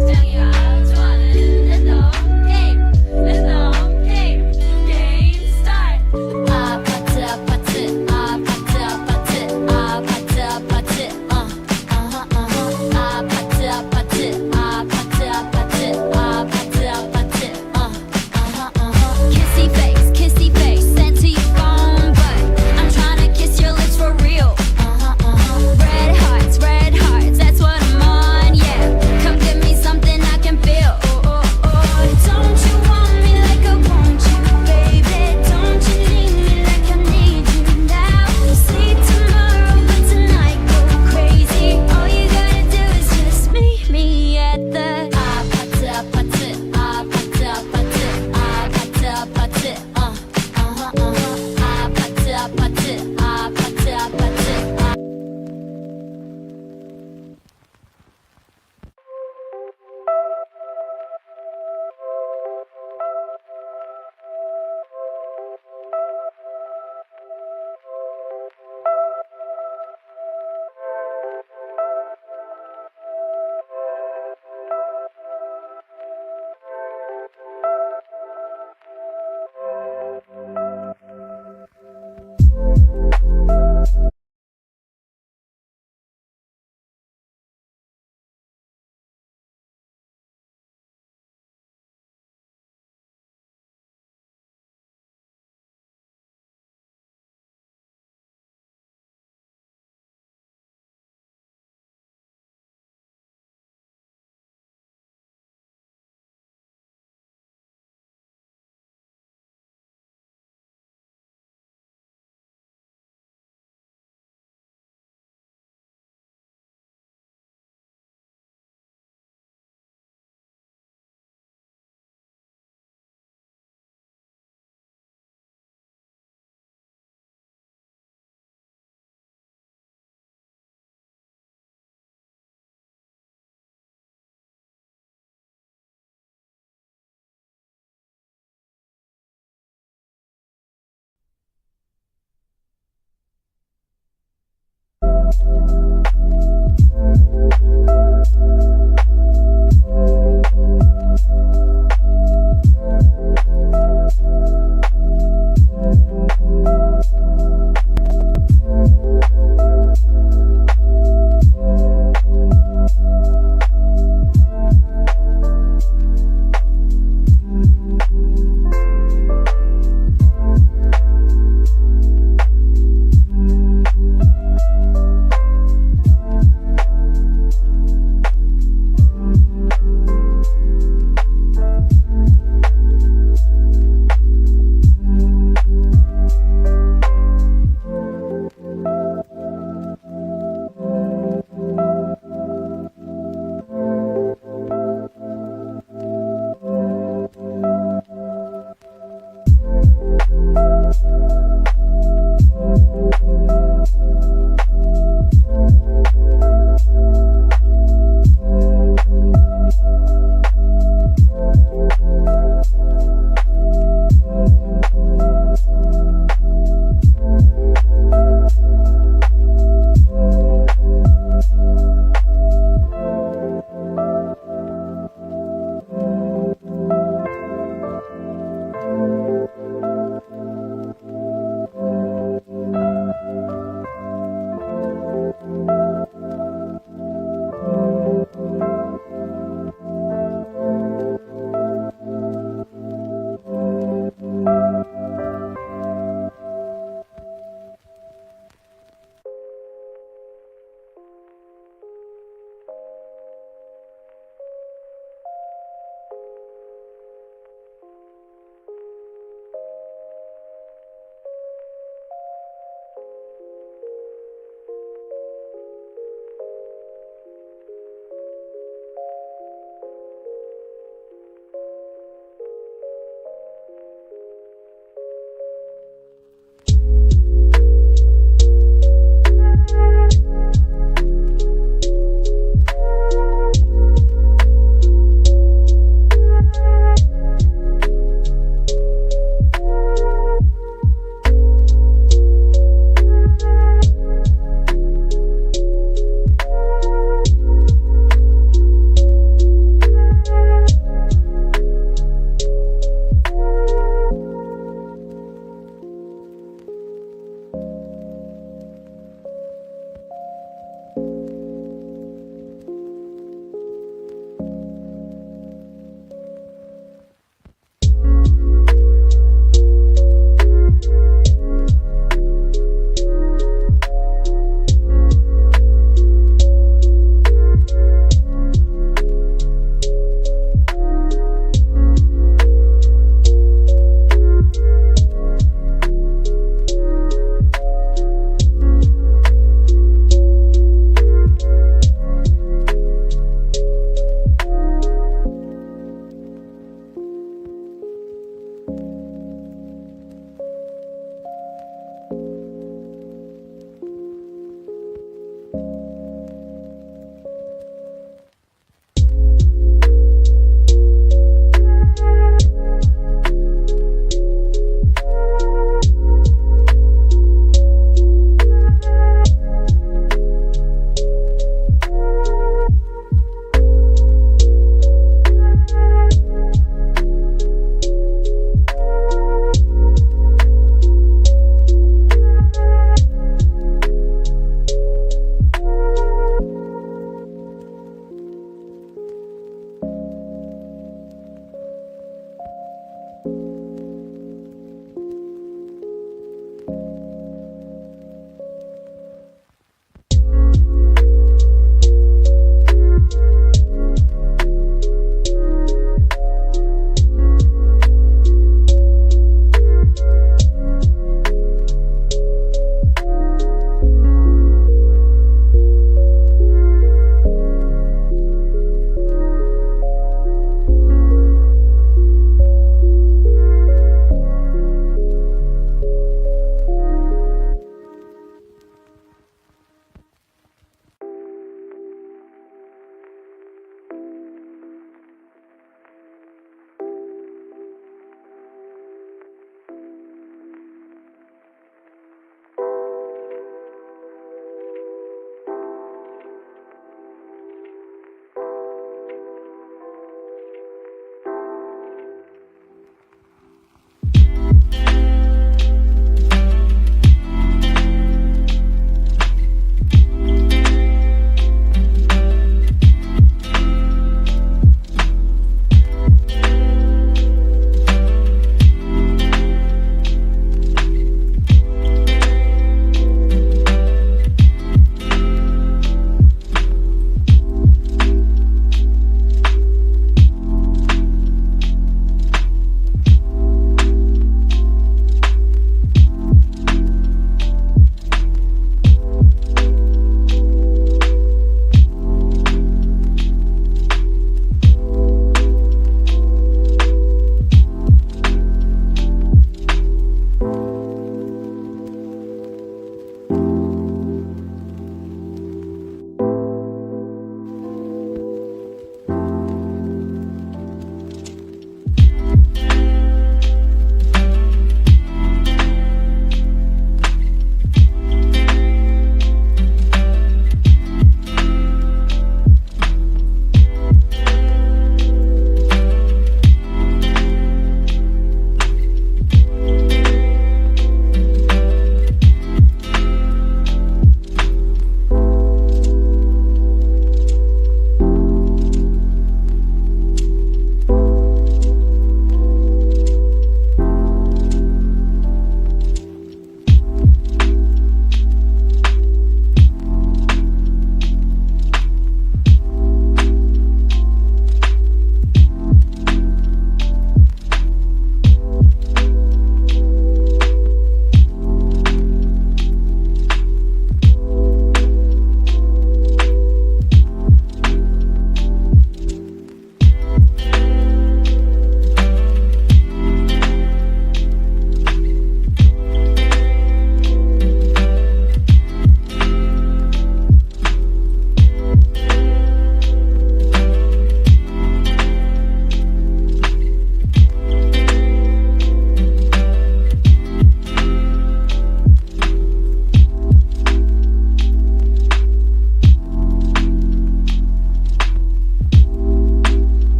向右转，人头 K，人头 K。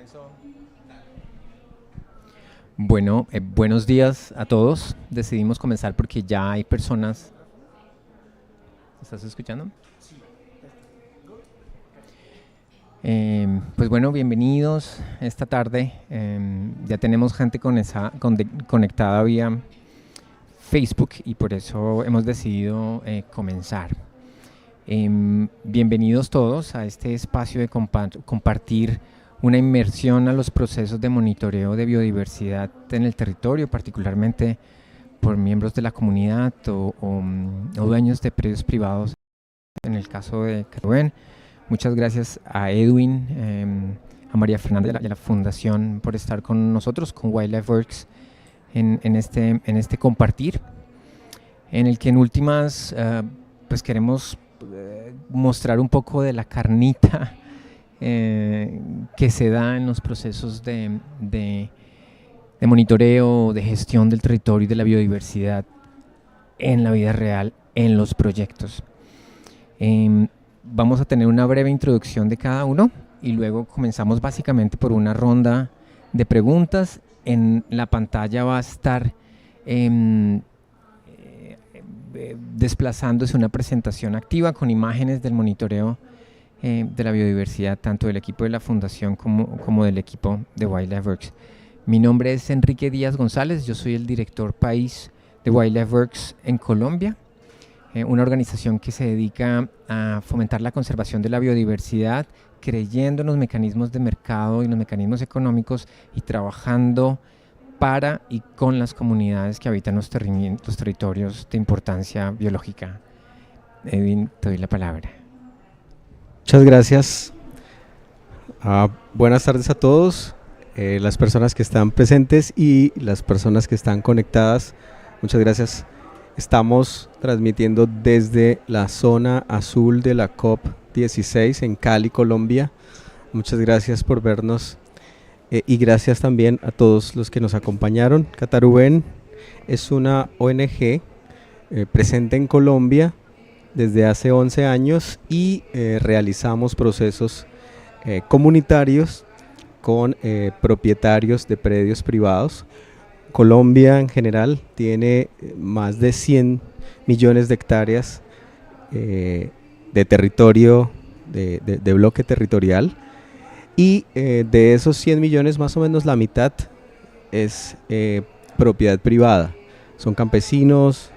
Comienzo. Bueno, buenos días a todos. Decidimos comenzar porque ya hay personas. ¿Estás escuchando? Sí. Pues bueno, bienvenidos esta tarde. Ya tenemos gente conectada vía Facebook y por eso hemos decidido comenzar. Bienvenidos todos a este espacio de compartir una inmersión a los procesos de monitoreo de biodiversidad en el territorio, particularmente por miembros de la comunidad o dueños de predios privados, en el caso de Pavilion. Muchas gracias a Edwin, a María Fernanda y a la Fundación por estar con nosotros, con Wildlife Works, en este compartir, en el que en últimas pues queremos mostrar un poco de la carnita que se da en los procesos de monitoreo, de gestión del territorio y de la biodiversidad en la vida real, en los proyectos. Vamos a tener una breve introducción de cada uno y luego comenzamos básicamente por una ronda de preguntas. En la pantalla va a estar desplazándose una presentación activa con imágenes del monitoreo de la biodiversidad, tanto del equipo de la Fundación como del equipo de Wildlife Works. Mi nombre es Enrique Díaz González, yo soy el director país de Wildlife Works en Colombia, una organización que se dedica a fomentar la conservación de la biodiversidad, creyendo en los mecanismos de mercado y los mecanismos económicos y trabajando para y con las comunidades que habitan los territorios de importancia biológica. Edwin, te doy la palabra. Muchas gracias. Buenas tardes a todos, las personas que están presentes y las personas que están conectadas. Muchas gracias. Estamos transmitiendo desde la zona azul de la COP16 en Cali, Colombia. Muchas gracias por vernos y gracias también a todos los que nos acompañaron. Cataruben es una ONG presente en Colombia desde hace 11 años y realizamos procesos comunitarios con propietarios de predios privados. Colombia en general tiene más de 100 millones de hectáreas de territorio, de bloque territorial, y de esos 100 millones más o menos la mitad es propiedad privada. Son campesinos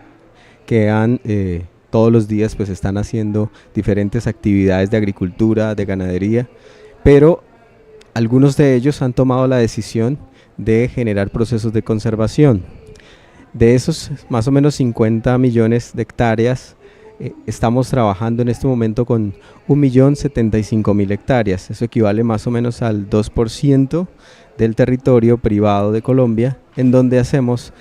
que todos los días pues están haciendo diferentes actividades de agricultura, de ganadería, pero algunos de ellos han tomado la decisión de generar procesos de conservación. De esos más o menos 50 millones de hectáreas, estamos trabajando en este momento con 1.075.000 hectáreas. Eso equivale más o menos al 2% del territorio privado de Colombia, en donde hacemos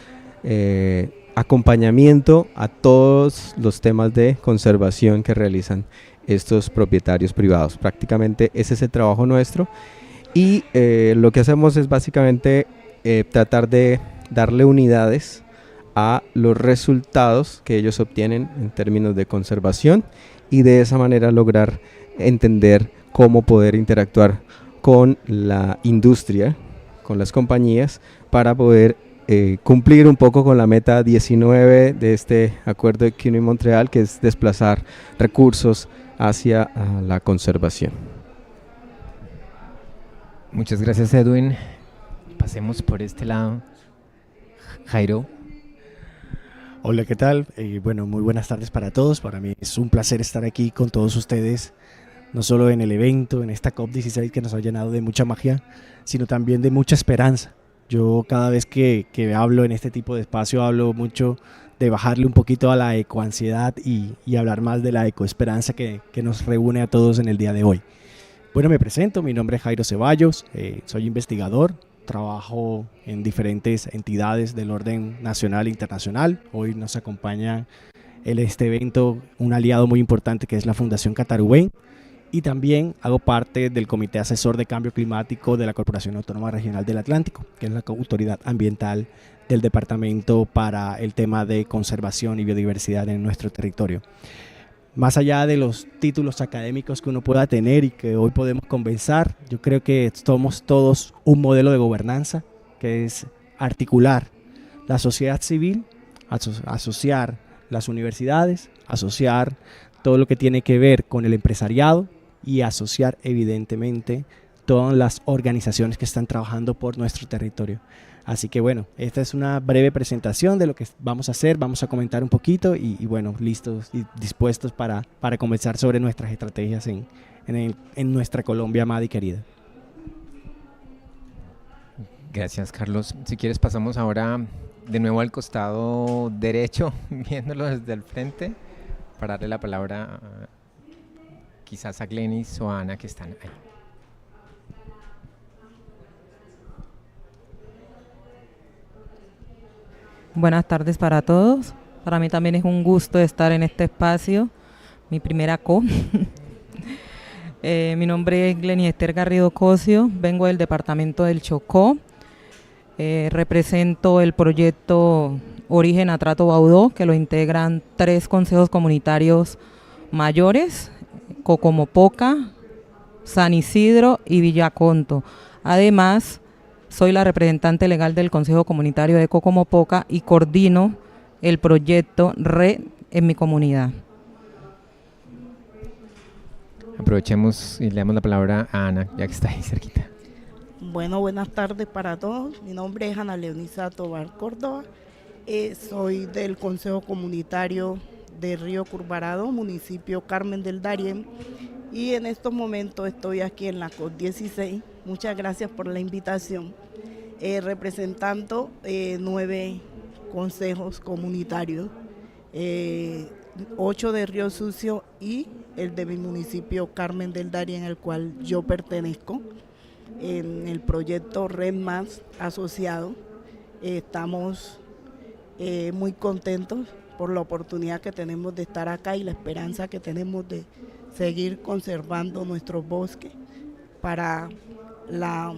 acompañamiento a todos los temas de conservación que realizan estos propietarios privados. Prácticamente ese es el trabajo nuestro y lo que hacemos es básicamente tratar de darle unidades a los resultados que ellos obtienen en términos de conservación y de esa manera lograr entender cómo poder interactuar con la industria, con las compañías, para poder cumplir un poco con la meta 19 de este acuerdo de Quino y Montreal, que es desplazar recursos hacia la conservación. Muchas gracias, Edwin. Pasemos por este lado. Jairo. Hola, ¿qué tal? Bueno, muy buenas tardes para todos. Para mí es un placer estar aquí con todos ustedes, no solo en el evento, en esta COP16 que nos ha llenado de mucha magia, sino también de mucha esperanza. Yo cada vez que hablo en este tipo de espacio hablo mucho de bajarle un poquito a la ecoansiedad y hablar más de la ecoesperanza que nos reúne a todos en el día de hoy. Bueno, me presento, mi nombre es Jairo Ceballos, soy investigador, trabajo en diferentes entidades del orden nacional e internacional. Hoy nos acompaña en este evento un aliado muy importante que es la Fundación Cataruben, y también hago parte del Comité Asesor de Cambio Climático de la Corporación Autónoma Regional del Atlántico, que es la autoridad ambiental del departamento para el tema de conservación y biodiversidad en nuestro territorio. más allá de los títulos académicos que uno pueda tener y que hoy podemos conversar, yo creo que somos todos un modelo de gobernanza, que es articular la sociedad civil, asociar las universidades, asociar todo lo que tiene que ver con el empresariado y asociar evidentemente todas las organizaciones que están trabajando por nuestro territorio. Así que bueno, esta es una breve presentación de lo que vamos a hacer, vamos a comentar un poquito y bueno, listos y dispuestos para conversar sobre nuestras estrategias en nuestra Colombia amada y querida. Gracias, Carlos. Si quieres pasamos ahora de nuevo al costado derecho, viéndolo desde el frente, para darle la palabra quizás a Glenis o a Ana que están ahí. Buenas tardes para todos. Para mí también es un gusto estar en este espacio, mi primera COP. Mi nombre es Glenis Esther Garrido Cosio, vengo del departamento del Chocó. Represento el proyecto Origen a Trato Baudó, que lo integran 3 consejos comunitarios mayores, Cocomopoca, San Isidro y Villaconto. Además, soy la representante legal del Consejo Comunitario de Cocomopoca y coordino el proyecto Red en mi comunidad. Aprovechemos y le damos la palabra a Ana, ya que está ahí cerquita. Bueno, buenas tardes para todos. Mi nombre es Ana Leonisa Tobar Córdoba. Soy del Consejo Comunitario de Río Curvarado, municipio Carmen del Darién. Y en estos momentos estoy aquí en la COP16. Muchas gracias por la invitación. Representando 9 consejos comunitarios, 8 de Río Sucio y el de mi municipio Carmen del Darién, en el cual yo pertenezco. En el proyecto Red Más asociado, estamos muy contentos por la oportunidad que tenemos de estar acá y la esperanza que tenemos de seguir conservando nuestros bosques para la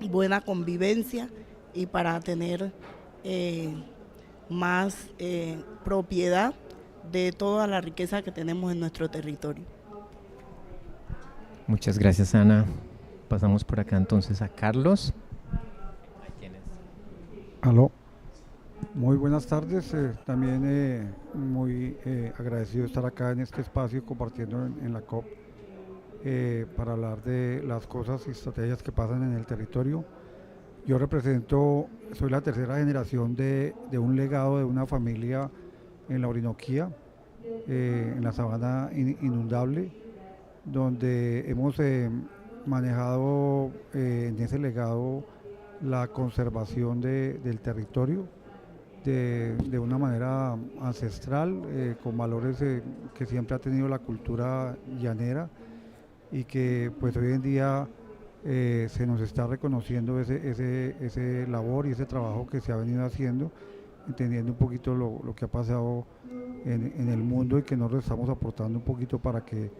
buena convivencia y para tener más propiedad de toda la riqueza que tenemos en nuestro territorio. Muchas gracias, Ana. Pasamos por acá entonces a Carlos. Ahí tienes. Aló. Muy buenas tardes. También muy agradecido de estar acá en este espacio compartiendo en la COP para hablar de las cosas y estrategias que pasan en el territorio. Yo soy la tercera generación de un legado de una familia en la Orinoquía, en la sabana inundable, donde hemos manejado en ese legado la conservación del territorio de una manera ancestral, con valores que siempre ha tenido la cultura llanera y que pues hoy en día se nos está reconociendo ese labor y ese trabajo que se ha venido haciendo, entendiendo un poquito lo que ha pasado en el mundo y que nosotros estamos aportando un poquito para que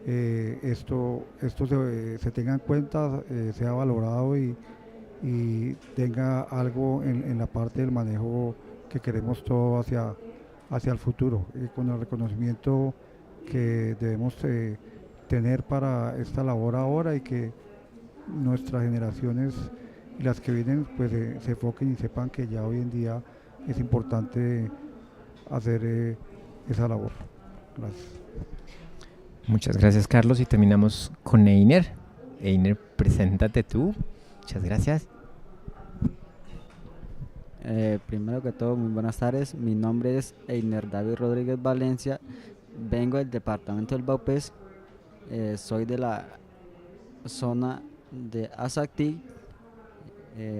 esto se tenga en cuenta, sea valorado y tenga algo en la parte del manejo que queremos todo hacia el futuro, con el reconocimiento que debemos tener para esta labor ahora y que nuestras generaciones y las que vienen pues se enfoquen y sepan que ya hoy en día es importante hacer esa labor. Gracias. Muchas gracias, Carlos, y terminamos con Einer. Einer, preséntate tú. Muchas gracias. Primero que todo, muy buenas tardes. Mi nombre es Einer David Rodríguez Valencia. Vengo del departamento del Baupés. Soy de la zona de Azactic.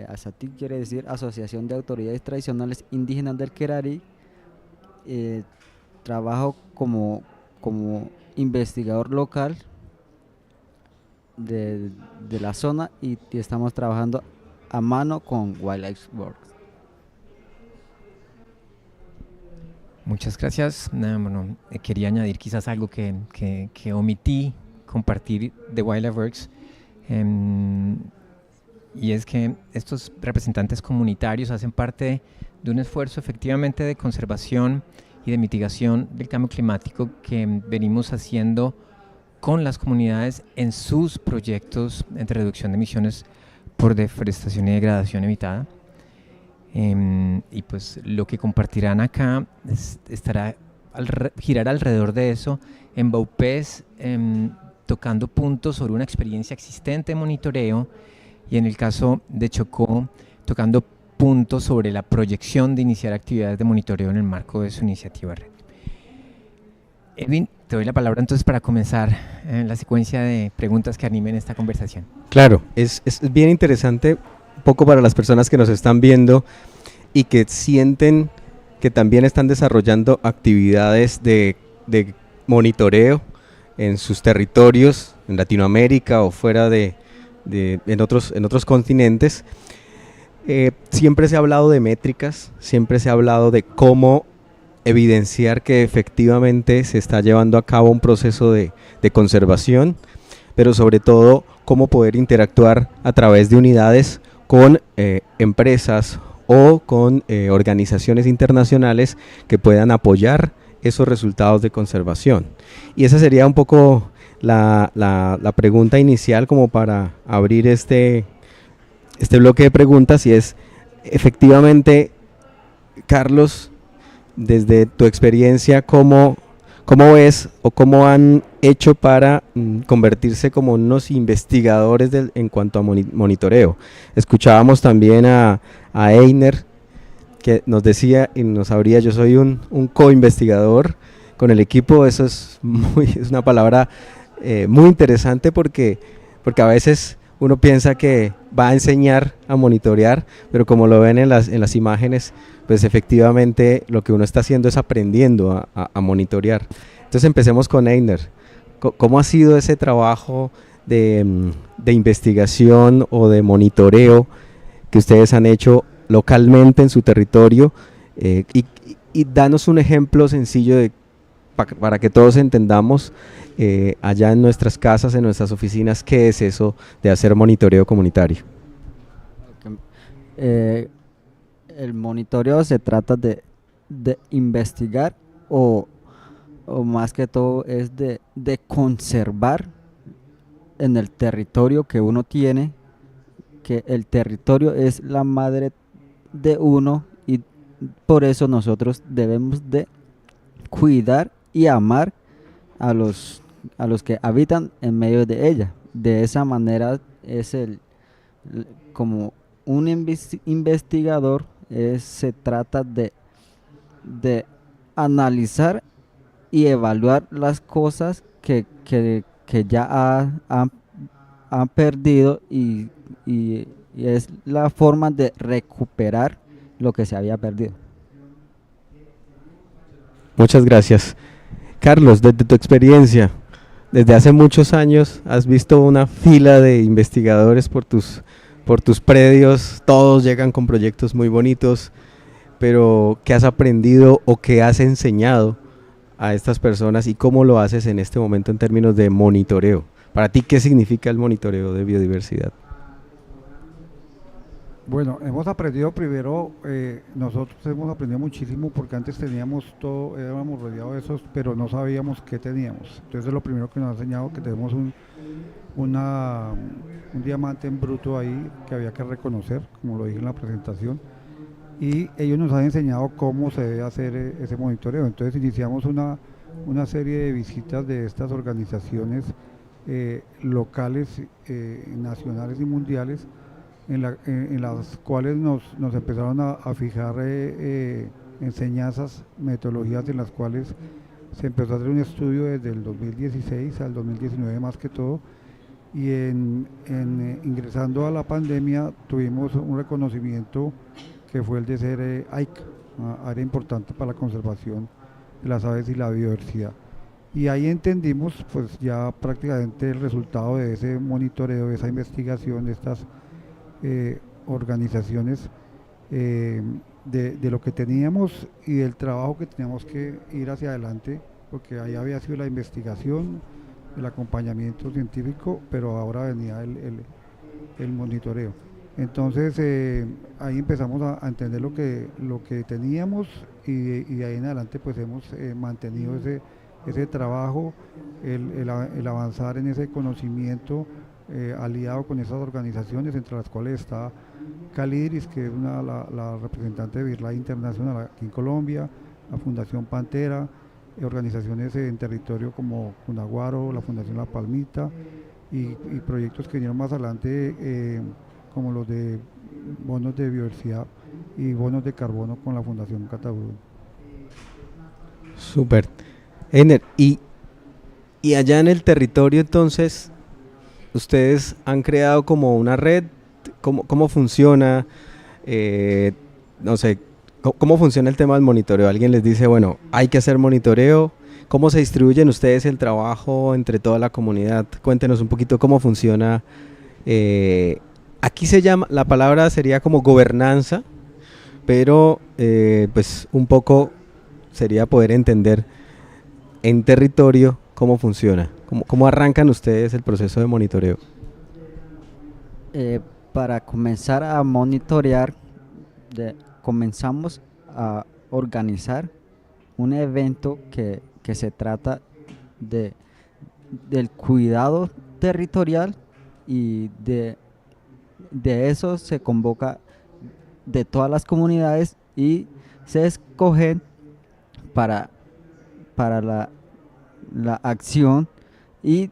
Azactic quiere decir Asociación de Autoridades Tradicionales Indígenas del Querari. Trabajo como investigador local de la zona y estamos trabajando a mano con Wildlife Works. Muchas gracias. Bueno, quería añadir quizás algo que omití compartir de Wildlife Works, y es que estos representantes comunitarios hacen parte de un esfuerzo efectivamente de conservación y de mitigación del cambio climático que venimos haciendo con las comunidades en sus proyectos de reducción de emisiones por deforestación y degradación evitada. Y pues lo que compartirán acá girar alrededor de eso en Baupés, tocando puntos sobre una experiencia existente de monitoreo, y en el caso de Chocó tocando puntos sobre la proyección de iniciar actividades de monitoreo en el marco de su iniciativa RED. Edwin, te doy la palabra entonces para comenzar la secuencia de preguntas que animen esta conversación. Claro, es bien interesante, un poco para las personas que nos están viendo y que sienten que también están desarrollando actividades de monitoreo en sus territorios, en Latinoamérica o fuera en otros continentes. Siempre se ha hablado de métricas, siempre se ha hablado de cómo evidenciar que efectivamente se está llevando a cabo un proceso de conservación, pero sobre todo cómo poder interactuar a través de unidades con empresas o con organizaciones internacionales que puedan apoyar esos resultados de conservación. Y esa sería un poco la pregunta inicial como para abrir este bloque de preguntas, y es, efectivamente, Carlos, desde tu experiencia, ¿cómo ves o cómo han hecho para convertirse como unos investigadores en cuanto a monitoreo? Escuchábamos también a Einer, que nos decía y nos abría: yo soy un co-investigador con el equipo. Eso es una palabra muy interesante porque a veces uno piensa que va a enseñar a monitorear, pero como lo ven en las imágenes, pues efectivamente lo que uno está haciendo es aprendiendo a monitorear. Entonces empecemos con Einer. ¿Cómo ha sido ese trabajo de investigación o de monitoreo que ustedes han hecho localmente en su territorio? Y danos un ejemplo sencillo para que todos entendamos allá en nuestras casas, en nuestras oficinas, ¿qué es eso de hacer monitoreo comunitario? El monitoreo se trata de investigar o más que todo es de conservar en el territorio que uno tiene, que el territorio es la madre de uno, y por eso nosotros debemos de cuidar y amar a los que habitan en medio de ella. De esa manera es como un investigador, se trata de analizar y evaluar las cosas que ya han perdido, y es la forma de recuperar lo que se había perdido. Muchas gracias. Carlos, desde tu experiencia, desde hace muchos años has visto una fila de investigadores por tus predios, todos llegan con proyectos muy bonitos, pero ¿qué has aprendido o qué has enseñado a estas personas y cómo lo haces en este momento en términos de monitoreo? Para ti, ¿qué significa el monitoreo de biodiversidad? Bueno, hemos aprendido primero, nosotros hemos aprendido muchísimo porque antes teníamos todo, éramos rodeados de esos, pero no sabíamos qué teníamos. Entonces lo primero que nos ha enseñado que tenemos un diamante en bruto ahí que había que reconocer, como lo dije en la presentación, y ellos nos han enseñado cómo se debe hacer ese monitoreo. Entonces iniciamos una serie de visitas de estas organizaciones locales, nacionales y mundiales, en las cuales nos empezaron a fijar enseñanzas, metodologías en las cuales se empezó a hacer un estudio desde el 2016 al 2019 más que todo, y ingresando a la pandemia tuvimos un reconocimiento que fue el de ser AIC, área importante para la conservación de las aves y la biodiversidad. Y ahí entendimos pues ya prácticamente el resultado de ese monitoreo, de esa investigación, de estas organizaciones, de lo que teníamos y del trabajo que teníamos que ir hacia adelante, porque ahí había sido la investigación, el acompañamiento científico, pero ahora venía el monitoreo. Entonces ahí empezamos a entender lo que teníamos y de ahí en adelante pues hemos mantenido ese trabajo, el avanzar en ese conocimiento aliado con esas organizaciones, entre las cuales está Calidris, que es la representante de BirdLife Internacional aquí en Colombia, la Fundación Pantera, organizaciones en territorio como Cunaguaro, la Fundación La Palmita y proyectos que vinieron más adelante como los de bonos de biodiversidad y bonos de carbono con la Fundación Cataburú. Súper. Einer, y allá en el territorio entonces, ustedes han creado como una red, ¿cómo funciona? No sé, ¿cómo funciona el tema del monitoreo? Alguien les dice, bueno, hay que hacer monitoreo. ¿Cómo se distribuyen ustedes el trabajo entre toda la comunidad? Cuéntenos un poquito cómo funciona. Aquí se llama, la palabra sería como gobernanza, pero pues un poco sería poder entender en territorio cómo funciona, cómo arrancan ustedes el proceso de monitoreo. Para comenzar a monitorear, comenzamos a organizar un evento que se trata del cuidado territorial, y de eso se convoca de todas las comunidades y se escogen para la acción, y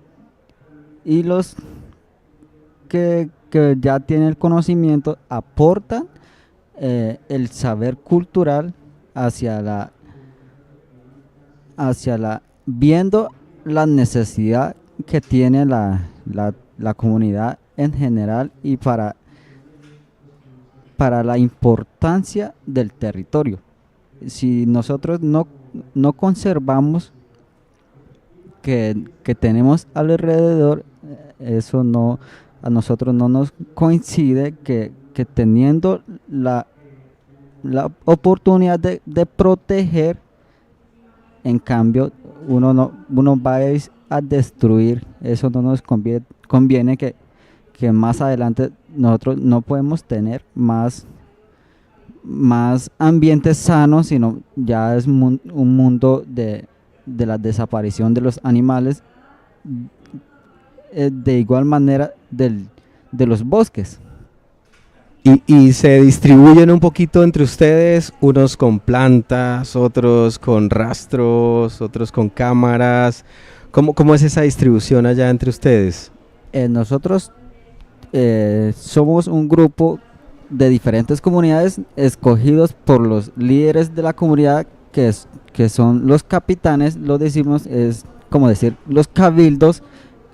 los que ya tienen el conocimiento aportan el saber cultural hacia viendo la necesidad que tiene la comunidad en general, y para la importancia del territorio. Si nosotros no conservamos que tenemos alrededor, eso a nosotros no nos coincide que teniendo la oportunidad de proteger, en cambio uno va a destruir. Eso no nos conviene, que más adelante nosotros no podemos tener más ambientes sanos, sino ya es un mundo de la desaparición de los animales, de igual manera de los bosques. Y se distribuyen un poquito entre ustedes, unos con plantas, otros con rastros, otros con cámaras. ¿Cómo es esa distribución allá entre ustedes? Nosotros somos un grupo de diferentes comunidades escogidos por los líderes de la comunidad, que son los capitanes, lo decimos, es como decir los cabildos,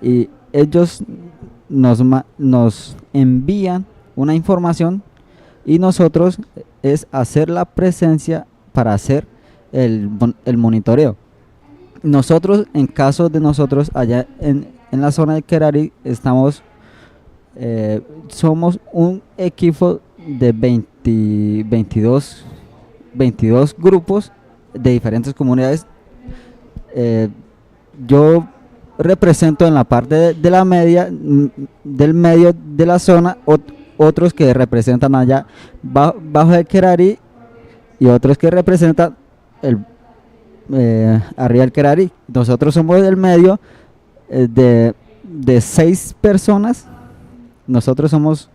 y ellos nos envían una información, y nosotros es hacer la presencia para hacer el monitoreo. Nosotros, en caso de nosotros, allá en la zona de Kerari, somos un equipo de 22 grupos de diferentes comunidades. Yo represento en la parte de la media, del medio de la zona, otros que representan allá bajo el Kerari, y otros que representan arriba del Kerari. Nosotros somos del medio, de 6 personas. Nosotros somos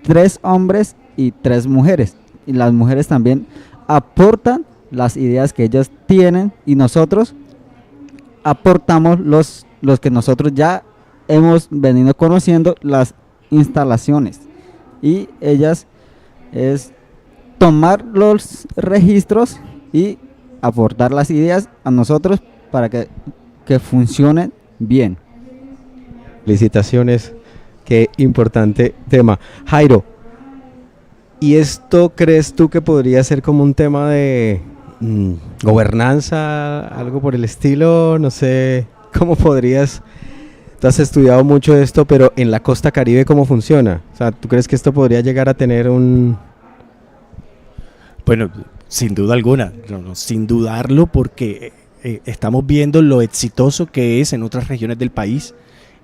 3 hombres y 3 mujeres, y las mujeres también aportan las ideas que ellas tienen, y nosotros aportamos los que nosotros ya hemos venido conociendo, las instalaciones, y ellas es tomar los registros y aportar las ideas a nosotros para que funcionen bien. Felicitaciones, qué importante tema. Jairo, ¿y esto crees tú que podría ser como un tema de gobernanza, algo por el estilo? No sé, ¿cómo podrías? Tú has estudiado mucho esto, pero en la costa Caribe, ¿cómo funciona? O sea, ¿tú crees que esto podría llegar a tener un...? Bueno, sin duda alguna, sin dudarlo, porque estamos viendo lo exitoso que es en otras regiones del país,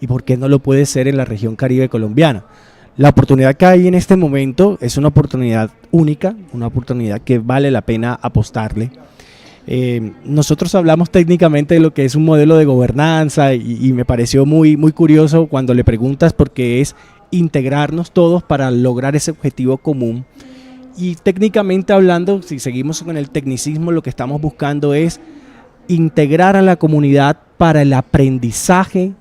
y por qué no lo puede ser en la región Caribe colombiana. La oportunidad que hay en este momento es una oportunidad única, una oportunidad que vale la pena apostarle. Nosotros hablamos técnicamente de lo que es un modelo de gobernanza y me pareció muy curioso cuando le preguntas, porque es integrarnos todos para lograr ese objetivo común. Y técnicamente hablando, si seguimos con el tecnicismo, lo que estamos buscando es integrar a la comunidad para el aprendizaje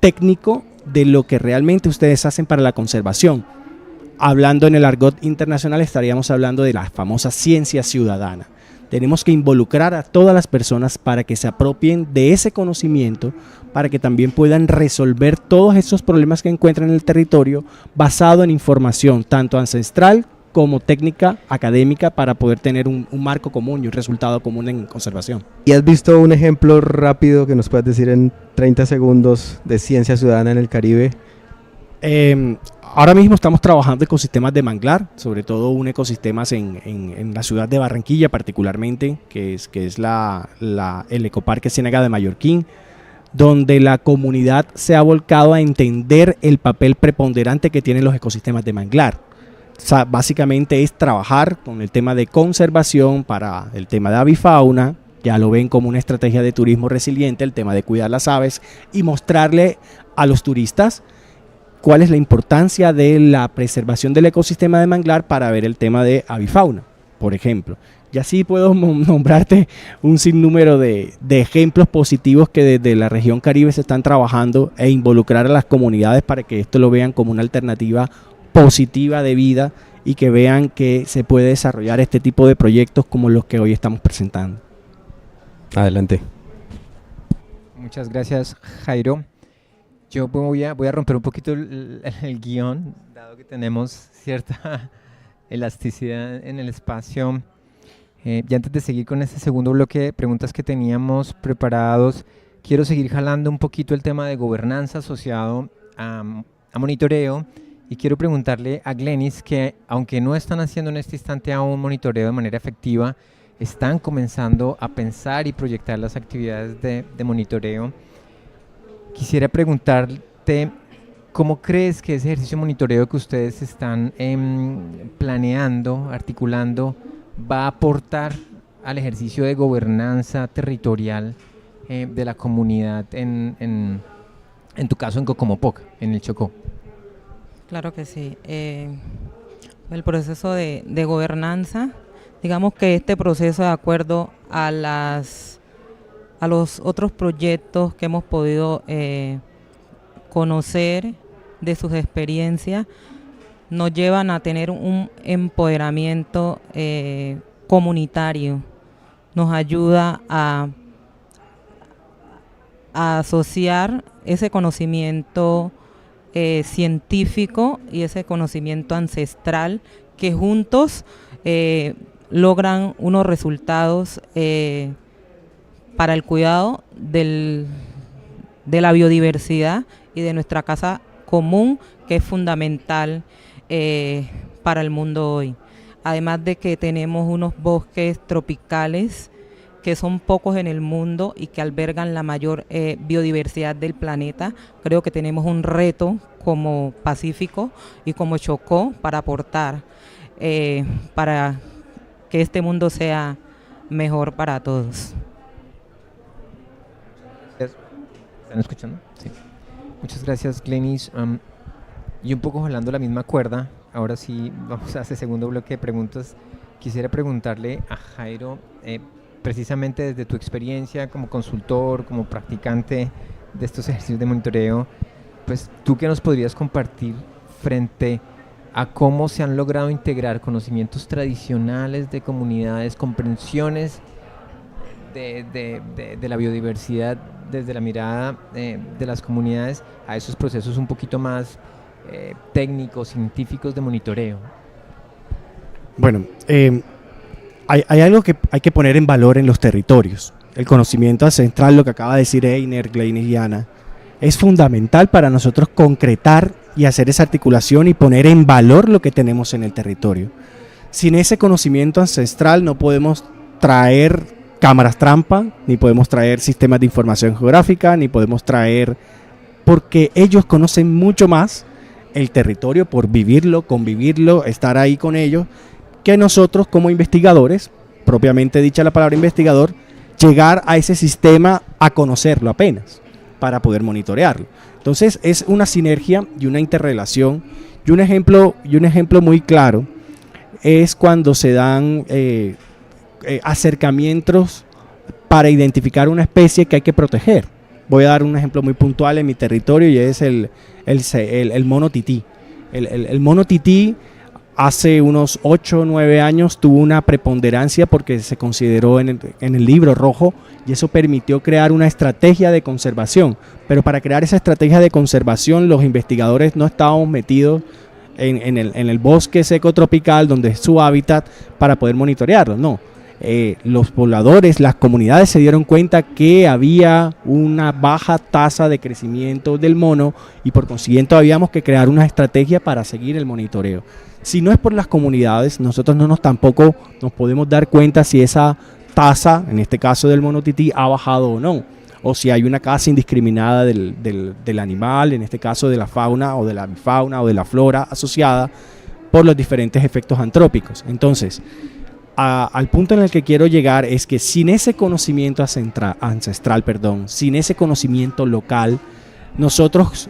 técnico de lo que realmente ustedes hacen para la conservación. Hablando en el argot internacional, estaríamos hablando de la famosa ciencia ciudadana. Tenemos que involucrar a todas las personas para que se apropien de ese conocimiento, para que también puedan resolver todos esos problemas que encuentran en el territorio, basado en información tanto ancestral como técnica académica, para poder tener un marco común y un resultado común en conservación. ¿Y has visto un ejemplo rápido que nos puedas decir en 30 segundos de ciencia ciudadana en el Caribe? Ahora mismo estamos trabajando ecosistemas de manglar, sobre todo un ecosistema en la ciudad de Barranquilla particularmente, que es el ecoparque Ciénaga de Mallorquín, donde la comunidad se ha volcado a entender el papel preponderante que tienen los ecosistemas de manglar. O sea, básicamente es trabajar con el tema de conservación para el tema de avifauna, ya lo ven como una estrategia de turismo resiliente, el tema de cuidar las aves, y mostrarle a los turistas cuál es la importancia de la preservación del ecosistema de manglar para ver el tema de avifauna, por ejemplo. Y así puedo nombrarte un sinnúmero de ejemplos positivos que desde la región Caribe se están trabajando, e involucrar a las comunidades para que esto lo vean como una alternativa positiva de vida y que vean que se puede desarrollar este tipo de proyectos como los que hoy estamos presentando. Adelante. Muchas gracias, Jairo. Yo voy a romper un poquito el guión, dado que tenemos cierta elasticidad en el espacio. Y antes de seguir con este segundo bloque de preguntas que teníamos preparados, quiero seguir jalando un poquito el tema de gobernanza asociado a monitoreo, y quiero preguntarle a Glenis que, aunque no están haciendo en este instante aún monitoreo de manera efectiva, están comenzando a pensar y proyectar las actividades de monitoreo. Quisiera preguntarte, ¿cómo crees que ese ejercicio de monitoreo que ustedes están planeando, articulando, va a aportar al ejercicio de gobernanza territorial de la comunidad, en tu caso en Cocomopoca, en el Chocó? Claro que sí. El proceso de gobernanza, digamos que este proceso, de acuerdo a los otros proyectos que hemos podido conocer de sus experiencias, nos llevan a tener un empoderamiento comunitario. Nos ayuda a asociar ese conocimiento científico y ese conocimiento ancestral, que juntos logran unos resultados para el cuidado de la biodiversidad y de nuestra casa común, que es fundamental para el mundo hoy. Además de que tenemos unos bosques tropicales que son pocos en el mundo y que albergan la mayor biodiversidad del planeta, creo que tenemos un reto como Pacífico y como Chocó para aportar para que este mundo sea mejor para todos. ¿Están escuchando? Sí. Muchas gracias, Glenis. Y un poco jalando la misma cuerda, ahora sí vamos a ese segundo bloque de preguntas. Quisiera preguntarle a Jairo, precisamente desde tu experiencia como consultor, como practicante de estos ejercicios de monitoreo, pues tú qué nos podrías compartir frente a cómo se han logrado integrar conocimientos tradicionales de comunidades, comprensiones de la biodiversidad desde la mirada de las comunidades, a esos procesos un poquito más técnicos, científicos de monitoreo. Bueno, hay algo que hay que poner en valor en los territorios. El conocimiento ancestral, lo que acaba de decir Einer, Glenis y Ana, es fundamental para nosotros concretar y hacer esa articulación y poner en valor lo que tenemos en el territorio. Sin ese conocimiento ancestral no podemos traer cámaras trampa, ni podemos traer sistemas de información geográfica, ni podemos traer, porque ellos conocen mucho más el territorio, por vivirlo, convivirlo, estar ahí con ellos, que nosotros como investigadores, propiamente dicha la palabra investigador, llegar a ese sistema a conocerlo apenas, para poder monitorearlo. Entonces es una sinergia y una interrelación, y un ejemplo muy claro es cuando se dan acercamientos para identificar una especie que hay que proteger. Voy a dar un ejemplo muy puntual en mi territorio y es el mono tití. El mono tití hace unos 8 o 9 años tuvo una preponderancia porque se consideró en el libro rojo, y eso permitió crear una estrategia de conservación. Pero para crear esa estrategia de conservación, los investigadores no estábamos metidos en el bosque seco tropical, donde es su hábitat, para poder monitorearlo. No. Los pobladores, las comunidades se dieron cuenta que había una baja tasa de crecimiento del mono, y por consiguiente habíamos que crear una estrategia para seguir el monitoreo. Si no es por las comunidades, nosotros tampoco nos podemos dar cuenta si esa tasa, en este caso del mono tití, ha bajado o no, o si hay una caza indiscriminada del animal, en este caso de la fauna o de la avifauna o de la flora asociada por los diferentes efectos antrópicos. Entonces, al punto en el que quiero llegar es que sin ese conocimiento ancestral, sin ese conocimiento local, nosotros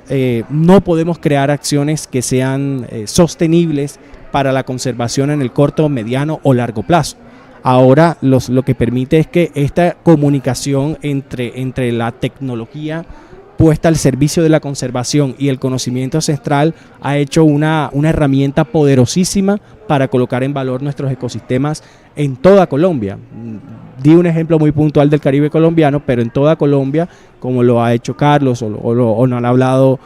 no podemos crear acciones que sean sostenibles para la conservación en el corto, mediano o largo plazo. Ahora lo que permite es que esta comunicación entre la tecnología puesta al servicio de la conservación y el conocimiento ancestral ha hecho una herramienta poderosísima para colocar en valor nuestros ecosistemas en toda Colombia. Di un ejemplo muy puntual del Caribe colombiano, pero en toda Colombia, como lo ha hecho Carlos o lo han hablado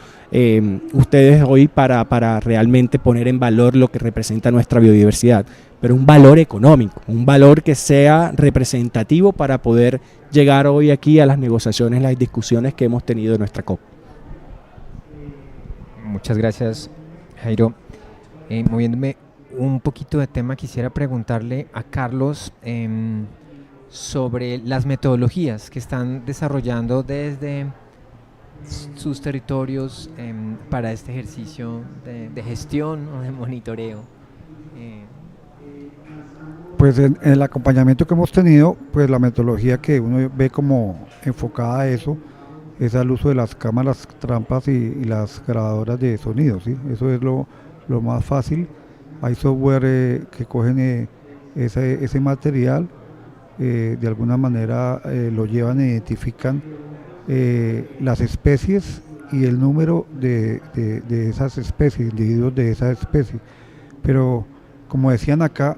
ustedes hoy, para realmente poner en valor lo que representa nuestra biodiversidad, pero un valor económico, un valor que sea representativo para poder llegar hoy aquí a las negociaciones, las discusiones que hemos tenido en nuestra COP. Muchas gracias, Jairo. Moviéndome un poquito de tema, quisiera preguntarle a Carlos sobre las metodologías que están desarrollando desde sus territorios para este ejercicio de gestión o de monitoreo. Pues en el acompañamiento que hemos tenido, pues la metodología que uno ve como enfocada a eso es al uso de las cámaras trampas y las grabadoras de sonido, ¿sí? Eso es lo más fácil. Hay software que cogen ese material, de alguna manera lo llevan e identifican las especies y el número de esas especies, individuos de esa especie. Pero como decían acá,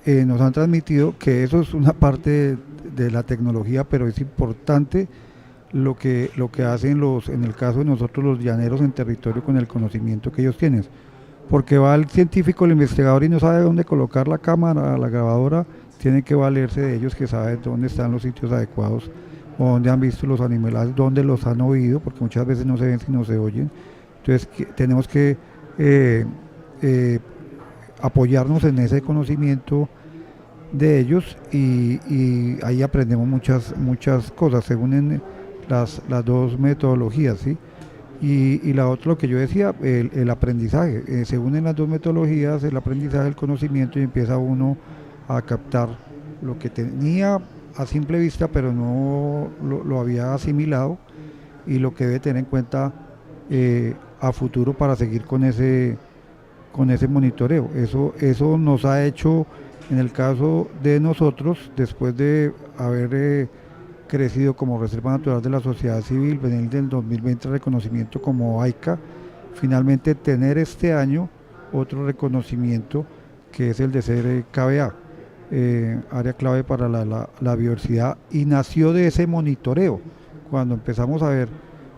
nos han transmitido que eso es una parte de la tecnología, pero es importante lo que hacen en el caso de nosotros los llaneros en territorio, con el conocimiento que ellos tienen. Porque va el científico, el investigador, y no sabe dónde colocar la cámara, la grabadora, tiene que valerse de ellos, que saben dónde están los sitios adecuados, o dónde han visto los animales, dónde los han oído, porque muchas veces no se ven sino se oyen. Entonces tenemos que apoyarnos en ese conocimiento de ellos, y ahí aprendemos muchas cosas según en las dos metodologías, ¿sí? Y la otra, lo que yo decía, el aprendizaje, se unen las dos metodologías, el aprendizaje, el conocimiento, y empieza uno a captar lo que tenía a simple vista, pero no lo había asimilado, y lo que debe tener en cuenta a futuro para seguir con ese monitoreo. Eso nos ha hecho, en el caso de nosotros, después de haber crecido como Reserva Natural de la Sociedad Civil, venir del 2020 reconocimiento como AICA, finalmente tener este año otro reconocimiento, que es el de ser KBA, área clave para la biodiversidad, y nació de ese monitoreo, cuando empezamos a ver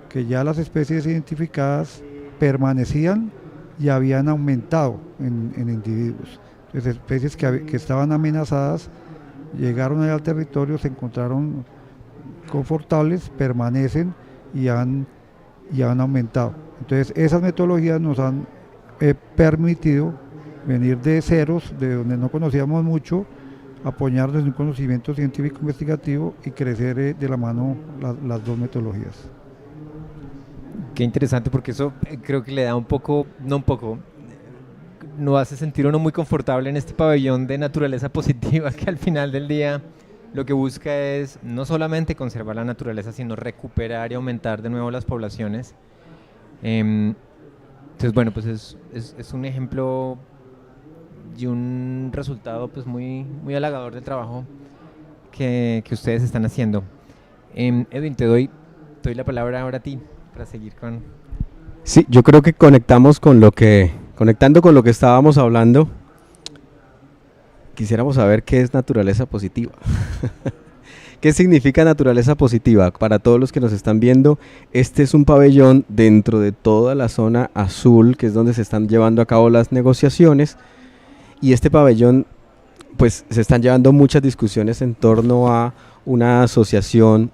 que ya las especies identificadas permanecían y habían aumentado en individuos. Entonces, especies que estaban amenazadas llegaron allá al territorio, se encontraron confortables, permanecen y han aumentado. Entonces, esas metodologías nos han permitido venir de ceros, de donde no conocíamos mucho, apoyarnos en un conocimiento científico investigativo y crecer de la mano las dos metodologías. Ok, qué interesante, porque eso creo que le da un poco, no un poco, nos hace sentir uno muy confortable en este pabellón de naturaleza positiva que al final del día lo que busca es no solamente conservar la naturaleza, sino recuperar y aumentar de nuevo las poblaciones. Entonces, bueno, pues es un ejemplo y un resultado pues muy halagador del trabajo que ustedes están haciendo. Edwin, te doy la palabra ahora a ti para seguir con... Sí, yo creo que conectando con lo que estábamos hablando, quisiéramos saber qué es naturaleza positiva. ¿Qué significa naturaleza positiva? Para todos los que nos están viendo, este es un pabellón dentro de toda la zona azul, que es donde se están llevando a cabo las negociaciones, y este pabellón, pues se están llevando muchas discusiones en torno a una asociación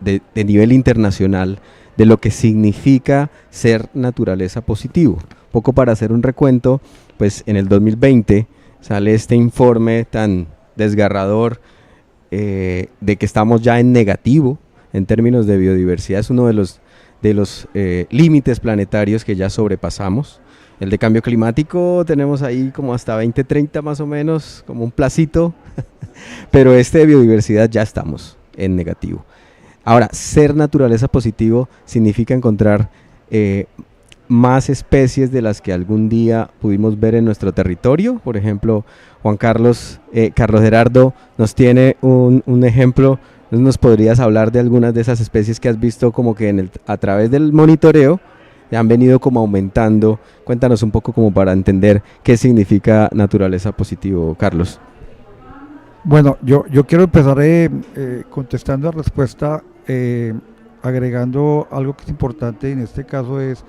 de nivel internacional de lo que significa ser naturaleza positivo. Poco para hacer un recuento, pues en el 2020 sale este informe tan desgarrador de que estamos ya en negativo en términos de biodiversidad. Es uno de los límites planetarios que ya sobrepasamos. El de cambio climático tenemos ahí como hasta 2030 más o menos, como un placito, pero este de biodiversidad ya estamos en negativo. Ahora, ser naturaleza positivo significa encontrar más especies de las que algún día pudimos ver en nuestro territorio. Por ejemplo, Carlos Gerardo nos tiene un ejemplo. ¿Nos podrías hablar de algunas de esas especies que has visto como que a través del monitoreo han venido como aumentando? Cuéntanos un poco como para entender qué significa naturaleza positivo, Carlos. Bueno, yo quiero empezar contestando la respuesta, agregando algo que es importante, y en este caso es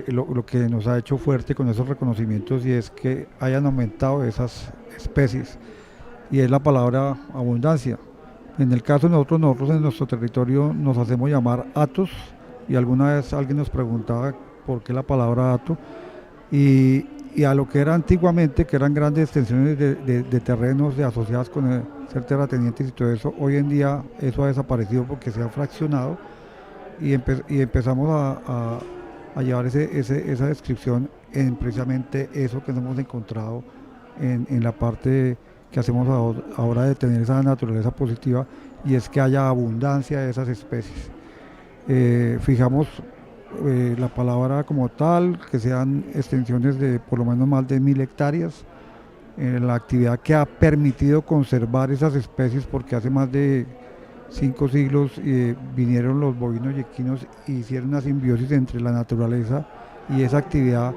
lo que nos ha hecho fuerte con esos reconocimientos, y es que hayan aumentado esas especies, y es la palabra abundancia. En el caso de nosotros en nuestro territorio nos hacemos llamar hatos, y alguna vez alguien nos preguntaba por qué la palabra hato, y a lo que era antiguamente, que eran grandes extensiones de terrenos asociadas con el ser terratenientes y todo eso. Hoy en día eso ha desaparecido porque se ha fraccionado, y empezamos a llevar esa descripción en precisamente eso que hemos encontrado en la parte que hacemos ahora de tener esa naturaleza positiva, y es que haya abundancia de esas especies. Fijamos la palabra como tal, que sean extensiones de por lo menos más de 1000 hectáreas, la actividad que ha permitido conservar esas especies, porque hace más de 5 siglos vinieron los bovinos y equinos e hicieron una simbiosis entre la naturaleza y esa actividad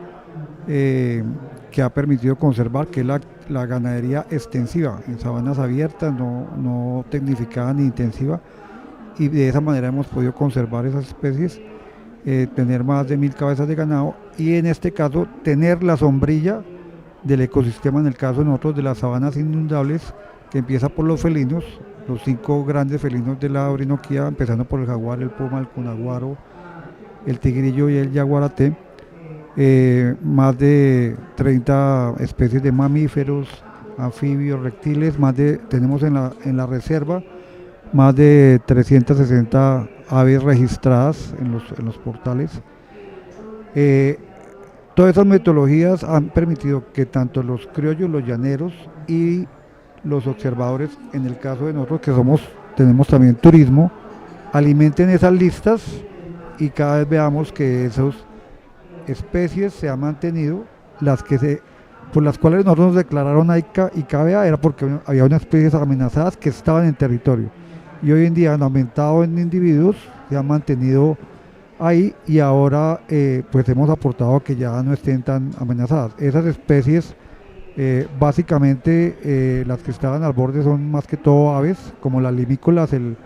que ha permitido conservar, que es la ganadería extensiva en sabanas abiertas, no tecnificada ni intensiva, y de esa manera hemos podido conservar esas especies, tener más de 1000 cabezas de ganado, y en este caso tener la sombrilla del ecosistema, en el caso de nosotros de las sabanas inundables, que empieza por los felinos, los 5 grandes felinos de la Orinoquía, empezando por el jaguar, el puma, el cunaguaro, el tigrillo y el yaguaraté. Más de 30 especies de mamíferos, anfibios, reptiles, tenemos en la reserva más de 360 aves registradas en los portales. Todas esas metodologías han permitido que tanto los criollos, los llaneros y los observadores, en el caso de nosotros que tenemos también turismo, alimenten esas listas, y cada vez veamos que esas especies se han mantenido. Por las cuales nosotros nos declararon AICA y CABEA era porque había unas especies amenazadas que estaban en territorio, y hoy en día han aumentado en individuos, se han mantenido ahí, y ahora pues hemos aportado que ya no estén tan amenazadas. Esas especies básicamente las que estaban al borde son más que todo aves, como las limícolas, el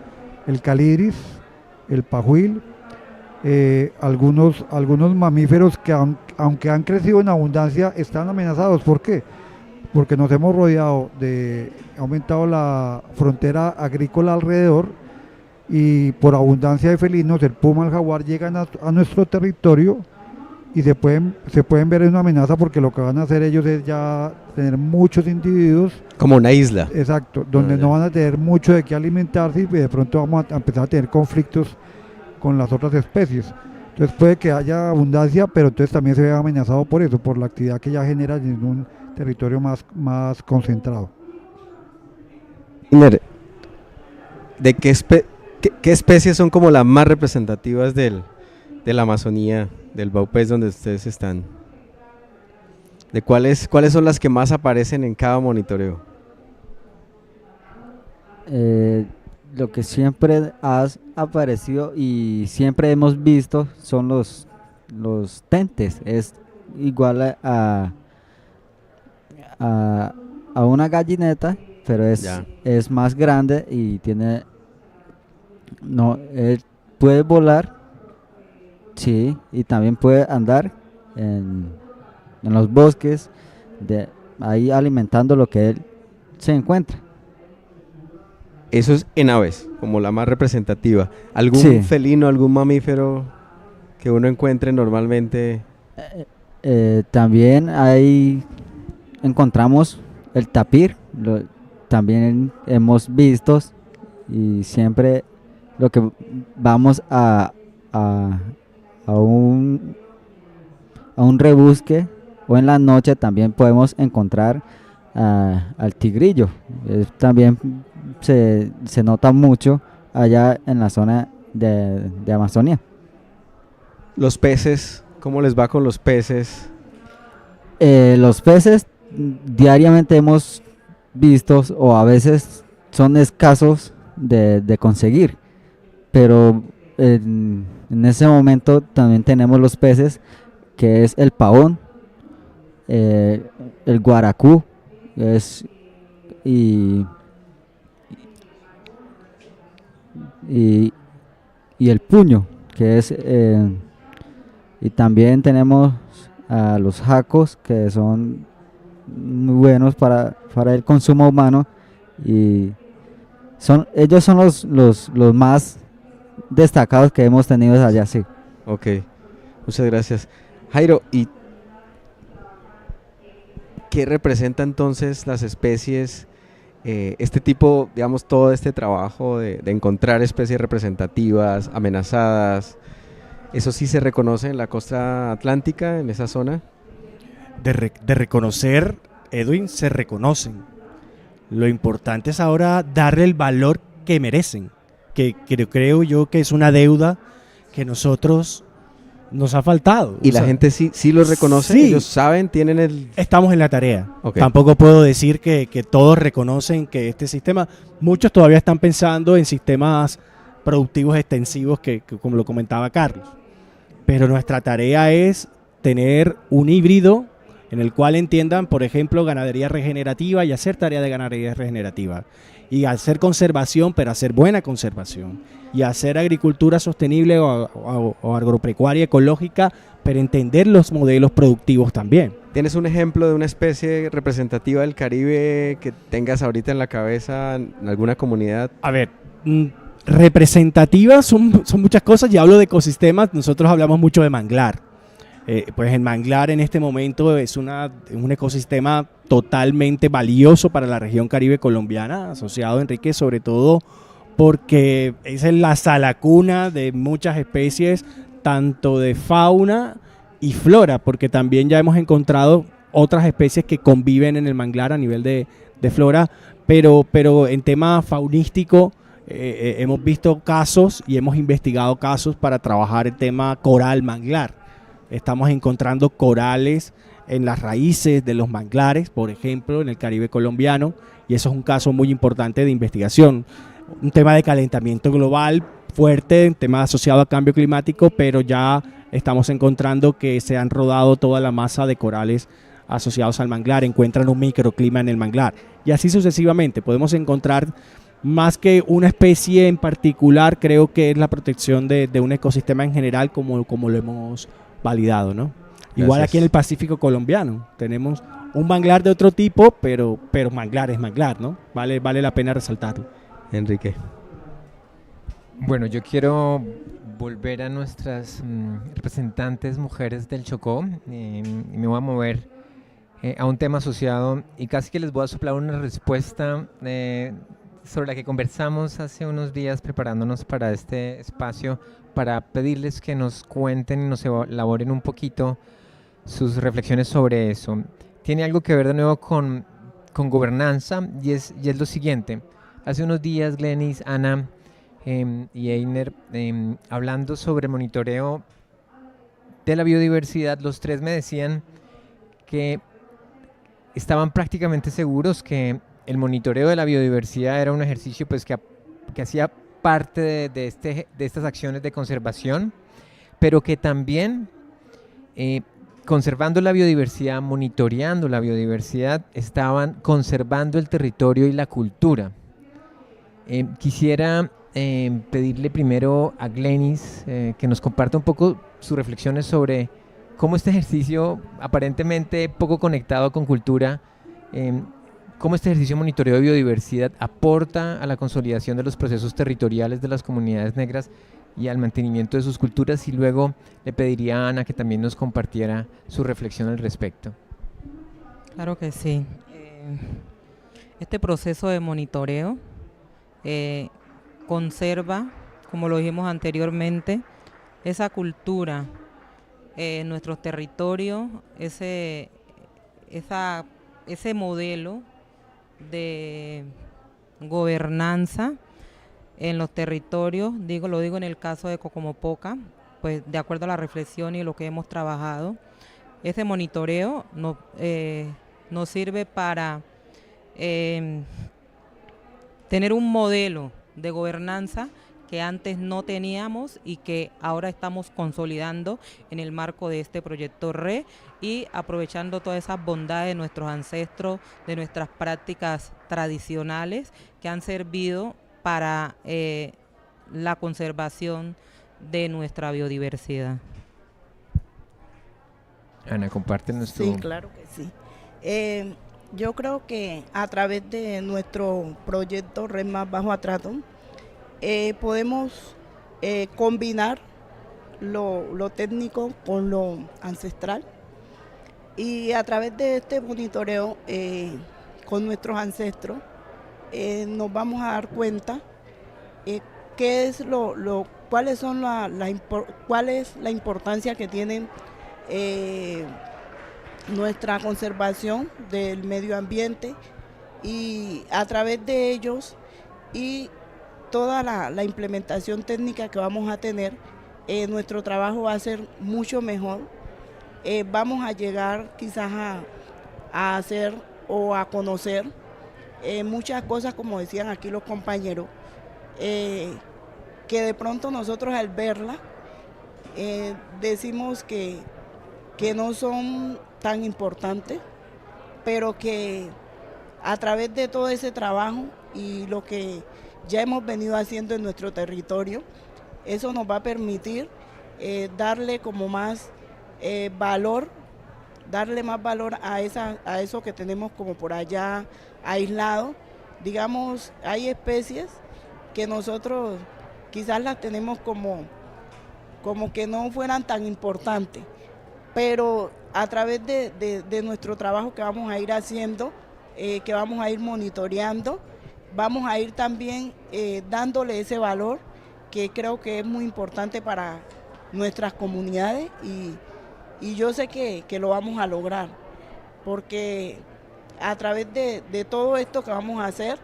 calidris, el pajuil, algunos mamíferos que aunque han crecido en abundancia están amenazados. ¿Por qué? Porque nos hemos aumentado la frontera agrícola alrededor, y por abundancia de felinos, el puma, el jaguar llegan a nuestro territorio, y se pueden ver en una amenaza, porque lo que van a hacer ellos es ya tener muchos individuos. Como una isla. Exacto, donde no van a tener mucho de qué alimentarse, y de pronto vamos a empezar a tener conflictos con las otras especies. Entonces puede que haya abundancia, pero entonces también se ve amenazado por eso, por la actividad que ya genera en un territorio más concentrado. Iner, ¿de qué especies son como las más representativas de la Amazonía, del Baupés donde ustedes están? ¿De cuáles son las que más aparecen en cada monitoreo? Lo que siempre ha aparecido y siempre hemos visto son los tentes. Es igual a, a una gallineta, pero Ya. es más grande y tiene, no, él puede volar, sí, y también puede andar en los bosques, ahí alimentando lo que él se encuentra. Eso es en aves, como la más representativa. ¿Algún Sí. felino, algún mamífero que uno encuentre normalmente? También ahí encontramos el tapir, también hemos visto y siempre lo que vamos a un rebusque o en la noche también podemos encontrar al tigrillo. También se nota mucho allá en la zona de Amazonía. Los peces, ¿cómo les va con los peces? Los peces diariamente hemos visto o a veces son escasos de conseguir, pero en ese momento también tenemos los peces que es el pavón, el guaracú y, y, y el puño, que es y también tenemos a los jacos, que son muy buenos para el consumo humano y ellos son los más destacados que hemos tenido allá, sí. Ok, muchas gracias. Jairo, ¿y qué representa entonces las especies, este tipo, digamos, todo este trabajo de encontrar especies representativas, amenazadas? ¿Eso sí se reconoce en la costa atlántica, en esa zona? De reconocer, Edwin, se reconocen. Lo importante es ahora darle el valor que merecen, que creo yo que es una deuda que nosotros nos ha faltado. ¿Y la gente sí lo reconoce? Sí. ¿Ellos saben, tienen el...? Estamos en la tarea. Ok. Tampoco puedo decir que todos reconocen que este sistema, muchos todavía están pensando en sistemas productivos extensivos que como lo comentaba Carlos. Pero nuestra tarea es tener un híbrido en el cual entiendan, por ejemplo, ganadería regenerativa y hacer tarea de ganadería regenerativa. Y hacer conservación, pero hacer buena conservación. Y hacer agricultura sostenible o agropecuaria ecológica, pero entender los modelos productivos también. ¿Tienes un ejemplo de una especie representativa del Caribe que tengas ahorita en la cabeza en alguna comunidad? A ver, representativas son muchas cosas y hablo de ecosistemas. Nosotros hablamos mucho de manglar. Pues el manglar en este momento es un ecosistema totalmente valioso para la región Caribe colombiana, asociado, Enrique, sobre todo porque es la salacuna de muchas especies, tanto de fauna y flora, porque también ya hemos encontrado otras especies que conviven en el manglar a nivel de flora, pero en tema faunístico hemos visto casos y hemos investigado casos para trabajar el tema coral manglar. Estamos encontrando corales en las raíces de los manglares, por ejemplo, en el Caribe colombiano, y eso es un caso muy importante de investigación. Un tema de calentamiento global fuerte, un tema asociado a cambio climático, pero ya estamos encontrando que se han rodado toda la masa de corales asociados al manglar, encuentran un microclima en el manglar, y así sucesivamente. Podemos encontrar más que una especie en particular, creo que es la protección de un ecosistema en general, como lo hemos validado, ¿no? Gracias. Igual aquí en el Pacífico colombiano tenemos un manglar de otro tipo, pero manglar es manglar, ¿no? Vale la pena resaltarlo. Enrique. Bueno, yo quiero volver a nuestras representantes mujeres del Chocó y me voy a mover a un tema asociado y casi que les voy a soplar una respuesta sobre la que conversamos hace unos días preparándonos para este espacio, para pedirles que nos cuenten y nos elaboren un poquito sus reflexiones sobre eso. Tiene algo que ver de nuevo con gobernanza y es lo siguiente. Hace unos días Glenis, Ana y Einer, hablando sobre el monitoreo de la biodiversidad, los tres me decían que estaban prácticamente seguros que el monitoreo de la biodiversidad era un ejercicio pues, que hacía parte de estas acciones de conservación, pero que también conservando la biodiversidad, monitoreando la biodiversidad, estaban conservando el territorio y la cultura. Quisiera pedirle primero a Glenis que nos comparta un poco sus reflexiones sobre cómo este ejercicio aparentemente poco conectado con cultura, cómo este ejercicio de monitoreo de biodiversidad aporta a la consolidación de los procesos territoriales de las comunidades negras y al mantenimiento de sus culturas, y luego le pediría a Ana que también nos compartiera su reflexión al respecto. Claro que sí. Este proceso de monitoreo conserva, como lo dijimos anteriormente, esa cultura en nuestros territorios, ese modelo de gobernanza en los territorios, lo digo en el caso de Cocomopoca, pues de acuerdo a la reflexión y lo que hemos trabajado, ese monitoreo nos sirve para tener un modelo de gobernanza que antes no teníamos y que ahora estamos consolidando en el marco de este proyecto RE y aprovechando todas esas bondades de nuestros ancestros, de nuestras prácticas tradicionales que han servido para la conservación de nuestra biodiversidad. Ana, compártenos tu... Sí, claro que sí. Yo creo que a través de nuestro proyecto Red Más Bajo Atrato podemos combinar lo técnico con lo ancestral, y a través de este monitoreo con nuestros ancestros nos vamos a dar cuenta qué es cuál es la importancia que tienen nuestra conservación del medio ambiente, y a través de ellos y toda la implementación técnica que vamos a tener, nuestro trabajo va a ser mucho mejor. Vamos a llegar quizás a hacer o a conocer muchas cosas, como decían aquí los compañeros, que de pronto nosotros al verlas decimos que no son tan importantes, pero que a través de todo ese trabajo y lo que ya hemos venido haciendo en nuestro territorio, eso nos va a permitir darle como más valor, darle más valor a eso que tenemos como por allá aislado. Digamos, hay especies que nosotros quizás las tenemos como que no fueran tan importantes, pero a través de nuestro trabajo que vamos a ir haciendo, que vamos a ir monitoreando, vamos a ir también dándole ese valor que creo que es muy importante para nuestras comunidades, y yo sé que lo vamos a lograr, porque a través de todo esto que vamos a hacer,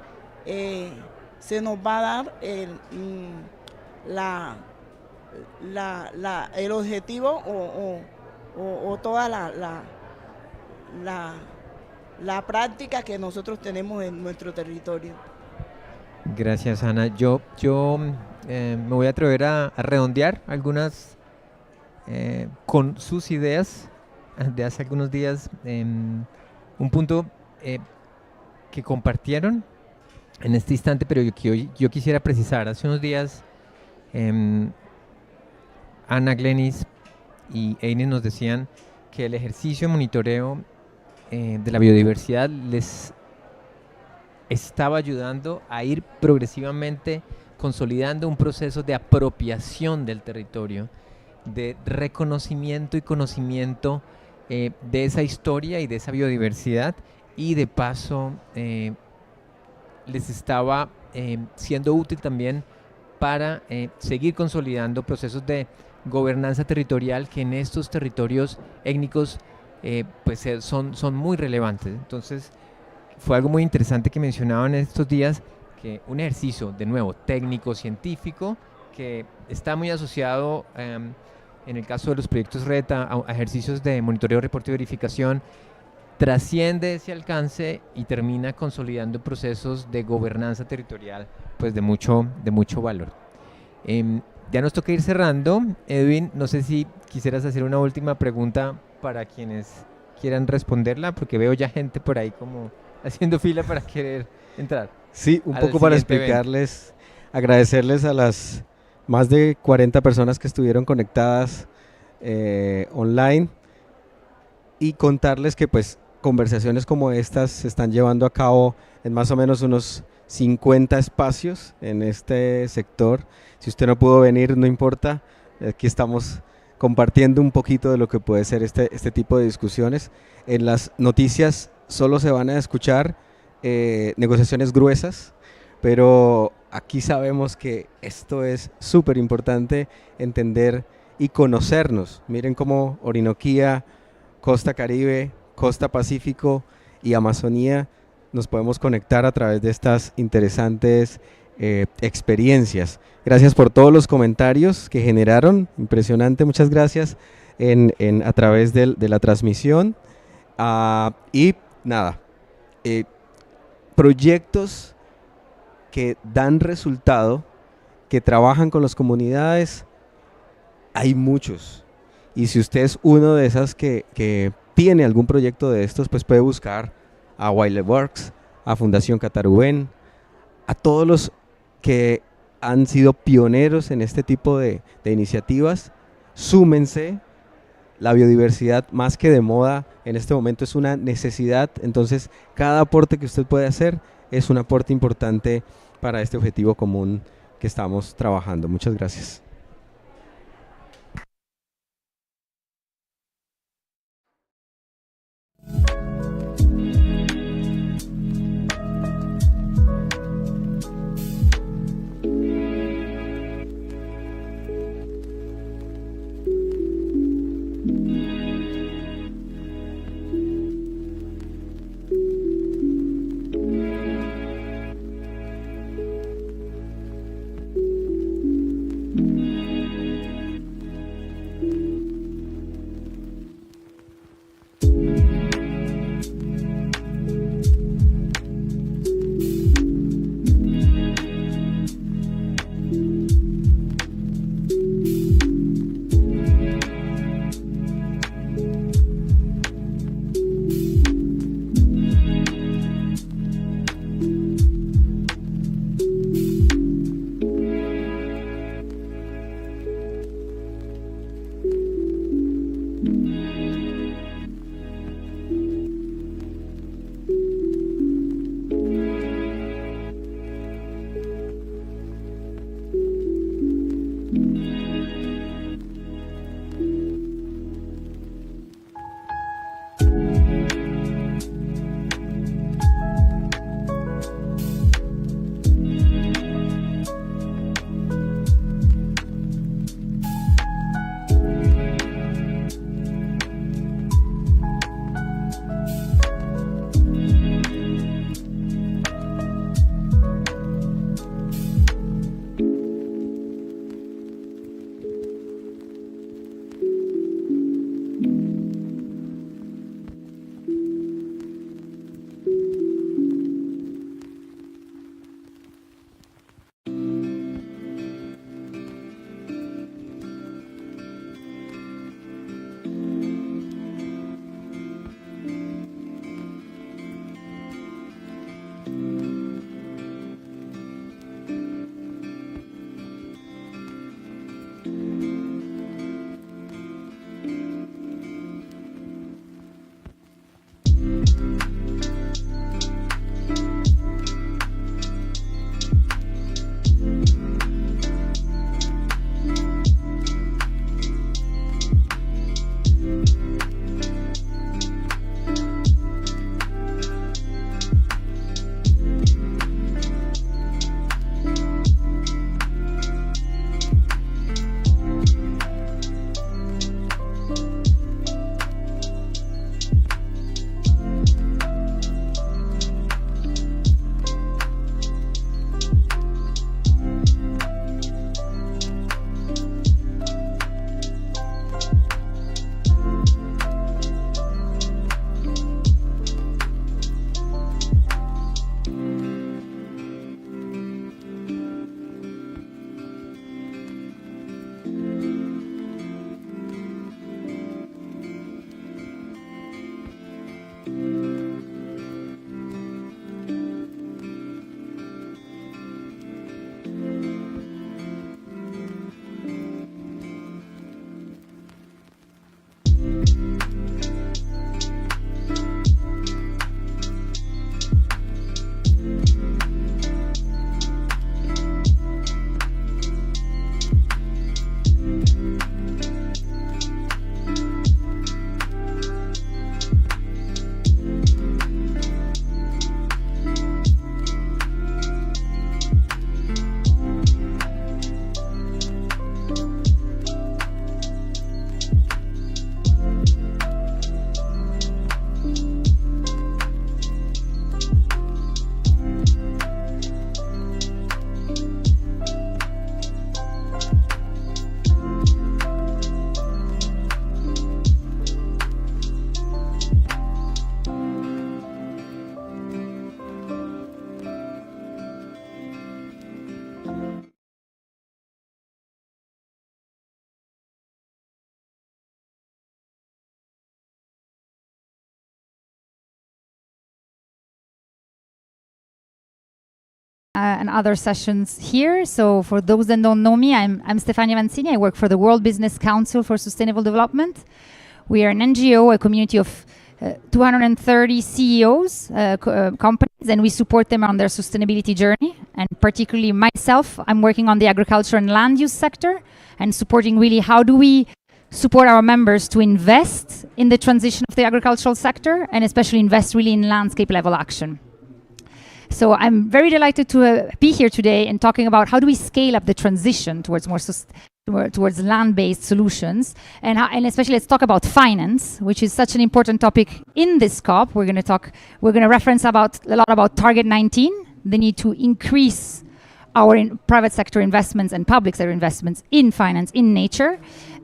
se nos va a dar el objetivo o toda la práctica que nosotros tenemos en nuestro territorio. Gracias, Ana. Yo me voy a atrever a redondear algunas con sus ideas de hace algunos días. Un punto que compartieron en este instante, pero yo quisiera precisar. Hace unos días Ana, Glenis y Einer nos decían que el ejercicio de monitoreo de la biodiversidad les estaba ayudando a ir progresivamente consolidando un proceso de apropiación del territorio, de reconocimiento y conocimiento de esa historia y de esa biodiversidad, y de paso les estaba siendo útil también para seguir consolidando procesos de gobernanza territorial que en estos territorios étnicos pues son muy relevantes. Entonces fue algo muy interesante que mencionaban en estos días, que un ejercicio, de nuevo, técnico, científico, que está muy asociado en el caso de los proyectos RED a ejercicios de monitoreo, reporte y verificación, trasciende ese alcance y termina consolidando procesos de gobernanza territorial pues de mucho valor. Ya nos toca ir cerrando. Edwin, no sé si quisieras hacer una última pregunta para quienes quieran responderla, porque veo ya gente por ahí como haciendo fila para querer entrar. Sí, un poco para explicarles, agradecerles a las más de 40 personas que estuvieron conectadas online y contarles que pues conversaciones como estas se están llevando a cabo en más o menos unos 50 espacios en este sector. Si usted no pudo venir, no importa, aquí estamos compartiendo un poquito de lo que puede ser este tipo de discusiones. En las noticias solo se van a escuchar negociaciones gruesas, pero aquí sabemos que esto es súper importante entender y conocernos. Miren cómo Orinoquía, Costa Caribe, Costa Pacífico y Amazonía nos podemos conectar a través de estas interesantes experiencias. Gracias por todos los comentarios que generaron, impresionante, muchas gracias a través de la transmisión. Y nada, proyectos que dan resultado, que trabajan con las comunidades, hay muchos. Y si usted es uno de esas que tiene algún proyecto de estos, pues puede buscar a Wildlife, a Fundación Catarubén, a todos los que han sido pioneros en este tipo de iniciativas. Súmense. La biodiversidad, más que de moda, en este momento es una necesidad. Entonces cada aporte que usted puede hacer es un aporte importante para este objetivo común que estamos trabajando. Muchas gracias. and other sessions here. So for those that don't know me, I'm Stefania Manzini. I work for the World Business Council for Sustainable Development. We are an NGO, a community of 230 CEOs, companies, and we support them on their sustainability journey. And particularly myself, I'm working on the agriculture and land use sector and supporting really how do we support our members to invest in the transition of the agricultural sector and especially invest really in landscape level action. So I'm very delighted to be here today and talking about how do we scale up the transition towards more towards land-based solutions, and especially let's talk about finance, which is such an important topic in this COP. We're going to reference a lot about Target 19, the need to increase our private sector investments and public sector investments in finance, in nature.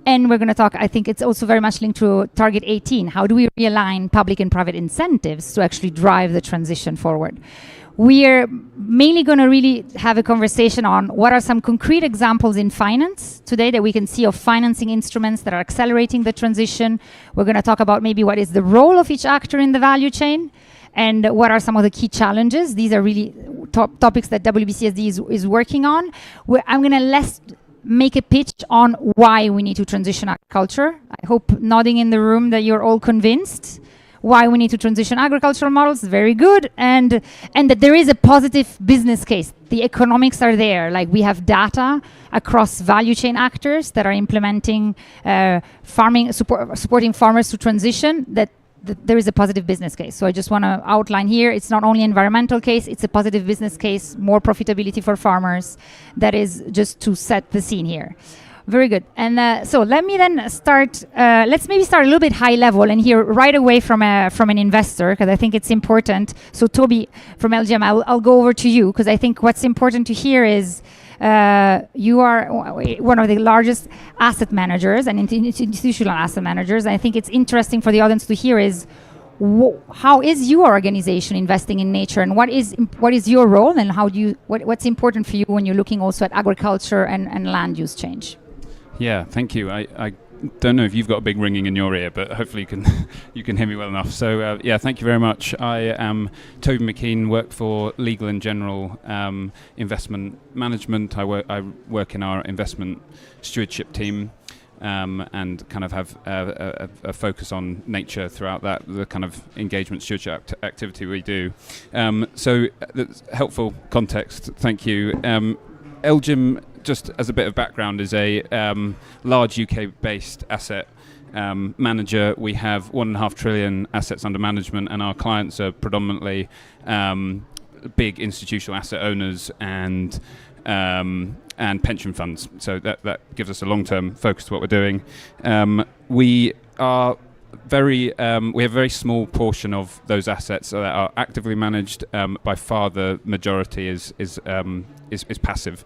And we're going to talk, I think it's also very much linked to Target 18. How do we realign public and private incentives to actually drive the transition forward? We are mainly going to really have a conversation on what are some concrete examples in finance today that we can see of financing instruments that are accelerating the transition. We're going to talk about maybe what is the role of each actor in the value chain and what are some of the key challenges. These are really topics that WBCSD is working on. I'm going to make a pitch on why we need to transition agriculture. I hope nodding in the room that you're all convinced why we need to transition agricultural models, very good, and that there is a positive business case. The economics are there, like we have data across value chain actors that are implementing farming, supporting farmers to transition, that there is a positive business case. So I just want to outline here, it's not only environmental case, it's a positive business case, more profitability for farmers. That is just to set the scene here. Very good. And so let me then start, let's maybe start a little bit high level and hear right away from an investor, because I think it's important. So Toby from LGM, I'll go over to you, because I think what's important to hear is you are one of the largest asset managers and institutional asset managers. I think it's interesting for the audience to hear is how is your organization investing in nature, and what is your role, and what's important for you when you're looking also at agriculture and land use change? Yeah, thank you. I don't know if you've got a big ringing in your ear, but hopefully you can hear me well enough. So yeah, thank you very much. I am Toby McKean, work for Legal and General Investment Management. I work in our investment stewardship team, and kind of have a focus on nature throughout the kind of engagement stewardship activity we do. So that's helpful context. Thank you. LGIM, just as a bit of background, is a large UK-based asset manager. We have 1.5 trillion assets under management, and our clients are predominantly big institutional asset owners and pension funds. So that gives us a long-term focus to what we're doing. We have a very small portion of those assets that are actively managed. By far, the majority is passive,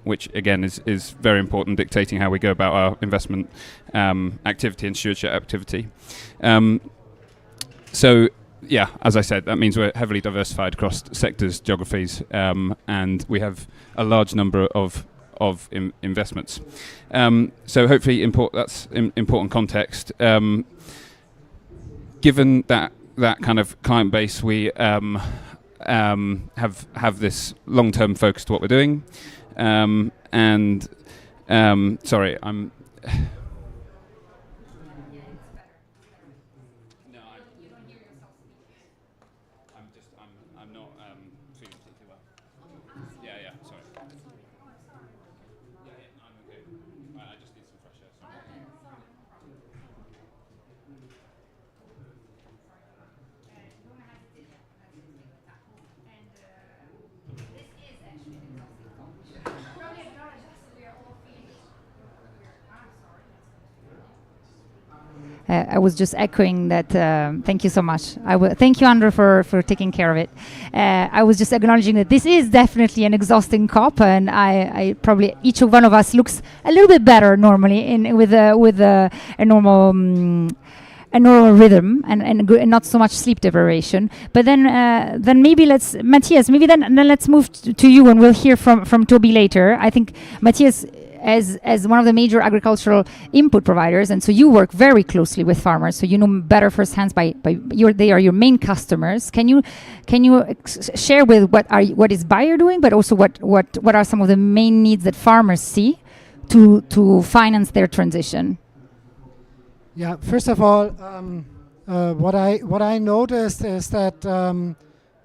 which again is very important, dictating how we go about our investment activity and stewardship activity. So yeah, as I said, that means we're heavily diversified across sectors, geographies, and we have a large number of investments. So hopefully that's important context. Given that kind of client base, we have this long-term focus to what we're doing. Sorry, I'm. I'm not feeling particularly well. Yeah, sorry. Yeah, I'm okay. I just need some fresh air. Sorry. I was just echoing that. Thank you so much. Thank you, Andrew, for taking care of it. I was just acknowledging that this is definitely an exhausting COP, and I probably each one of us looks a little bit better normally with a normal rhythm and not so much sleep deprivation. But then maybe Matthias, let's move to you, and we'll hear from Toby later. I think Matthias, as one of the major agricultural input providers, and so you work very closely with farmers, so you know better firsthand they are your main customers. Can you share with what is Bayer doing, but also what are some of the main needs that farmers see to finance their transition? Yeah, first of all, what I noticed is that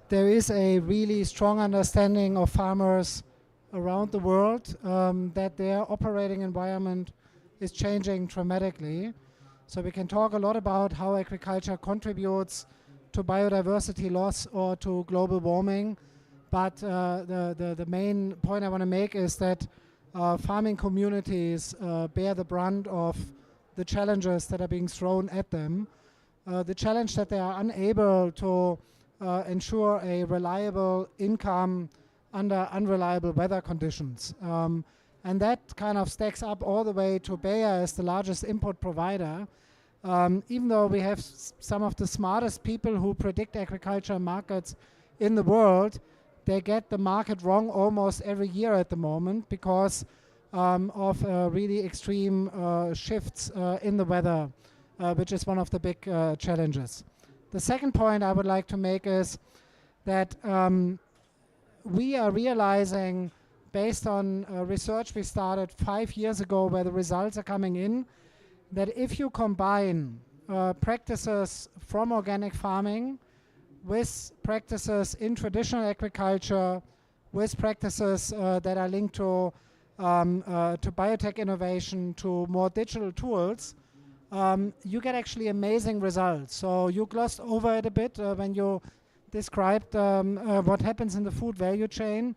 there is a really strong understanding of farmers around the world that their operating environment is changing dramatically. So we can talk a lot about how agriculture contributes to biodiversity loss or to global warming, but the main point I want to make is that farming communities bear the brunt of the challenges that are being thrown at them. The challenge that they are unable to ensure a reliable income under unreliable weather conditions. And that kind of stacks up all the way to Bayer as the largest input provider. Even though we have some of the smartest people who predict agriculture markets in the world, they get the market wrong almost every year at the moment because of really extreme shifts in the weather, which is one of the big challenges. The second point I would like to make is that we are realizing, based on research we started 5 years ago where the results are coming in, that if you combine practices from organic farming with practices in traditional agriculture, with practices that are linked to biotech innovation, to more digital tools, you get actually amazing results. So you glossed over it a bit when you described what happens in the food value chain.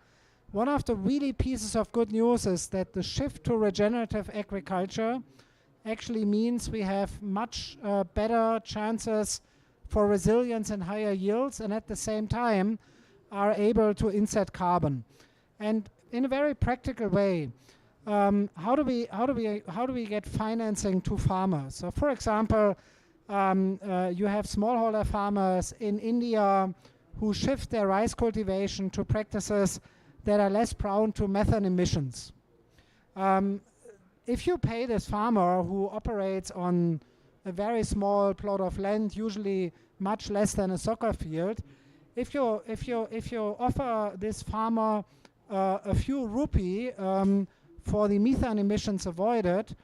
One of the really pieces of good news is that the shift to regenerative agriculture actually means we have much better chances for resilience and higher yields, and at the same time are able to inset carbon. And in a very practical way, how do we get financing to farmers? So, for example, you have smallholder farmers in India who shift their rice cultivation to practices that are less prone to methane emissions. If you pay this farmer who operates on a very small plot of land, usually much less than a soccer field, if you offer this farmer a few rupee for the methane emissions avoided,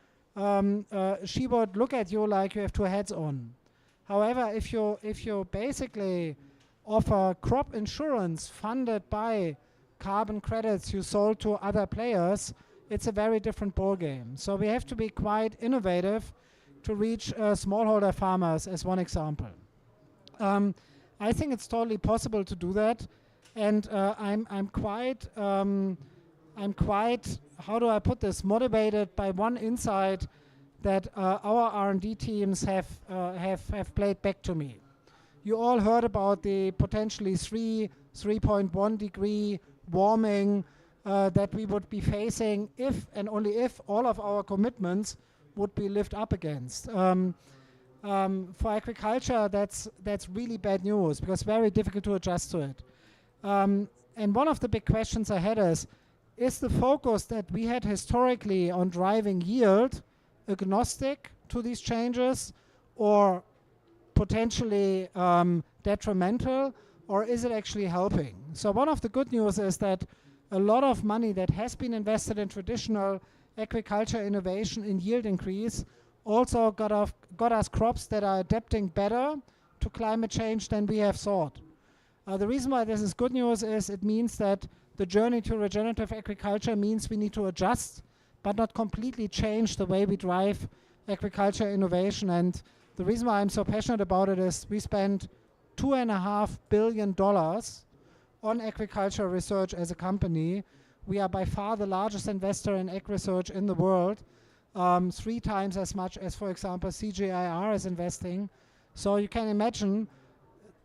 she would look at you like you have two heads on. However, if you basically offer crop insurance funded by carbon credits you sold to other players, it's a very different ballgame. So we have to be quite innovative to reach smallholder farmers, as one example. I think it's totally possible to do that, and I'm quite how do I put this, motivated by one insight that our R&D teams have played back to me. You all heard about the potentially 3.1 degree warming that we would be facing if and only if all of our commitments would be lived up against. For agriculture, that's really bad news because it's very difficult to adjust to it. And one of the big questions I had is the focus that we had historically on driving yield agnostic to these changes or potentially detrimental, or is it actually helping? So one of the good news is that a lot of money that has been invested in traditional agriculture innovation in yield increase also got us crops that are adapting better to climate change than we have thought. The reason why this is good news is it means that the journey to regenerative agriculture means we need to adjust, but not completely change the way we drive agriculture innovation. And the reason why I'm so passionate about it is we spend $2.5 billion on agriculture research as a company. We are by far the largest investor in ag research in the world, 3 times as much as, for example, CGIAR is investing. So you can imagine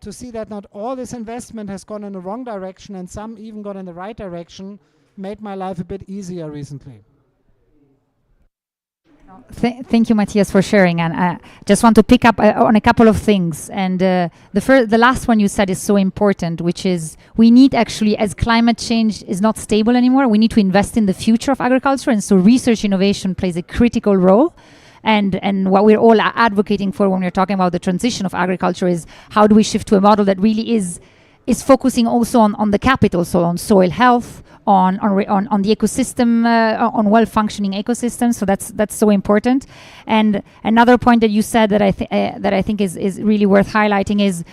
to see that not all this investment has gone in the wrong direction and some even gone in the right direction made my life a bit easier recently. Thank you, Matthias, for sharing. And I just want to pick up on a couple of things. And the last one you said is so important, which is we need actually, as climate change is not stable anymore, we need to invest in the future of agriculture. And so research innovation plays a critical role. And what we're all advocating for when we're talking about the transition of agriculture is how do we shift to a model that really is focusing also on the capital, so on soil health, on the ecosystem, on well-functioning ecosystems. So that's so important. And another point that you said that I think is really worth highlighting is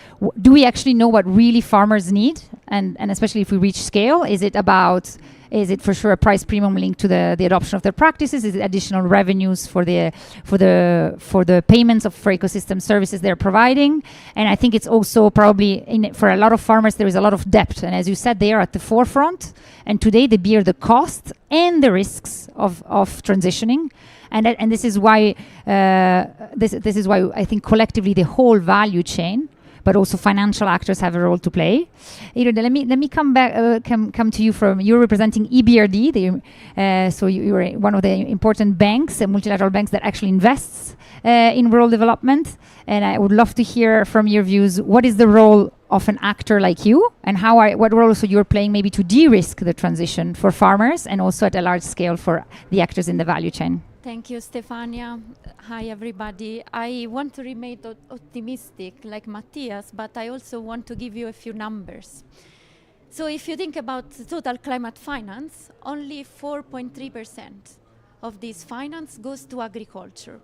do we actually know what really farmers need? And especially if we reach scale, is it for sure a price premium linked to the adoption of their practices? Is it additional revenues for the payments for ecosystem services they're providing? And I think it's also probably for a lot of farmers there is a lot of debt, and as you said, they are at the forefront, and today they bear the cost and the risks of transitioning. And this is why this is why I think collectively the whole value chain, but also financial actors have a role to play. Let me come back, come to you you're representing EBRD. So you're one of the important banks, multilateral banks that actually invests in rural development. And I would love to hear from your views, what is the role of an actor like you, and what role also you're playing maybe to de-risk the transition for farmers and also at a large scale for the actors in the value chain? Thank you, Stefania. Hi, everybody. I want to remain optimistic like Matthias, but I also want to give you a few numbers. So if you think about total climate finance, only 4.3% of this finance goes to agriculture.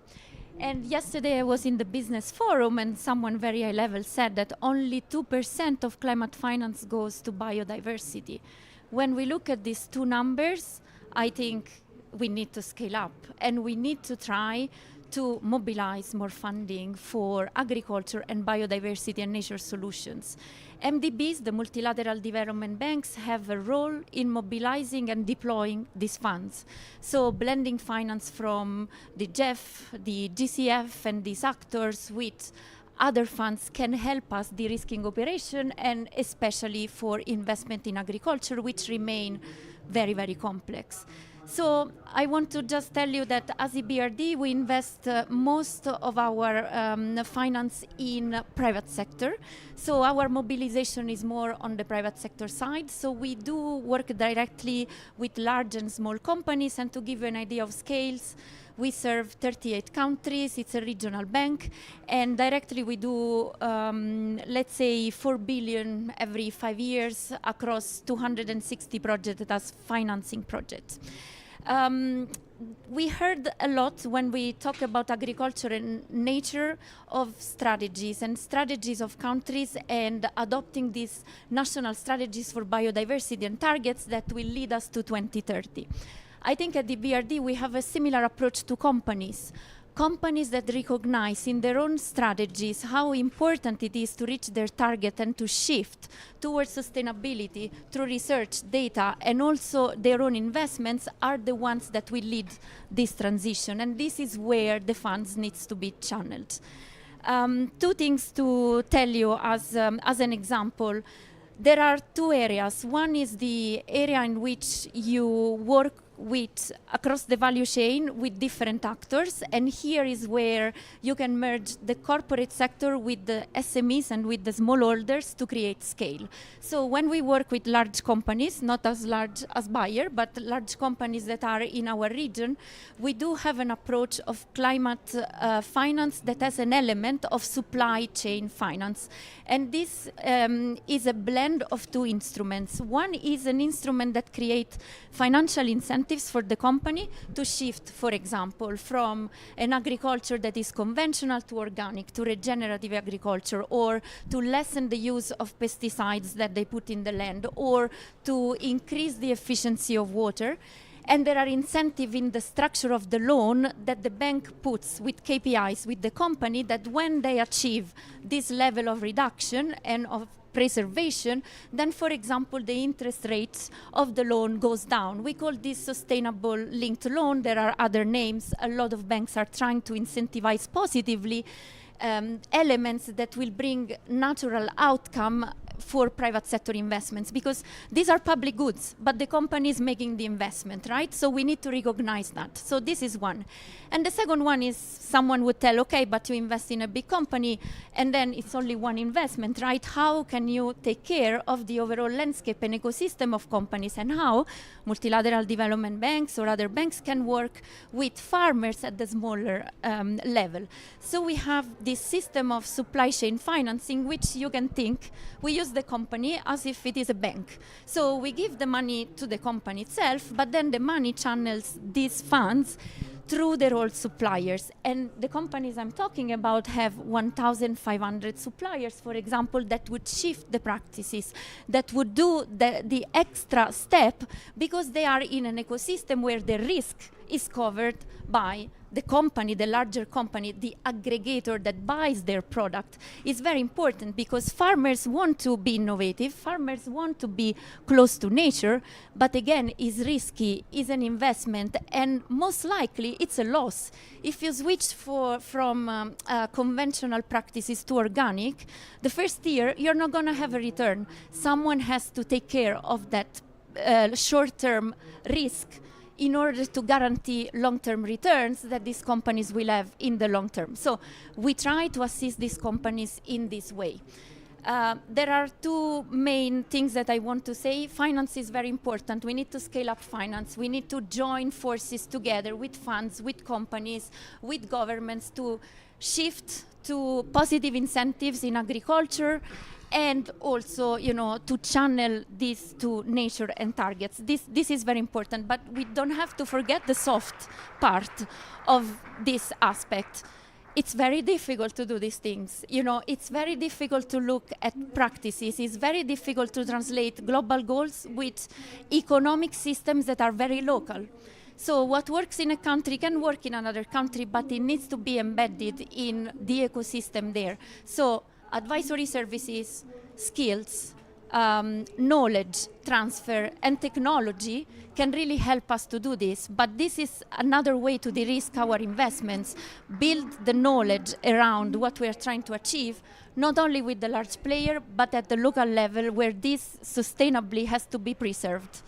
And yesterday I was in the business forum and someone very high level said that only 2% of climate finance goes to biodiversity. When we look at these two numbers, I think we need to scale up and we need to try to mobilize more funding for agriculture and biodiversity and nature solutions. MDBs, the multilateral development banks, have a role in mobilizing and deploying these funds. So blending finance from the GEF, the GCF, and these actors with other funds can help us de-risking operation, and especially for investment in agriculture, which remain very, very complex. So I want to just tell you that as EBRD, we invest most of our finance in private sector. So our mobilization is more on the private sector side. So we do work directly with large and small companies. And to give you an idea of scales, we serve 38 countries. It's a regional bank. And directly we do, let's say, 4 billion every 5 years across 260 projects as financing projects. We heard a lot when we talk about agriculture and nature of strategies and strategies of countries and adopting these national strategies for biodiversity and targets that will lead us to 2030. I think at the BRD we have a similar approach to companies. Companies that recognize in their own strategies how important it is to reach their target and to shift towards sustainability through research, data, and also their own investments are the ones that will lead this transition. And this is where the funds needs to be channeled. Two things to tell you as an example. There are two areas. One is the area in which you work with across the value chain with different actors, and here is where you can merge the corporate sector with the SMEs and with the smallholders to create scale. So when we work with large companies, not as large as Bayer, but large companies that are in our region, we do have an approach of climate finance that has an element of supply chain finance. And this is a blend of two instruments. One is an instrument that creates financial incentives for the company to shift, for example, from an agriculture that is conventional to organic, to regenerative agriculture, or to lessen the use of pesticides that they put in the land, or to increase the efficiency of water. And there are incentives in the structure of the loan that the bank puts with KPIs with the company that when they achieve this level of reduction and of preservation, then, for example, the interest rates of the loan goes down. We call this sustainable linked loan. There are other names. A lot of banks are trying to incentivize positively elements that will bring natural outcome for private sector investments, because these are public goods, but the company is making the investment, right? So we need to recognize that. So this is one. And the second one is someone would tell, okay, but you invest in a big company and then it's only one investment, right? How can you take care of the overall landscape and ecosystem of companies, and how multilateral development banks or other banks can work with farmers at the smaller level? So we have this system of supply chain financing, which you can think we use the company as if it is a bank. So we give the money to the company itself, but then the money channels these funds through their old suppliers. And the companies I'm talking about have 1,500 suppliers, for example, that would shift the practices, that would do the extra step, because they are in an ecosystem where the risk is covered by the company, the larger company, the aggregator that buys their product. Is very important, because farmers want to be innovative, farmers want to be close to nature, but again, is risky, is an investment, and most likely it's a loss. If you switch from conventional practices to organic, the first year you're not going to have a return. Someone has to take care of that short-term risk in order to guarantee long-term returns that these companies will have in the long term. So we try to assist these companies in this way. There are two main things that I want to say. Finance is very important. We need to scale up finance. We need to join forces together with funds, with companies, with governments to shift to positive incentives in agriculture, and also, to channel this to nature and targets. This is very important, but we don't have to forget the soft part of this aspect. It's very difficult to do these things. It's very difficult to look at practices. It's very difficult to translate global goals with economic systems that are very local. So what works in a country can work in another country, but it needs to be embedded in the ecosystem there. So advisory services, skills, knowledge transfer, and technology can really help us to do this. But this is another way to de-risk our investments, build the knowledge around what we are trying to achieve, not only with the large player, but at the local level where this sustainably has to be preserved.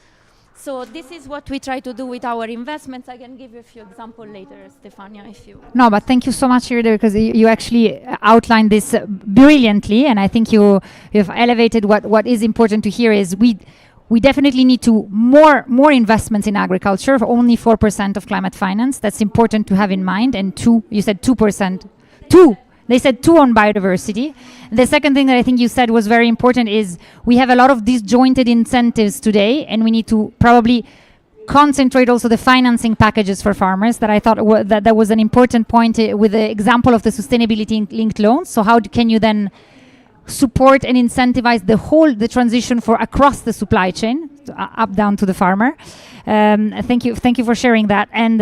So this is what we try to do with our investments. I can give you a few examples later, Stefania, if you... No, but thank you so much, Iride, because you actually outlined this brilliantly, and I think you have elevated what is important to hear is we definitely need to more investments in agriculture, for only 4% of climate finance. That's important to have in mind. And you said 2%. They said 2 on biodiversity. The second thing that I think you said was very important is we have a lot of disjointed incentives today, and we need to probably concentrate also the financing packages for farmers. That I thought that was an important point with the example of the sustainability linked loans. So how can you then support and incentivize the transition for across the supply chain, up down to the farmer? Thank you for sharing that. And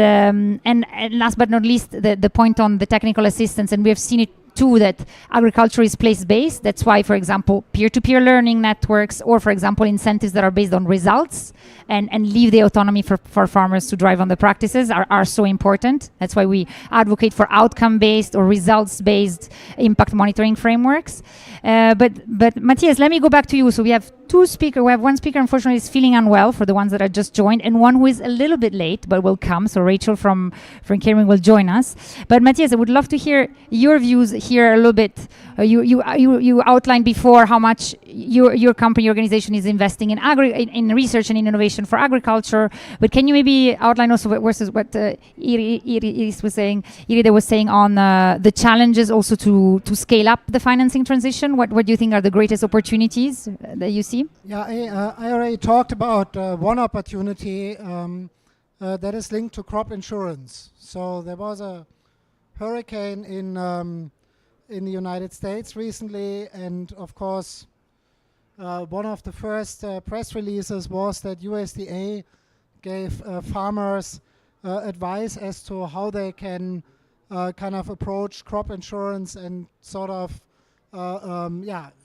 last but not least, the point on the technical assistance, and we have seen it too, that agriculture is place-based. That's why, for example, peer-to-peer learning networks, or for example, incentives that are based on results and leave the autonomy for farmers to drive on the practices are so important. That's why we advocate for outcome-based or results-based impact monitoring frameworks. But Matthias, let me go back to you. So we have two speakers. We have one speaker, unfortunately, is feeling unwell, for the ones that are just joined, and one who is a little bit late but will come. So Rachel from Caring will join us. But Matthias, I would love to hear your views here a little bit. You outlined before how much your company, organization is investing in research and innovation for agriculture. But can you maybe outline also what Iride was saying on the challenges also to scale up the financing transition? What do you think are the greatest opportunities that you see? Yeah, I already talked about one opportunity that is linked to crop insurance. So there was a hurricane in the United States recently, and of course one of the first press releases was that USDA gave farmers advice as to how they can kind of approach crop insurance and sort of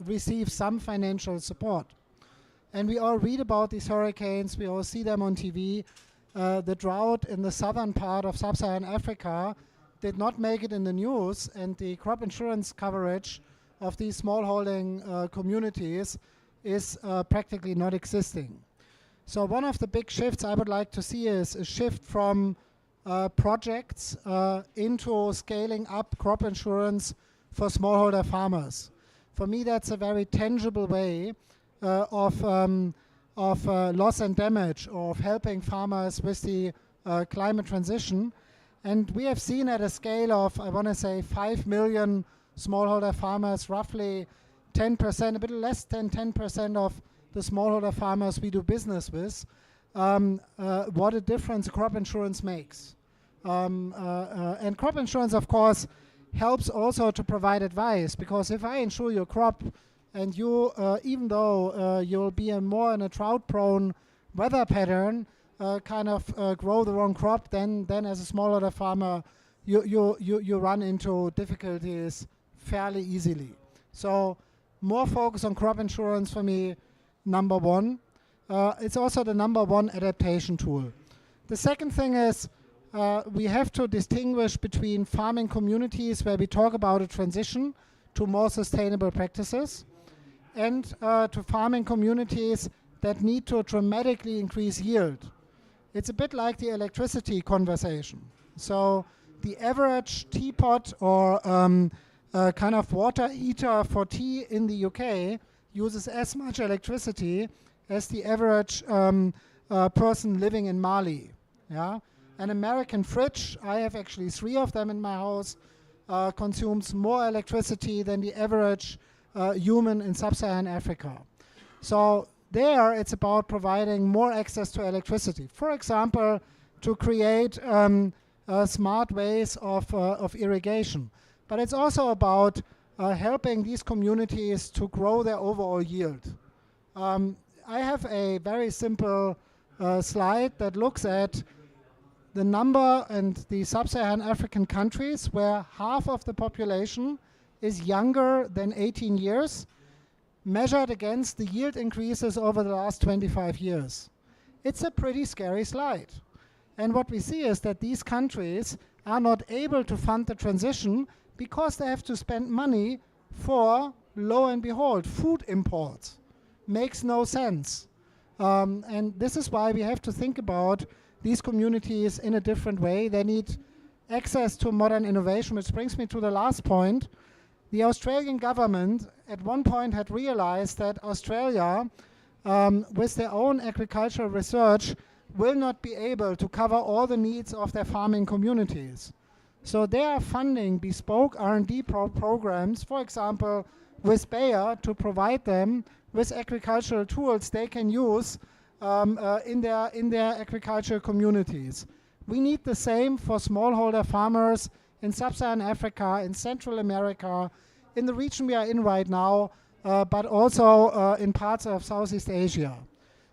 receive some financial support. And we all read about these hurricanes, we all see them on TV. The drought in the southern part of sub-Saharan Africa did not make it in the news, and the crop insurance coverage of these smallholding communities is practically not existing. So one of the big shifts I would like to see is a shift from projects into scaling up crop insurance for smallholder farmers. For me, that's a very tangible way of loss and damage, of helping farmers with the climate transition. And we have seen at a scale of, I want to say, 5 million smallholder farmers, roughly 10%, a bit less than 10% of the smallholder farmers we do business with, what a difference crop insurance makes. And crop insurance, of course, helps also to provide advice, because if I insure your crop and you, even though you'll be more in a drought-prone weather pattern, grow the wrong crop, then as a smallholder farmer, you run into difficulties fairly easily. So more focus on crop insurance for me, number one. It's also the number one adaptation tool. The second thing is we have to distinguish between farming communities where we talk about a transition to more sustainable practices and to farming communities that need to dramatically increase yield. It's a bit like the electricity conversation. So the average teapot or kind of water heater for tea in the UK uses as much electricity as the average person living in Mali. Yeah? An American fridge, I have actually 3 of them in my house, consumes more electricity than the average human in sub-Saharan Africa. So there it's about providing more access to electricity. For example, to create smart ways of irrigation. But it's also about helping these communities to grow their overall yield. I have a very simple slide that looks at the number and the sub-Saharan African countries where half of the population is younger than 18 years, measured against the yield increases over the last 25 years. It's a pretty scary slide. And what we see is that these countries are not able to fund the transition because they have to spend money for, lo and behold, food imports. Makes no sense. And this is why we have to think about these communities in a different way. They need access to modern innovation, which brings me to the last point. The Australian government at one point had realized that Australia, with their own agricultural research, will not be able to cover all the needs of their farming communities. So they are funding bespoke R&D programs, for example, with Bayer, to provide them with agricultural tools they can use in their agricultural communities. We need the same for smallholder farmers in sub-Saharan Africa, in Central America, in the region we are in right now, but also in parts of Southeast Asia.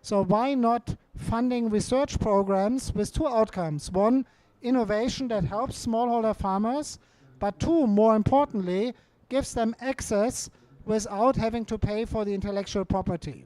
So why not funding research programs with 2 outcomes? 1, innovation that helps smallholder farmers, but 2, more importantly, gives them access without having to pay for the intellectual property.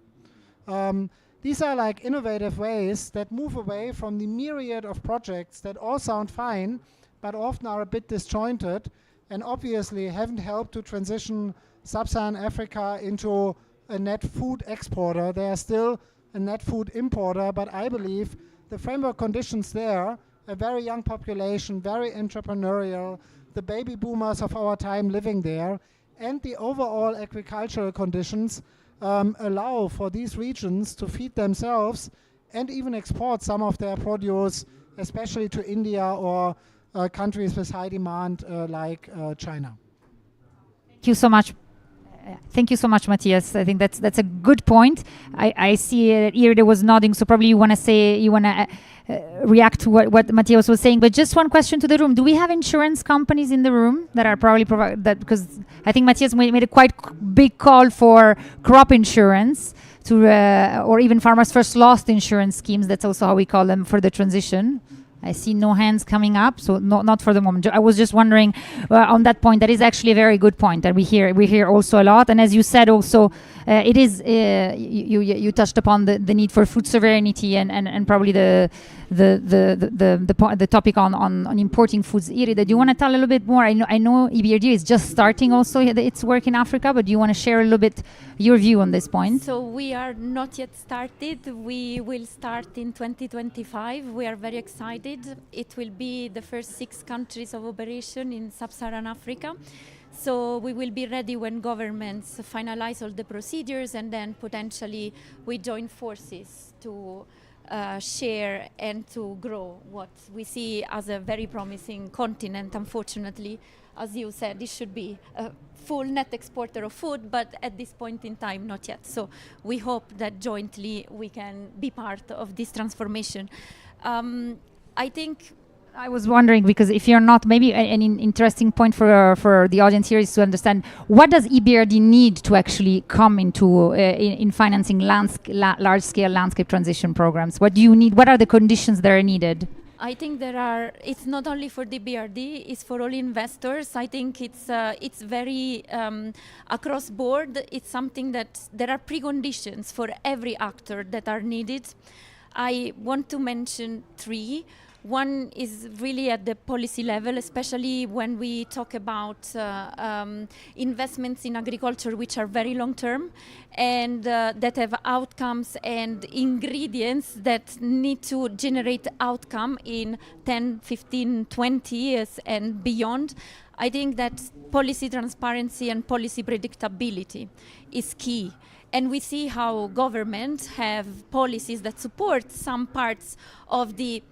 These are like innovative ways that move away from the myriad of projects that all sound fine, but often are a bit disjointed and obviously haven't helped to transition sub-Saharan Africa into a net food exporter. They are still a net food importer, but I believe the framework conditions there, a very young population, very entrepreneurial, the baby boomers of our time living there, and the overall agricultural conditions allow for these regions to feed themselves and even export some of their produce, especially to India or countries with high demand like China. Thank you so much. Thank you so much, Matthias. I think that's a good point. I see Iride was nodding, so probably you want to react to what Matthias was saying. But just one question to the room: do we have insurance companies in the room that are probably that? Because I think Matthias made a quite big call for crop insurance or even farmers' first loss insurance schemes. That's also how we call them for the transition. I see no hands coming up, so not for the moment. I was just wondering on that point. That is actually a very good point that we hear also a lot. And as you said, also it is you touched upon the need for food sovereignty and probably the topic on importing foods. Irida, do you want to tell a little bit more? I know EBRD is just starting also its work in Africa, but do you want to share a little bit your view on this point? So we are not yet started. We will start in 2025. We are very excited. It will be the first 6 countries of operation in sub-Saharan Africa. So we will be ready when governments finalize all the procedures, and then potentially we join forces to share and to grow what we see as a very promising continent. Unfortunately, as you said, it should be a full net exporter of food, but at this point in time, not yet. So we hope that jointly we can be part of this transformation. I think I was wondering, because if you're not, maybe an interesting point for the audience here is to understand, what does EBRD need to actually come into in financing large-scale landscape transition programs? What do you need? What are the conditions that are needed? I think it's not only for the BRD, it's for all investors. I think it's very across board. It's something that there are preconditions for every actor that are needed. I want to mention 3. One is really at the policy level, especially when we talk about investments in agriculture, which are very long-term and that have outcomes and ingredients that need to generate outcome in 10, 15, 20 years and beyond. I think that policy transparency and policy predictability is key. And we see how governments have policies that support some parts of the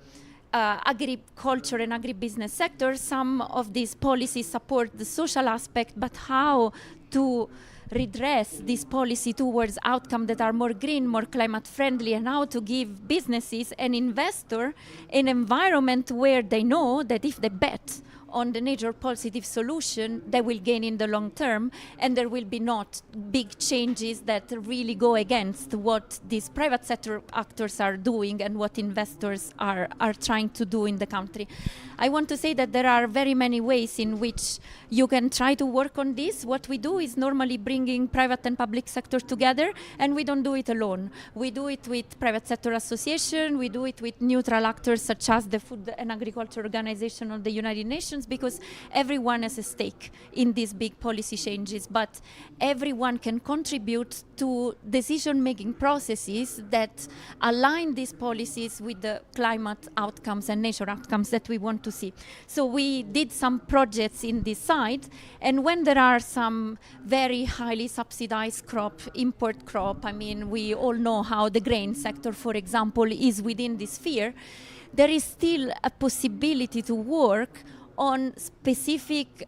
agriculture and agribusiness sector. Some of these policies support the social aspect, but how to redress this policy towards outcomes that are more green, more climate friendly, and how to give businesses and investors an environment where they know that if they bet on the nature positive solution, they will gain in the long term, and there will be not big changes that really go against what these private sector actors are doing and what investors are trying to do in the country. I want to say that there are very many ways in which you can try to work on this. What we do is normally bringing private and public sector together, and we don't do it alone. We do it with private sector association, we do it with neutral actors such as the Food and Agriculture Organization of the United Nations, because everyone has a stake in these big policy changes, but everyone can contribute to decision-making processes that align these policies with the climate outcomes and nature outcomes that we want to see. So we did some projects in this side, and when there are some very highly subsidized import crop, I mean, we all know how the grain sector, for example, is within this sphere, there is still a possibility to work on specific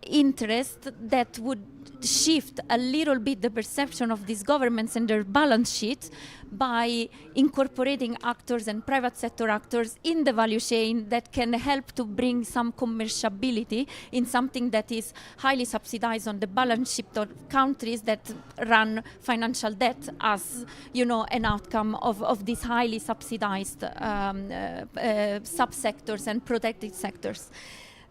interest that would shift a little bit the perception of these governments and their balance sheet by incorporating actors and private sector actors in the value chain that can help to bring some commerciality in something that is highly subsidized on the balance sheet of countries that run financial debt as, you know, an outcome of these highly subsidized subsectors and protected sectors.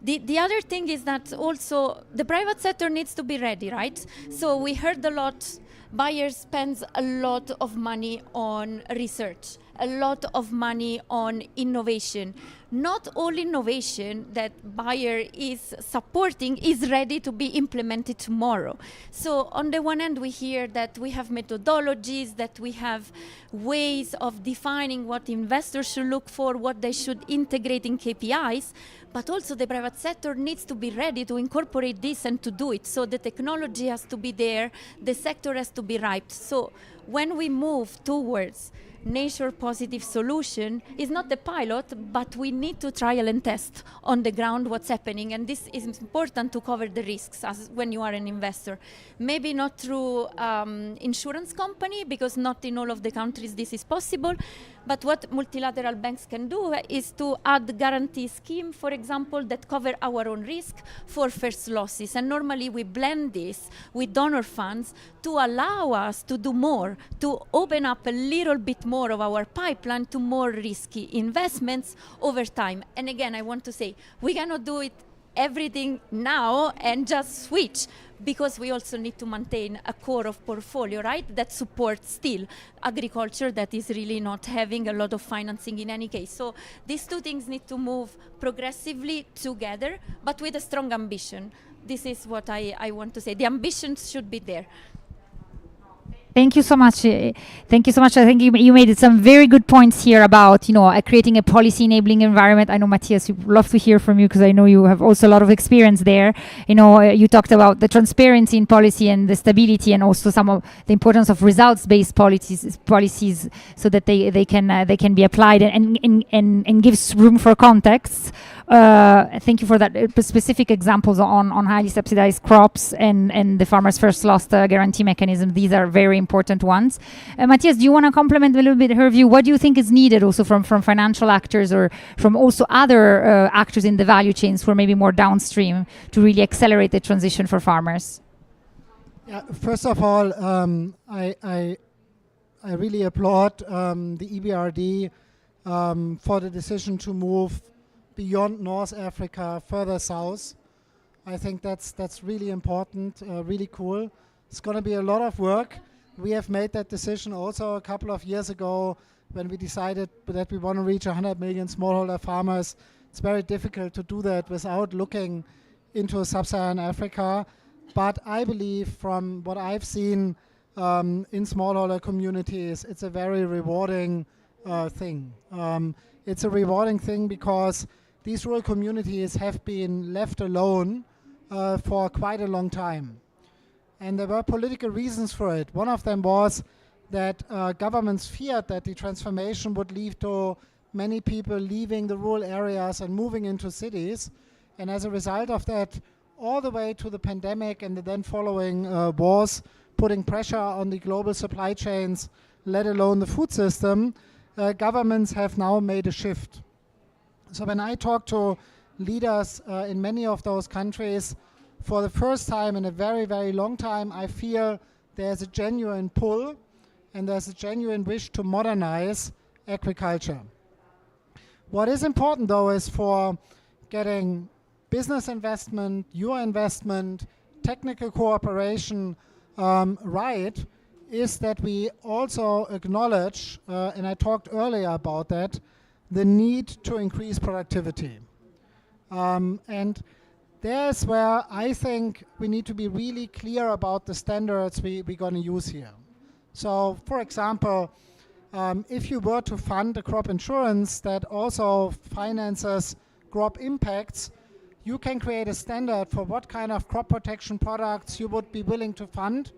The other thing is that also the private sector needs to be ready, right? So we heard a lot, Bayer spends a lot of money on research, a lot of money on innovation. Not all innovation that Bayer is supporting is ready to be implemented tomorrow. So on the one hand, we hear that we have methodologies, that we have ways of defining what investors should look for, what they should integrate in KPIs, but also the private sector needs to be ready to incorporate this and to do it. So the technology has to be there, the sector has to be ripe. So when we move towards nature positive solution, is not the pilot, but we need to trial and test on the ground what's happening, and this is important to cover the risks as when you are an investor. Maybe not through insurance company, because not in all of the countries this is possible, But what multilateral banks can do is to add guarantee scheme, for example, that cover our own risk for first losses. And normally we blend this with donor funds to allow us to do more, to open up a little bit more of our pipeline to more risky investments over time. And again, I want to say, we cannot do it everything now and just switch, because we also need to maintain a core of portfolio, right, that supports still agriculture that is really not having a lot of financing in any case. So these two things need to move progressively together, but with a strong ambition. This is what I want to say. The ambition should be there. Thank you so much. Thank you so much. I think you made some very good points here about, creating a policy enabling environment. I know, Matthias, we'd love to hear from you because I know you have also a lot of experience there. You talked about the transparency in policy and the stability, and also some of the importance of results-based policies so that they can be applied and gives room for context. Thank you for that specific examples on highly subsidized crops and the Farmers First Loss guarantee mechanism. These are very important ones. Matthias, do you want to complement a little bit her view? What do you think is needed also from financial actors or from also other actors in the value chains who are maybe more downstream to really accelerate the transition for farmers? Yeah, first of all, I really applaud the EBRD for the decision to move beyond North Africa, further south. I think that's really important, really cool. It's going to be a lot of work. We have made that decision also a couple of years ago when we decided that we want to reach 100 million smallholder farmers. It's very difficult to do that without looking into sub-Saharan Africa. But I believe from what I've seen in smallholder communities, it's a very rewarding thing. It's a rewarding thing because these rural communities have been left alone for quite a long time. And there were political reasons for it. One of them was that governments feared that the transformation would lead to many people leaving the rural areas and moving into cities. And as a result of that, all the way to the pandemic and the then following wars, putting pressure on the global supply chains, let alone the food system, governments have now made a shift. So when I talk to leaders in many of those countries, for the first time in a very, very long time, I feel there's a genuine pull and there's a genuine wish to modernize agriculture. What is important, though, is for getting business investment, your investment, technical cooperation right, is that we also acknowledge, and I talked earlier about that, the need to increase productivity. And there's where I think we need to be really clear about the standards we're going to use here. So, for example, if you were to fund a crop insurance that also finances crop impacts, you can create a standard for what kind of crop protection products you would be willing to fund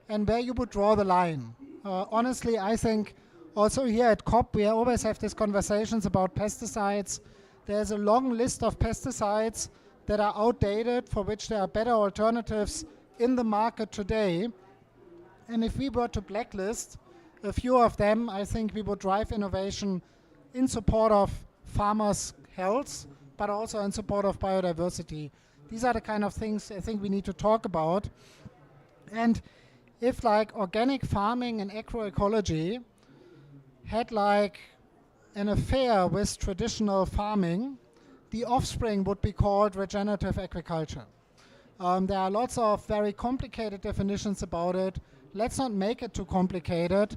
and where you would draw the line. Honestly, I think also here at COP, we always have these conversations about pesticides. There's a long list of pesticides that are outdated, for which there are better alternatives in the market today. And if we were to blacklist a few of them, I think we would drive innovation in support of farmers' health, but also in support of biodiversity. These are the kind of things I think we need to talk about. And if like organic farming and agroecology had like an affair with traditional farming, the offspring would be called regenerative agriculture. There are lots of very complicated definitions about it. Let's not make it too complicated.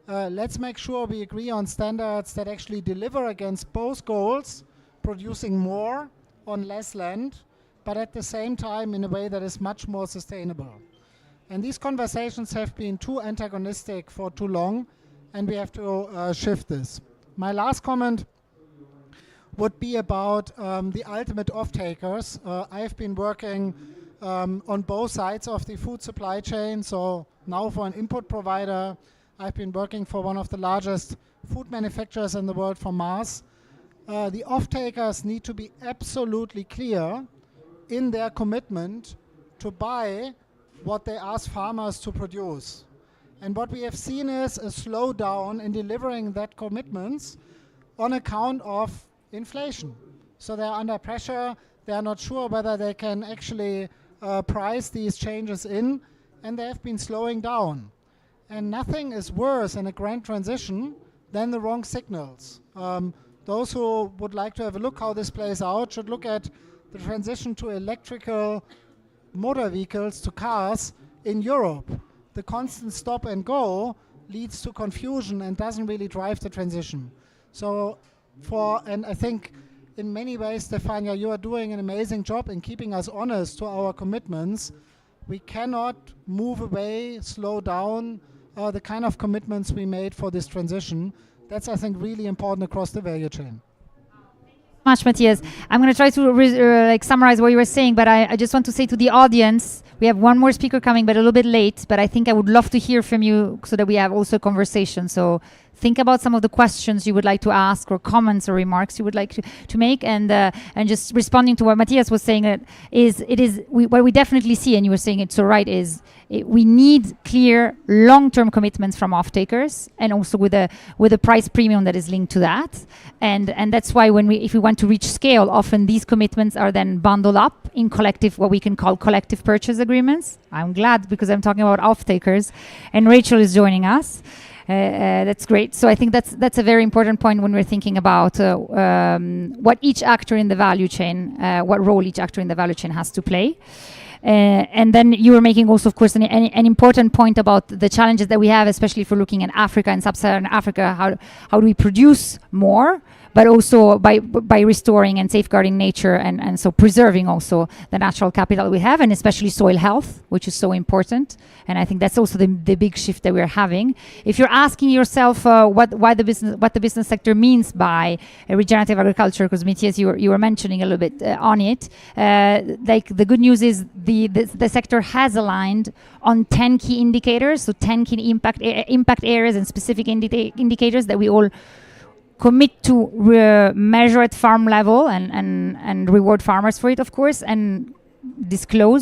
Let's make sure we agree on standards that actually deliver against both goals, producing more on less land, but at the same time in a way that is much more sustainable. And these conversations have been too antagonistic for too long, and we have to shift this. My last comment would be about the ultimate off-takers. I've been working on both sides of the food supply chain. So now for an input provider, I've been working for one of the largest food manufacturers in the world, for Mars. The off-takers need to be absolutely clear in their commitment to buy what they ask farmers to produce. And what we have seen is a slowdown in delivering that commitments on account of inflation. So they're under pressure, they are not sure whether they can actually price these changes in, and they have been slowing down. And nothing is worse in a grand transition than the wrong signals. Those who would like to have a look how this plays out should look at the transition to electrical motor vehicles, to cars in Europe. The constant stop and go leads to confusion and doesn't really drive the transition. So and I think in many ways, Stefania, you are doing an amazing job in keeping us honest to our commitments. We cannot move away, slow down the kind of commitments we made for this transition. That's, I think, really important across the value chain. Much, Matthias. I'm going to try to summarize what you were saying, but I just want to say to the audience, we have one more speaker coming, but a little bit late, but I think I would love to hear from you so that we have also a conversation. So think about some of the questions you would like to ask or comments or remarks you would like to make, and just responding to what Matthias was saying, what we definitely see, and you were saying it so right, is we need clear long-term commitments from off-takers, and also with a price premium that is linked to that. And that's why if we want to reach scale, often these commitments are then bundled up in what we can call collective purchase agreements. I'm glad, because I'm talking about off-takers, and Rachel is joining us. That's great. So I think that's a very important point when we're thinking about what each actor in the value chain, what role each actor in the value chain has to play. And then you were making also, of course, an important point about the challenges that we have, especially if we're looking at Africa and sub-Saharan Africa. How do we produce more, but also by restoring and safeguarding nature, and so preserving also the natural capital we have, and especially soil health, which is so important. And I think that's also the big shift that we're having. If you're asking yourself what the business sector means by regenerative agriculture, because Matthias, you were mentioning a little bit on it, like the good news is the sector has aligned on 10 key indicators, so 10 key impact areas and specific indicators that we all commit to measure at farm level and reward farmers for it, of course, and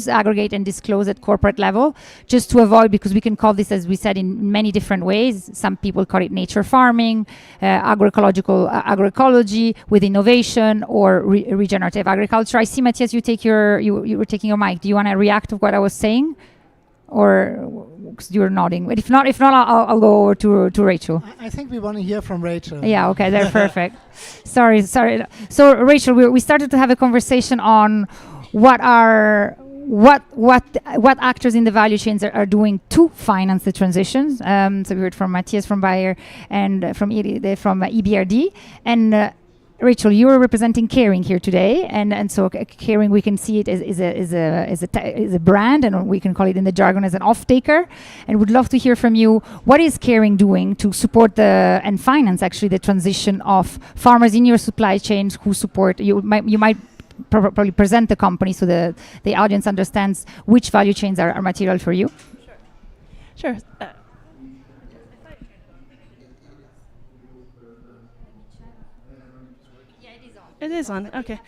aggregate and disclose at corporate level, just to avoid, because we can call this, as we said, in many different ways. Some people call it nature farming, agroecology with innovation, or regenerative agriculture. I see, Matthias, you were taking your mic. Do you want to react to what I was saying? Or you're nodding, but if not, I'll go over to Rachel. I think we want to hear from Rachel. Yeah, okay, they're perfect. Sorry. So Rachel, we started to have a conversation on what actors in the value chains are doing to finance the transitions. So we heard from Matthias from Bayer and from EBRD, and Rachel, you are representing Caring here today, and so Caring, we can see it is a brand, and we can call it in the jargon as an off-taker. And would love to hear from you. What is Caring doing to support and finance actually the transition of farmers in your supply chains who support you? You might probably present the company so the audience understands which value chains are material for you. Sure. It is on. Okay.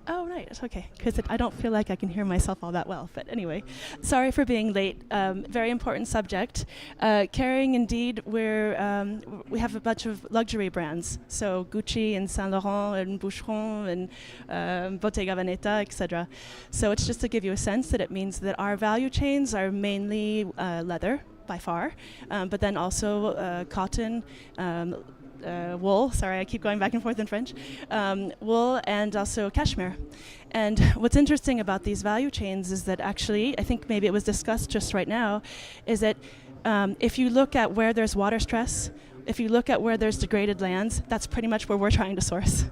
Oh, right. Okay. Because I don't feel like I can hear myself all that well. But anyway, sorry for being late. Very important subject. Caring, indeed, we have a bunch of luxury brands. So Gucci and Saint Laurent and Boucheron and Bottega Veneta, etc. So it's just to give you a sense that it means that our value chains are mainly leather by far, but then also cotton, wool, sorry, I keep going back and forth in French, wool, and also cashmere. And what's interesting about these value chains is that actually, I think maybe it was discussed just right now, is that if you look at where there's water stress, if you look at where there's degraded lands, that's pretty much where we're trying to source.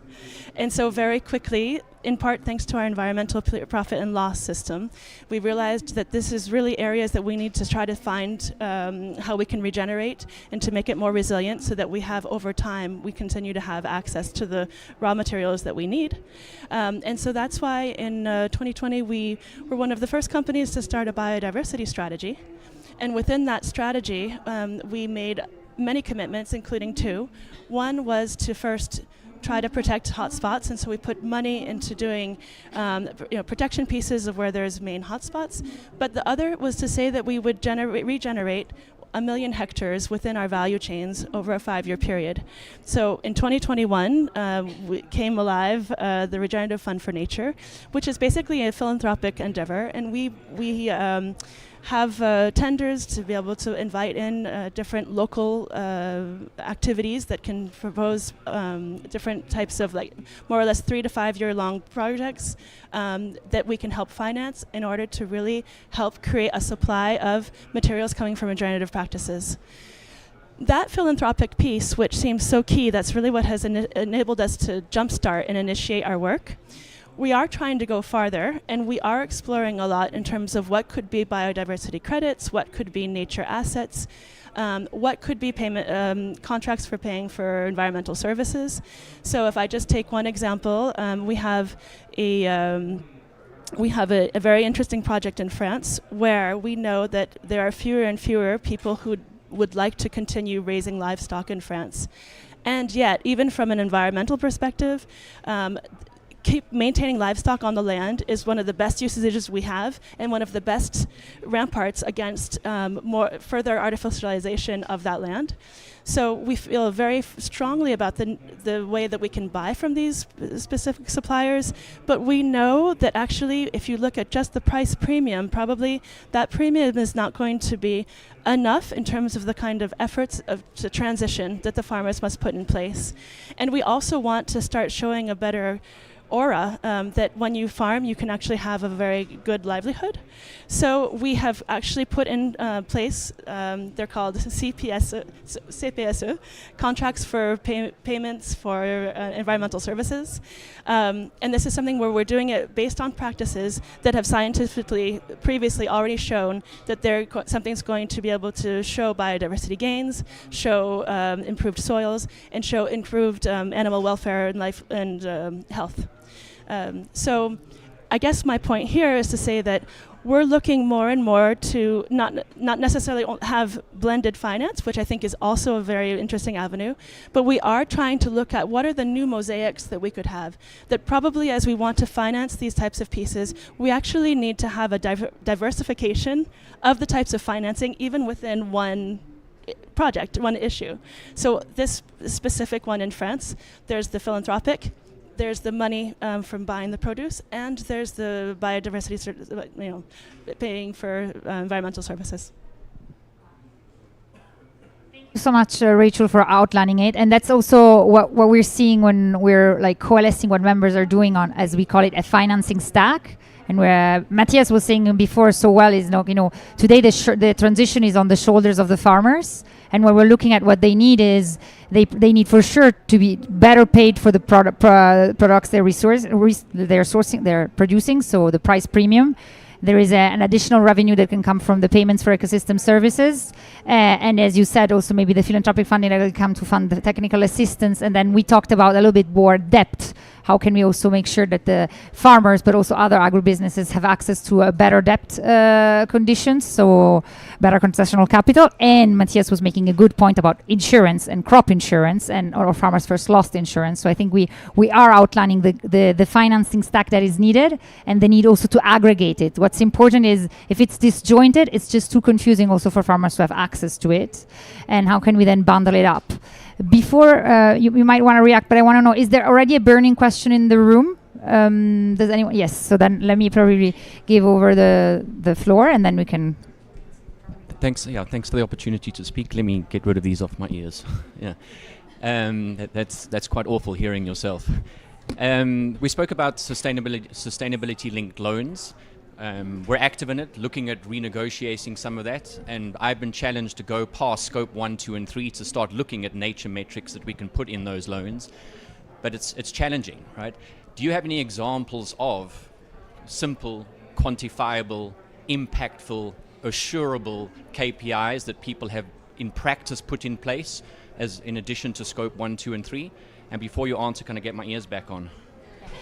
And so very quickly, in part thanks to our environmental profit and loss system, we realized that this is really areas that we need to try to find how we can regenerate and to make it more resilient so that we have, over time, we continue to have access to the raw materials that we need. And so that's why in 2020 we were one of the first companies to start a biodiversity strategy. And within that strategy, we made many commitments, including two. One was to first try to protect hotspots, and so we put money into doing protection pieces of where there's main hotspots. But the other was to say that we would regenerate 1 million hectares within our value chains over a 5-year period. So in 2021, we came alive the Regenerative Fund for Nature, which is basically a philanthropic endeavor, and we have tenders to be able to invite in different local activities that can propose different types of, like, more or less 3 to 5 year long projects that we can help finance in order to really help create a supply of materials coming from regenerative practices. That philanthropic piece, which seems so key, that's really what has enabled us to jumpstart and initiate our work. We are trying to go farther, and we are exploring a lot in terms of what could be biodiversity credits, what could be nature assets, what could be payment contracts for paying for environmental services. So if I just take one example, we have a very interesting project in France where we know that there are fewer and fewer people who would like to continue raising livestock in France. And yet, even from an environmental perspective, keep maintaining livestock on the land is one of the best usages we have, and one of the best ramparts against further artificialization of that land. So we feel very strongly about the way that we can buy from these specific suppliers, but we know that actually if you look at just the price premium, probably that premium is not going to be enough in terms of the kind of efforts to transition that the farmers must put in place. And we also want to start showing a better aura that when you farm, you can actually have a very good livelihood. So we have actually put in place, they're called CPSE, contracts for payments for environmental services. And this is something where we're doing it based on practices that have scientifically previously already shown that something's going to be able to show biodiversity gains, show improved soils, and show improved animal welfare and life and health. So I guess my point here is to say that we're looking more and more to not necessarily have blended finance, which I think is also a very interesting avenue, but we are trying to look at what are the new mosaics that we could have, that probably as we want to finance these types of pieces, we actually need to have a diversification of the types of financing even within one project, one issue. So this specific one in France, there's the philanthropic, there's the money from buying the produce, and there's the biodiversity, paying for environmental services. Thank you so much, Rachel, for outlining it. And that's also what we're seeing when we're like coalescing what members are doing on, as we call it, a financing stack. And where Matthias was saying before so well is, today the transition is on the shoulders of the farmers. And when we're looking at what they need is, they need for sure to be better paid for the products they're producing, so the price premium. There is an additional revenue that can come from the payments for ecosystem services. And as you said, also maybe the philanthropic funding that will come to fund the technical assistance. And then we talked about a little bit more depth. How can we also make sure that the farmers, but also other agribusinesses, have access to a better debt conditions, so better concessional capital. And Matthias was making a good point about insurance and crop insurance and or farmers first lost insurance. So I think we are outlining the financing stack that is needed, and the need also to aggregate it. What's important is if it's disjointed, it's just too confusing also for farmers to have access to it. And how can we then bundle it up? Before you might want to react, but I want to know, is there already a burning question in the room? Does anyone? Yes. So then let me probably give over the floor, and then we can. Thanks. Yeah. Thanks for the opportunity to speak. Let me get rid of these off my ears. Yeah. That's quite awful hearing yourself. We spoke about sustainability-linked loans. We're active in it, looking at renegotiating some of that, and I've been challenged to go past scope 1, 2, and 3 to start looking at nature metrics that we can put in those loans. But it's challenging, right? Do you have any examples of simple, quantifiable, impactful, assurable KPIs that people have in practice put in place as in addition to scope 1, 2, and 3? And before you answer, can I get my ears back on?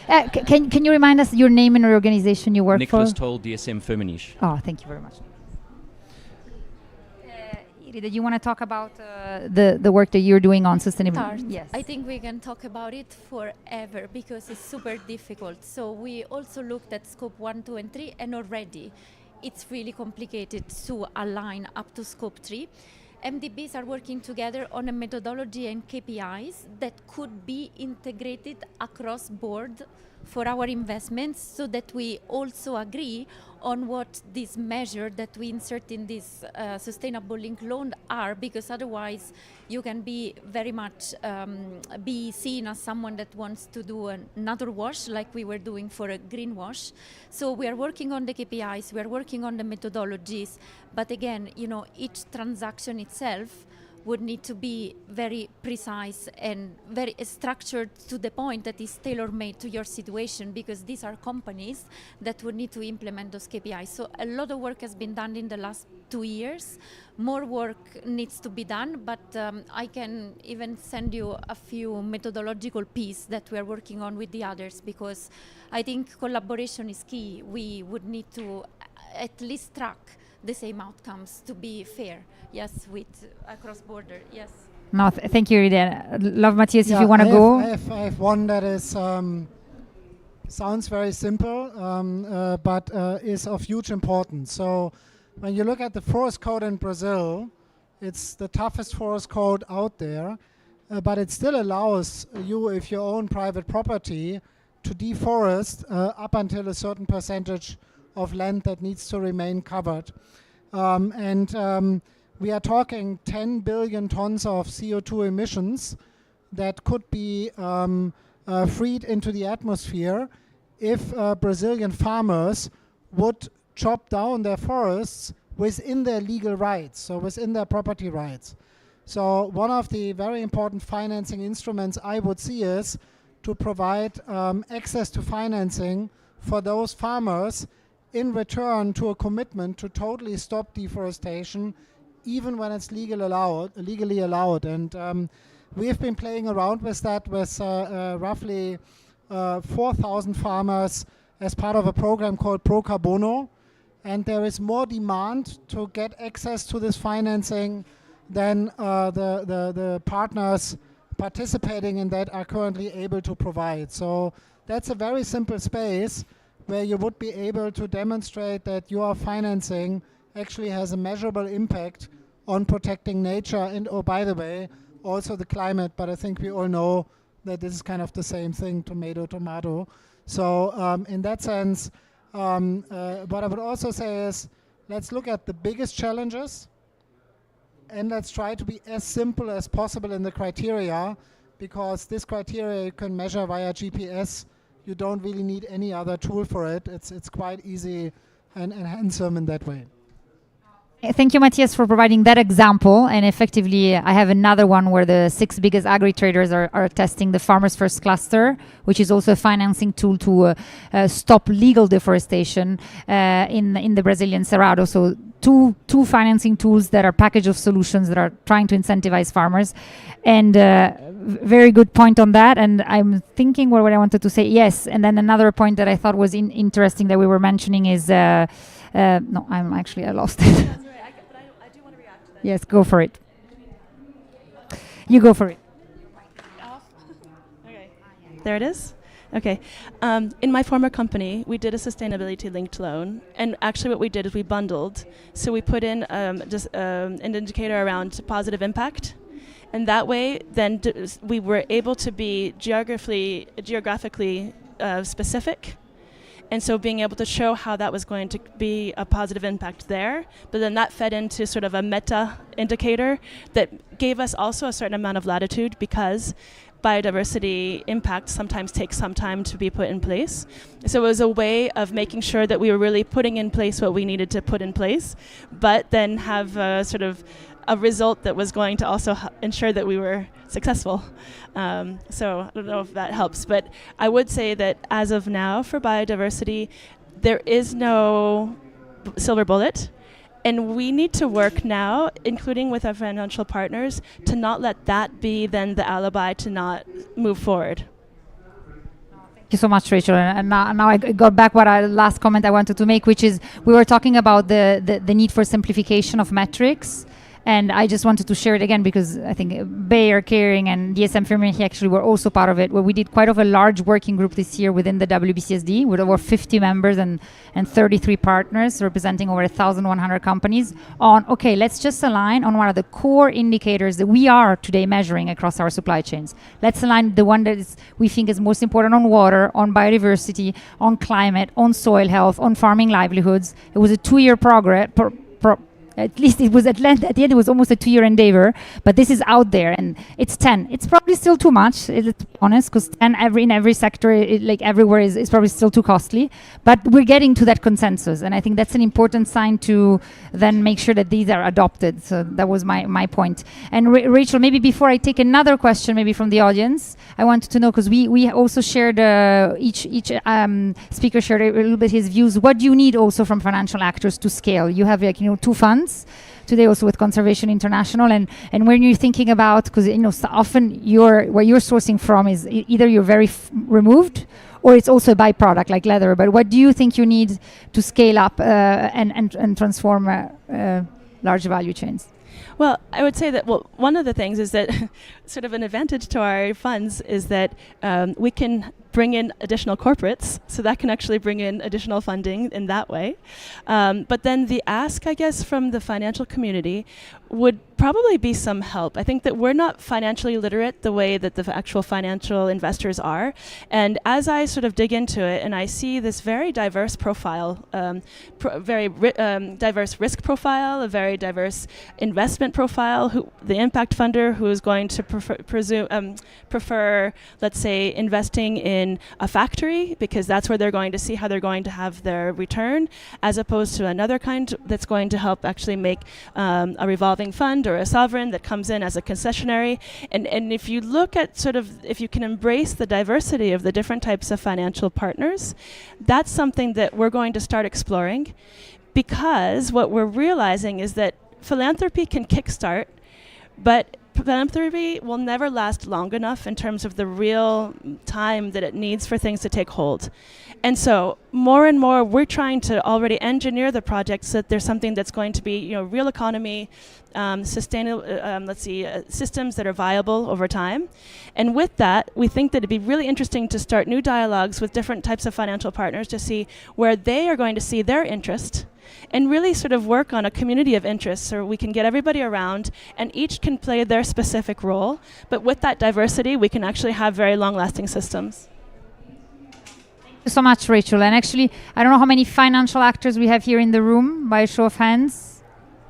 Can you remind us your name and your organization you work Nicholas for? Toll, DSM Firmenich. Oh, thank you very much. Irida, you want to talk about the work that you're doing on sustainability? Yes. I think we can talk about it forever because it's super difficult. So we also looked at scope 1, 2, and 3, and already it's really complicated to align up to scope 3. MDBs are working together on a methodology and KPIs that could be integrated across board for our investments, so that we also agree on what these measures that we insert in this sustainable link loan are, because otherwise you can be very much be seen as someone that wants to do another wash, like we were doing for a green wash. So we are working on the KPIs, we are working on the methodologies, but again, you know, each transaction itself would need to be very precise and very structured to the point that is tailor-made to your situation, because these are companies that would need to implement those KPIs. So a lot of work has been done in the last 2 years. More work needs to be done, but I can even send you a few methodological pieces that we are working on with the others, because I think collaboration is key. We would need to at least track the same outcomes to be fair, yes, with across border, yes. No, thank you, Rita. Love, Matthias, if you want to go. I have one that is sounds very simple, but is of huge importance. So when you look at the forest code in Brazil, it's the toughest forest code out there, but it still allows you, if you own private property, to deforest up until a certain percentage of land that needs to remain covered. We are talking 10 billion tons of CO2 emissions that could be freed into the atmosphere if Brazilian farmers would chop down their forests within their legal rights, so within their property rights. So one of the very important financing instruments I would see is to provide access to financing for those farmers in return to a commitment to totally stop deforestation, even when it's legally allowed. And we have been playing around with that with roughly 4,000 farmers as part of a program called Pro Carbono. And there is more demand to get access to this financing than the partners participating in that are currently able to provide. So that's a very simple space where you would be able to demonstrate that your financing actually has a measurable impact on protecting nature and, oh, by the way, also the climate. But I think we all know that this is kind of the same thing, tomato. So in that sense, what I would also say is, let's look at the biggest challenges and let's try to be as simple as possible in the criteria, because this criteria you can measure via GPS. You don't really need any other tool for it. It's quite easy and handsome in that way. Thank you, Matthias, for providing that example. And effectively, I have another one where the 6 biggest agri-traders are testing the Farmers First cluster, which is also a financing tool to stop legal deforestation in the Brazilian Cerrado. So two financing tools that are package of solutions that are trying to incentivize farmers. And very good point on that. And I'm thinking what I wanted to say. Yes. And then another point that I thought was interesting that we were mentioning is, no, I lost it. That's right. I do want to react to that. Yes, go for it. You go for it. Okay. There it is. Okay. In my former company, we did a sustainability-linked loan, and actually what we did is we bundled. So we put in just an indicator around positive impact, and that way then we were able to be geographically specific. And so being able to show how that was going to be a positive impact there, but then that fed into sort of a meta indicator that gave us also a certain amount of latitude, because biodiversity impact sometimes takes some time to be put in place. So it was a way of making sure that we were really putting in place what we needed to put in place, but then have a sort of a result that was going to also ensure that we were successful. So I don't know if that helps, but I would say that as of now for biodiversity, there is no silver bullet. And we need to work now, including with our financial partners, to not let that be then the alibi to not move forward. Thank you so much, Rachel. And now I got back what last comment I wanted to make, which is we were talking about the need for simplification of metrics. And I just wanted to share it again because I think Bayer, Caring, and DSM Firmenich actually were also part of it, where we did quite of a large working group this year within the WBCSD with over 50 members and 33 partners representing over 1,100 companies on, okay, let's just align on what are the core indicators that we are today measuring across our supply chains. Let's align the one that we think is most important on water, on biodiversity, on climate, on soil health, on farming livelihoods. It was a 2-year progress. At least it was at the end it was almost a 2-year endeavor, but this is out there and it's 10. It's probably still too much, let's be honest, because 10 in every sector, like everywhere, is probably still too costly. But we're getting to that consensus, and I think that's an important sign to then make sure that these are adopted. So that was my point. And Rachel, maybe before I take another question, maybe from the audience, I wanted to know, because we also shared, each speaker shared a little bit his views. What do you need also from financial actors to scale? You have 2 funds today also with Conservation International, and when you're thinking about, because so often where you're sourcing from is either you're very removed or it's also a byproduct like leather, but what do you think you need to scale up and transform large value chains? Well, I would say that, one of the things is that sort of an advantage to our funds is that we can bring in additional corporates, so that can actually bring in additional funding in that way. But then the ask, I guess, from the financial community would probably be some help. I think that we're not financially literate the way that the actual financial investors are. And as I sort of dig into it and I see this very diverse profile, diverse risk profile, a very diverse investment profile, the impact funder who is going to prefer, let's say, investing in a factory because that's where they're going to see how they're going to have their return, as opposed to another kind that's going to help actually make a revolving fund or a sovereign that comes in as a concessionary. And if you look at if you can embrace the diversity of the different types of financial partners, that's something that we're going to start exploring, because what we're realizing is that philanthropy can kickstart, but philanthropy will never last long enough in terms of the real time that it needs for things to take hold. And so more and more we're trying to already engineer the projects so that there's something that's going to be real economy, sustainable, systems that are viable over time. And with that, we think that it'd be really interesting to start new dialogues with different types of financial partners to see where they are going to see their interest, and really sort of work on a community of interest so we can get everybody around and each can play their specific role. But with that diversity, we can actually have very long-lasting systems. Thank you so much, Rachel. And actually, I don't know how many financial actors we have here in the room, by a show of hands.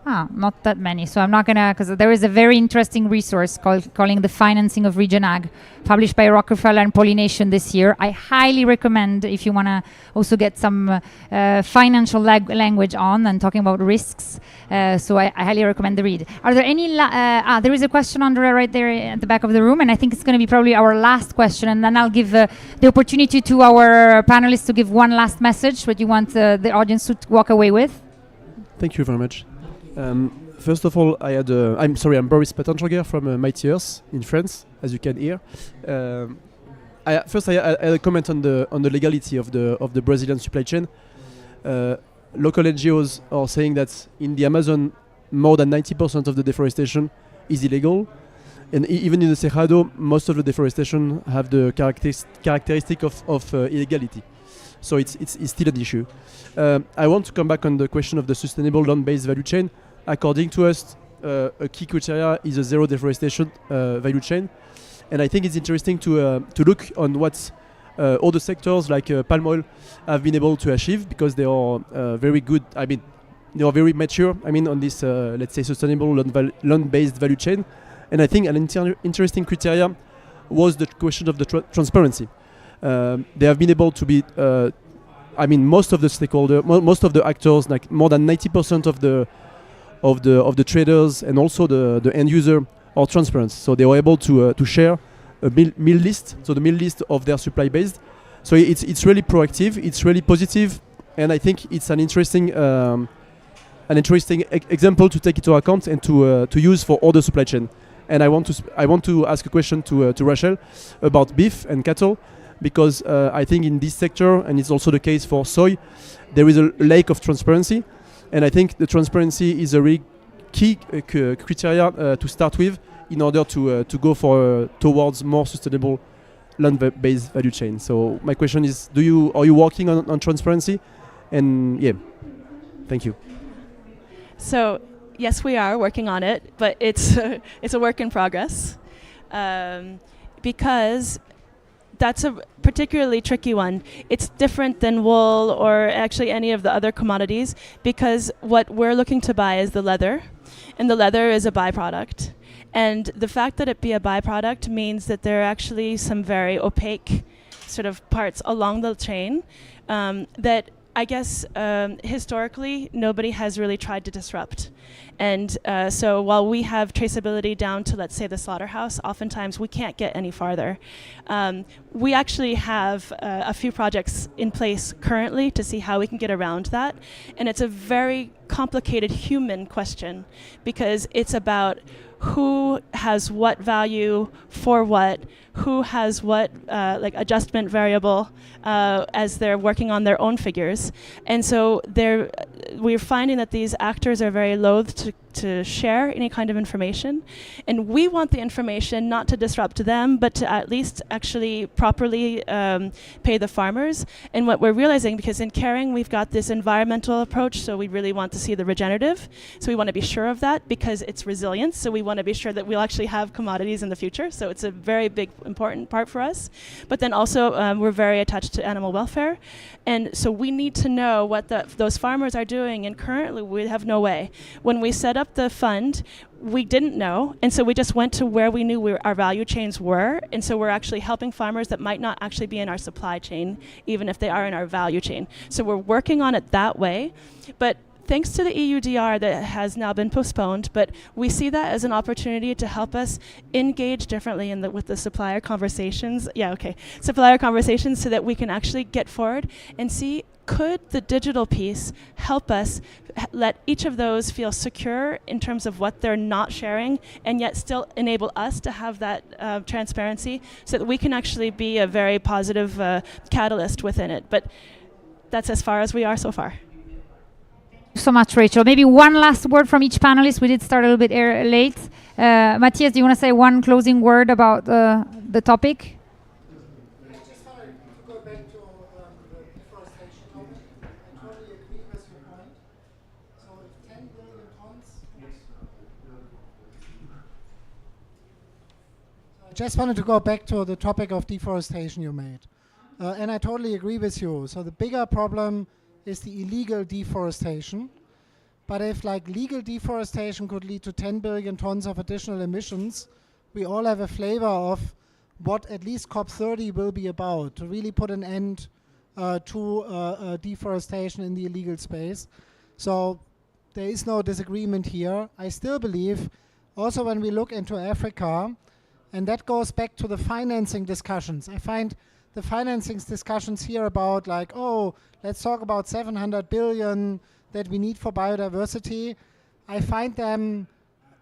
Not that many. So I'm not going to, because there is a very interesting resource calling The Financing of Region Ag, published by Rockefeller and Pollination this year. I highly recommend, if you want to also get some financial language on and talking about risks. So I highly recommend the read. Are there any, there is a question right there at the back of the room, and I think it's going to be probably our last question, and then I'll give the opportunity to our panelists to give one last message, what you want the audience to walk away with. Thank you very much. First of all, I'm Boris Patanjoger from Mighty Earth in France, as you can hear. I had a comment on the legality of the Brazilian supply chain. Local NGOs are saying that in the Amazon, more than 90% of the deforestation is illegal, and even in the Cerrado, most of the deforestation have the characteristic of illegality. So it's still an issue. I want to come back on the question of the sustainable land-based value chain. According to us, a key criteria is a zero deforestation value chain, and I think it's interesting to look on what other sectors like palm oil have been able to achieve, because they are very good. I mean, they are very mature. I mean, on this let's say sustainable land-based value chain, and I think an interesting criteria was the question of the transparency. They have been able to be. I mean, most of the stakeholders, most of the actors, like more than 90% of the traders and also the end user are transparent. So they were able to share a meal list, so the meal list of their supply base. So it's really proactive, it's really positive, and I think it's an interesting example to take into account and to use for other supply chain. And I want to ask a question to Rachel about beef and cattle, because I think in this sector, and it's also the case for soy, there is a lack of transparency. And I think the transparency is a really key criteria to start with in order to go for towards more sustainable land-based value chain. So my question is, are you working on transparency? And yeah, thank you. So yes, we are working on it, but it's it's a work in progress, because that's a particularly tricky one. It's different than wool or actually any of the other commodities, because what we're looking to buy is the leather, and the leather is a byproduct. And the fact that it be a byproduct means that there are actually some very opaque sort of parts along the chain that I guess historically nobody has really tried to disrupt. And so while we have traceability down to, let's say, the slaughterhouse, oftentimes we can't get any farther. We actually have a few projects in place currently to see how we can get around that. And it's a very complicated human question, because it's about who has what value for what, who has what like adjustment variable as they're working on their own figures. And so we're finding that these actors are very loath to share any kind of information. And we want the information not to disrupt them, but to at least actually properly pay the farmers. And what we're realizing, because in caring we've got this environmental approach, so we really want to see the regenerative. So we want to be sure of that because it's resilience. So we want to be sure that we'll actually have commodities in the future. So it's a very big, important part for us. But then also we're very attached to animal welfare. And so we need to know what those farmers are doing. And currently we have no way. When we set up the fund, we didn't know, and so we just went to where we knew our value chains were, and so we're actually helping farmers that might not actually be in our supply chain, even if they are in our value chain. So we're working on it that way, but thanks to the EUDR that has now been postponed, but we see that as an opportunity to help us engage differently with the supplier conversations. Supplier conversations, so that we can actually get forward and see, could the digital piece help us let each of those feel secure in terms of what they're not sharing, and yet still enable us to have that transparency, so that we can actually be a very positive catalyst within it. But that's as far as we are so far. So much, Rachel. Maybe one last word from each panelist. We did start a little bit late. Matthias, do you want to say one closing word about the topic? Just wanted to go back to the topic of deforestation you made. And I totally agree with you. So the bigger problem is the illegal deforestation. But if legal deforestation could lead to 10 billion tons of additional emissions, we all have a flavor of what at least COP30 will be about, to really put an end to deforestation in the illegal space. So there is no disagreement here. I still believe, also when we look into Africa, and that goes back to the financing discussions. I find the financing discussions here about let's talk about 700 billion that we need for biodiversity. I find them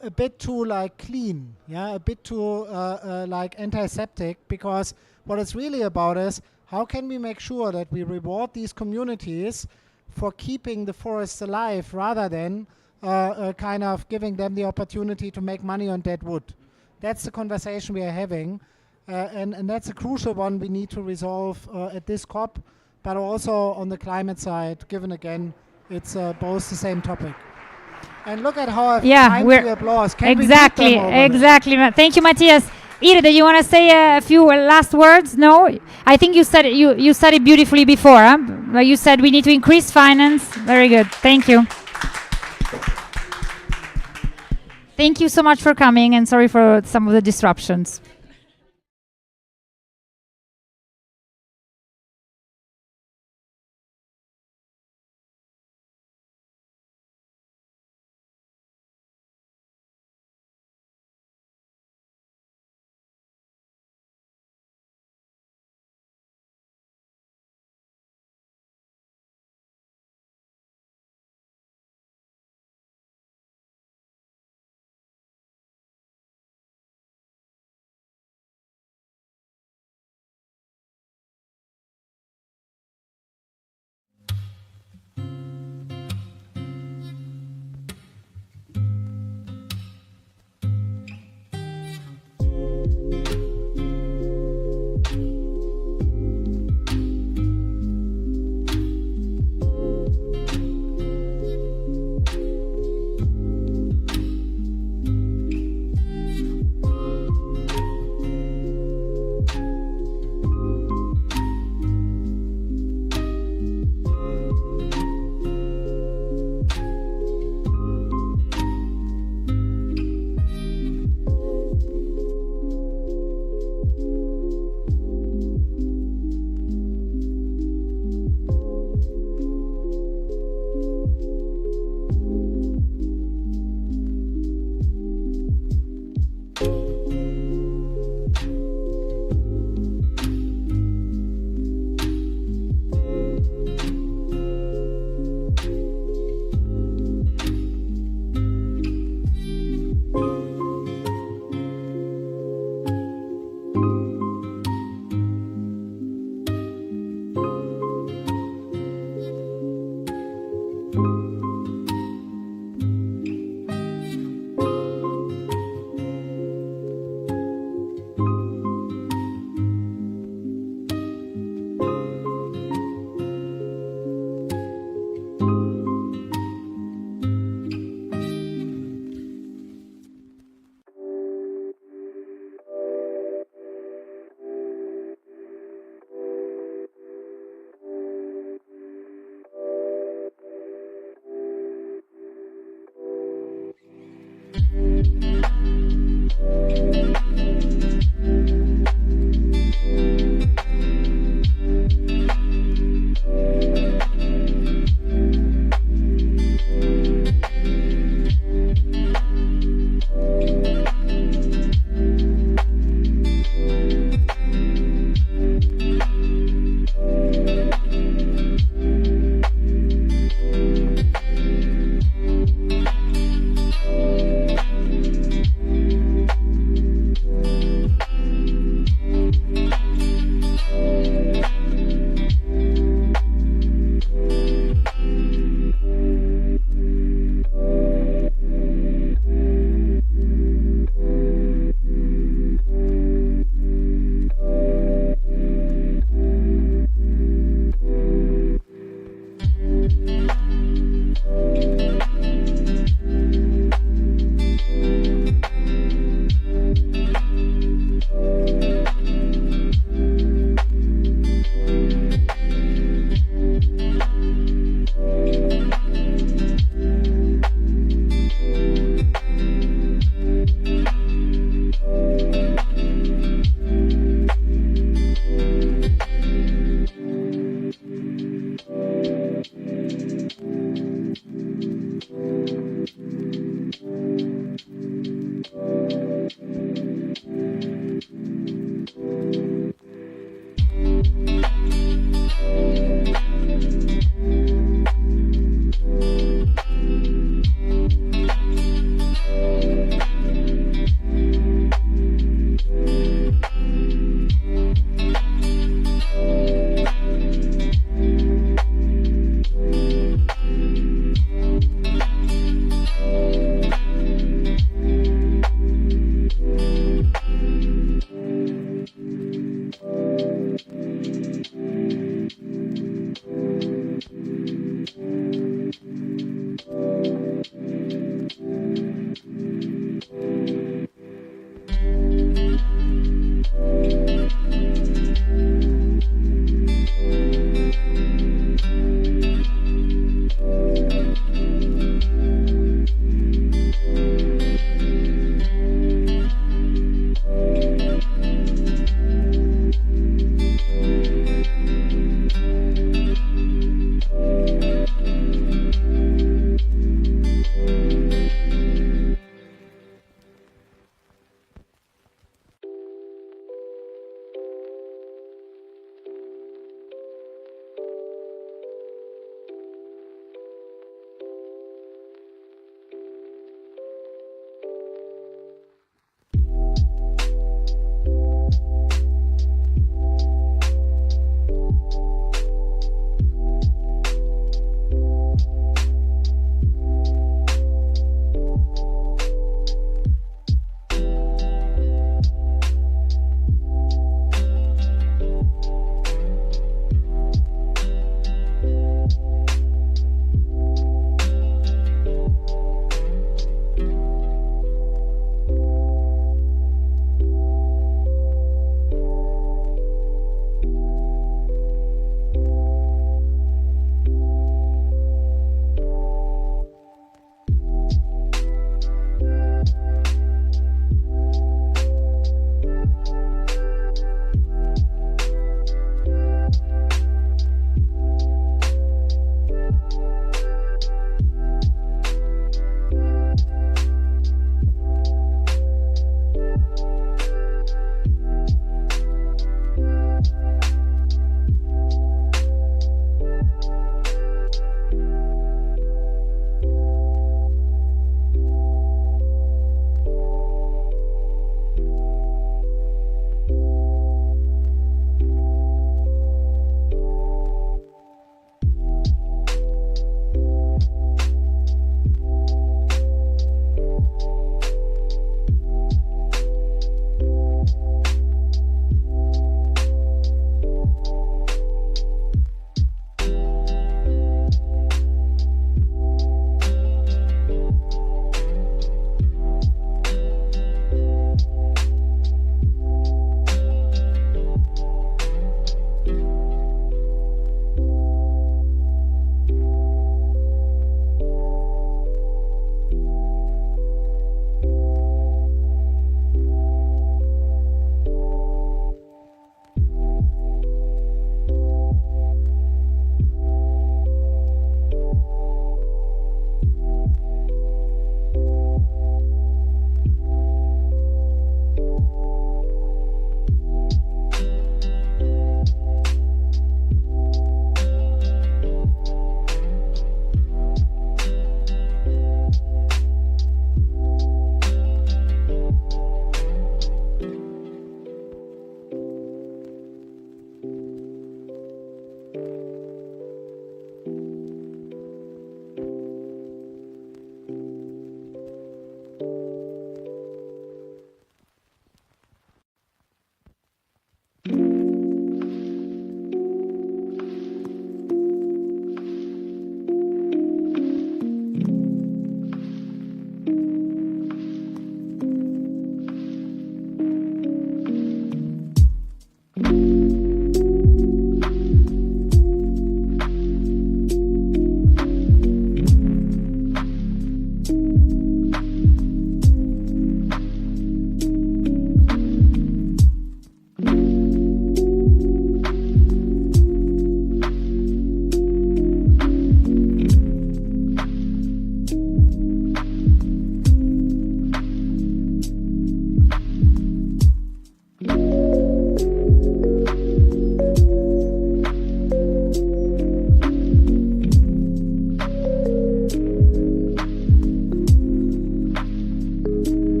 a bit too clean, a bit too antiseptic, because what it's really about is how can we make sure that we reward these communities for keeping the forests alive, rather than kind of giving them the opportunity to make money on dead wood. That's the conversation we are having, and that's a crucial one we need to resolve at this COP, but also on the climate side, given again it's both the same topic. And look at how I've timed the applause. Can exactly. Thank you, Matthias. Ida, do you want to say a few last words? No, I think you said it. You said it beautifully before. Huh? You said we need to increase finance. Very good. Thank you. Thank you so much for coming, and sorry for some of the disruptions.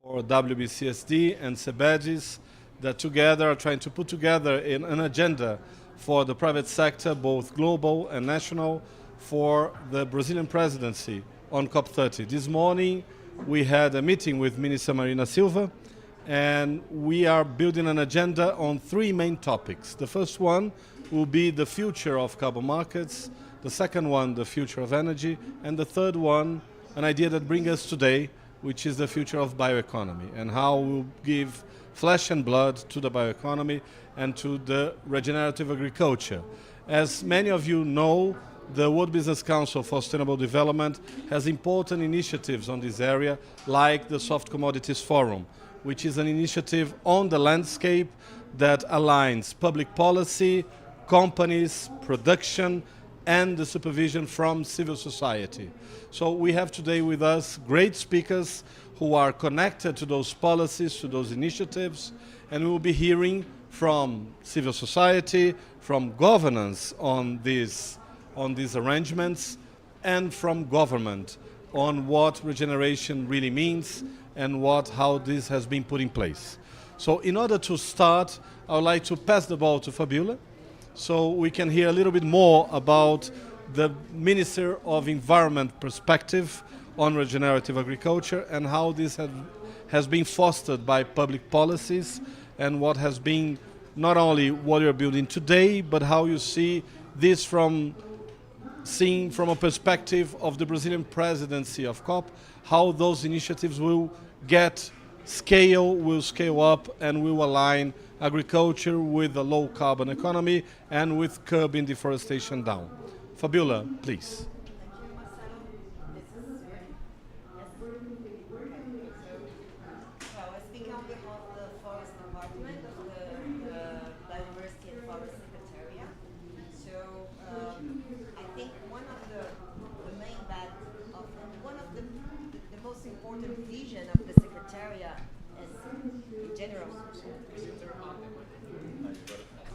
for WBCSD and CEBEDIS that together are trying to put together an agenda for the private sector, both global and national, for the Brazilian presidency on COP30. This morning we had a meeting with Minister Marina Silva, and we are building an agenda on three main topics. The first one will be the future of carbon markets, the second one, the future of energy, and the third one, an idea that brings us today, which is the future of bioeconomy, and how we'll give flesh and blood to the bioeconomy and to the regenerative agriculture. As many of you know, the World Business Council for Sustainable Development has important initiatives on this area, like the Soft Commodities Forum, which is an initiative on the landscape that aligns public policy, companies, production, and the supervision from civil society. So we have today with us great speakers who are connected to those policies, to those initiatives, and we will be hearing from civil society, from governance on these arrangements, and from government on what regeneration really means and how this has been put in place. So in order to start, I would like to pass the ball to Fabiola, so we can hear a little bit more about the Minister of Environment perspective on regenerative agriculture and how this has been fostered by public policies, and what has been not only what you're building today, but how you see this seen from a perspective of the Brazilian presidency of COP, how those initiatives will scale up, and will align agriculture with a low carbon economy and with curbing deforestation down. Fabiola, please.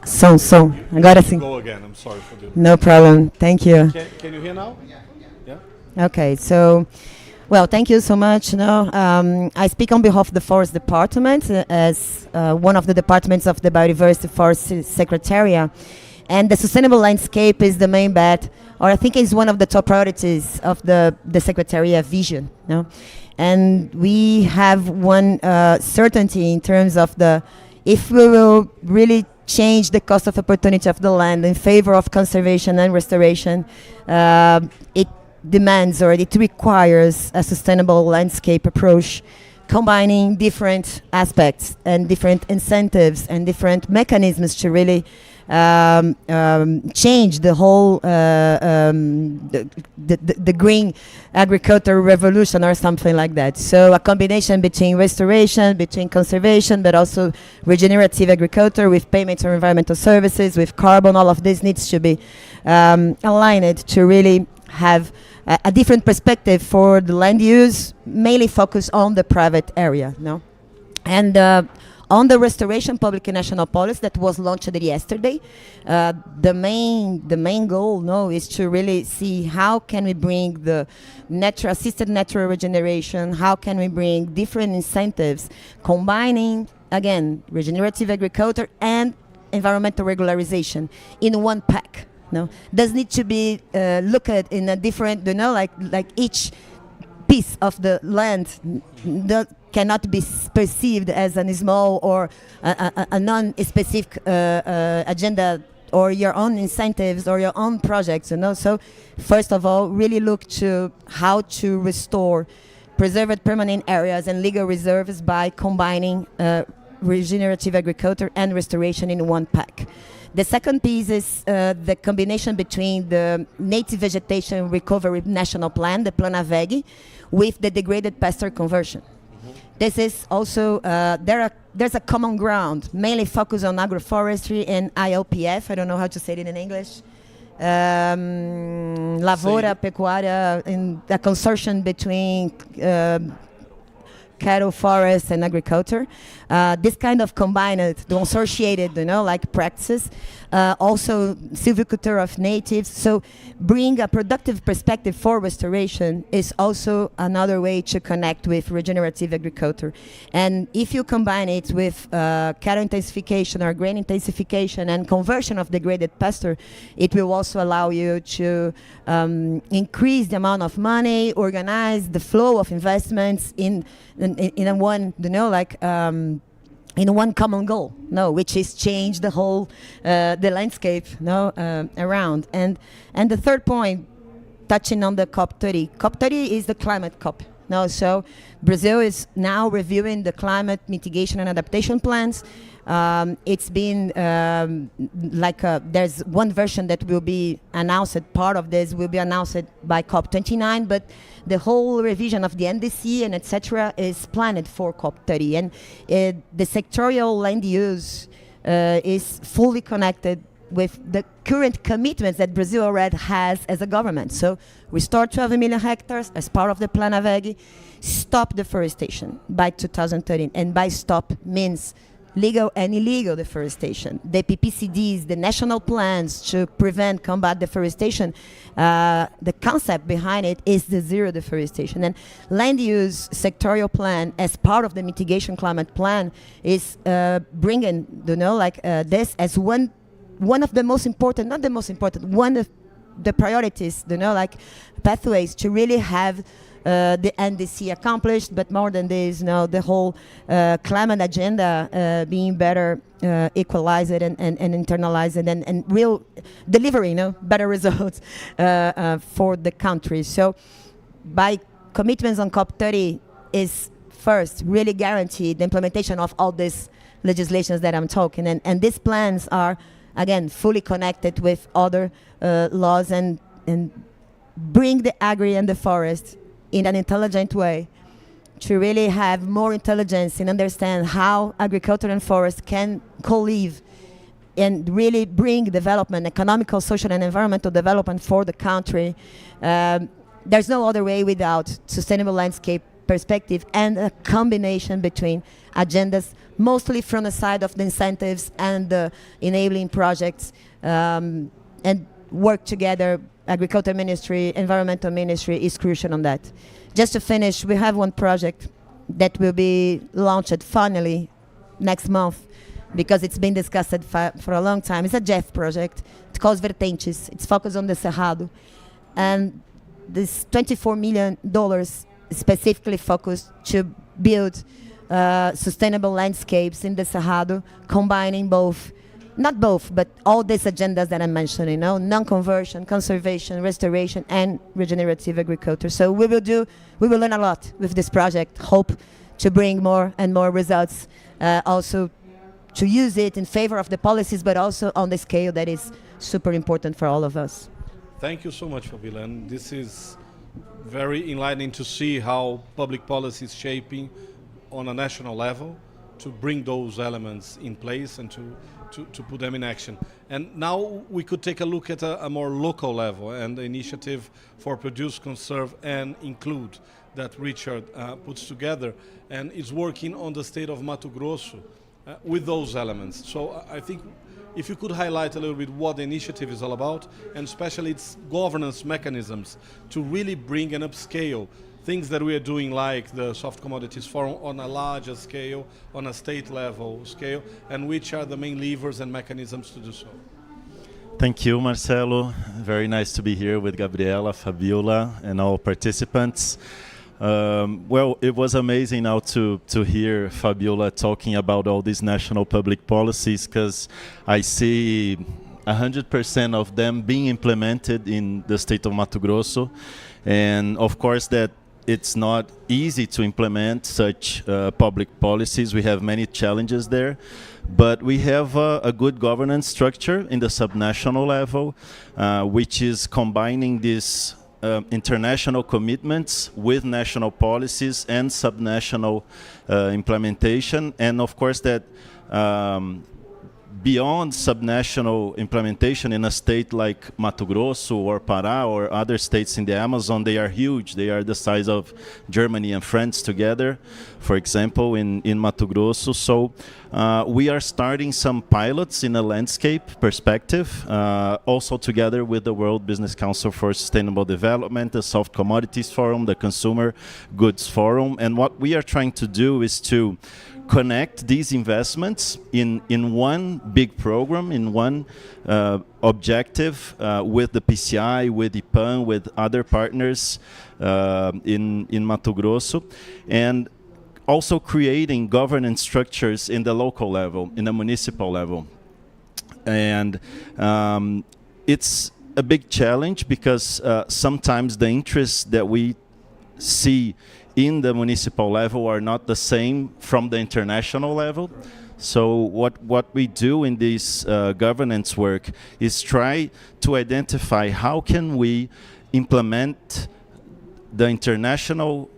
Som. Agora sim. Go again. I'm sorry for doing. No problem. Thank you. Can you hear now? Yeah. Okay. So, well, thank you so much. I speak on behalf of the Forest Department as one of the departments of the Biodiversity Forest Secretariat, and the sustainable landscape is the main bet, or I think is one of the top priorities of the Secretariat vision. And we have one certainty in terms of if we will really change the cost of opportunity of the land in favor of conservation and restoration, it demands, or it requires, a sustainable landscape approach, combining different aspects and different incentives and different mechanisms to really change the whole the green agriculture revolution, or something like that. So a combination between restoration, between conservation, but also regenerative agriculture with payments for environmental services, with carbon. All of this needs to be aligned to really have a different perspective for the land use, mainly focused on the private area. And on the restoration public and national policy that was launched yesterday, the main goal is to really see how can we bring the assisted natural regeneration, how can we bring different incentives, combining, again, regenerative agriculture and environmental regularization in one pack. Does need to be looked at in a different, like each piece of the land cannot be perceived as a small or a non-specific agenda, or your own incentives or your own projects. So first of all, really look to how to restore preserved permanent areas and legal reserves by combining regenerative agriculture and restoration in one pack. The second piece is the combination between the Native Vegetation Recovery National Plan, the Planaveg, with the degraded pasture conversion. This is also, there's a common ground, mainly focused on agroforestry and ILPF. I don't know how to say it in English. Lavoura, Pecuária, in a consortium between cattle, forest, and agriculture. This kind of combined, associated, like practices, also silviculture of natives. So bring a productive perspective for restoration is also another way to connect with regenerative agriculture. And if you combine it with cattle intensification or grain intensification and conversion of degraded pasture, it will also allow you to increase the amount of money, organize the flow of investments in a one, in one common goal, which is change the whole the landscape, around. And the third point, touching on the COP30. COP30 is the climate COP. So Brazil is now reviewing the climate mitigation and adaptation plans. It's been there's one version that will be announced. Part of this will be announced by COP29, but the whole revision of the NDC and etc. is planned for COP30. And the sectorial land use is fully connected with the current commitments that Brazil already has as a government. So restore 12 million hectares as part of the Plan AVEG, stop deforestation by 2030. And by stop means legal and illegal deforestation. The PPCDs, the national plans to prevent, combat deforestation, the concept behind it is the zero deforestation. And land use sectorial plan as part of the mitigation climate plan is bringing, this as one of the most important, not the most important, one of the priorities, pathways to really have the NDC accomplished, but more than this, the whole climate agenda being better equalized and internalized and real delivering, better results for the country. So by commitments on COP30 is first really guarantee the implementation of all these legislations that I'm talking. And these plans are, again, fully connected with other laws and bring the agri and the forest in an intelligent way to really have more intelligence and understand how agriculture and forest can co-live and really bring development, economical, social, and environmental development for the country. There's no other way without sustainable landscape perspective and a combination between agendas, mostly from the side of the incentives and the enabling projects, and work together. Agriculture Ministry, Environmental Ministry is crucial on that. Just to finish, we have one project that will be launched finally next month because it's been discussed for a long time. It's a JEF project. It's called Vertentes. It's focused on the Cerrado. And this $24 million specifically focused to build sustainable landscapes in the Cerrado, combining not both, but all these agendas that I'm mentioning, non-conversion, conservation, restoration, and regenerative agriculture. So we will learn a lot with this project, hope to bring more and more results, also to use it in favor of the policies, but also on the scale that is super important for all of us. Thank you so much, Fabiola. And this is very enlightening to see how public policy is shaping on a national level to bring those elements in place and to put them in action. And now we could take a look at a more local level and the initiative for Produce, Conserve and Include that Richard puts together and is working on the state of Mato Grosso with those elements. So I think if you could highlight a little bit what the initiative is all about and especially its governance mechanisms to really bring and upscale things that we are doing like the Soft Commodities Forum on a larger scale, on a state level scale, and which are the main levers and mechanisms to do so. Thank you, Marcelo. Very nice to be here with Gabriela, Fabiola, and all participants. Well, it was amazing now to hear Fabiola talking about all these national public policies because I see 100% of them being implemented in the state of Mato Grosso. And of course that it's not easy to implement such public policies. We have many challenges there, but we have a good governance structure in the subnational level, which is combining these international commitments with national policies and subnational implementation. And of course that beyond subnational implementation in a state like Mato Grosso or Pará or other states in the Amazon, they are huge. They are the size of Germany and France together, for example, in Mato Grosso. So we are starting some pilots in a landscape perspective, also together with the World Business Council for Sustainable Development, the Soft Commodities Forum, the Consumer Goods Forum. And what we are trying to do is to connect these investments in one big program, in one objective, with the PCI, with IPAN, with other partners in Mato Grosso, and also creating governance structures in the local level, in the municipal level. And it's a big challenge because sometimes the interests that we see in the municipal level are not the same from the international level. So what we do in this governance work is try to identify how can we implement the international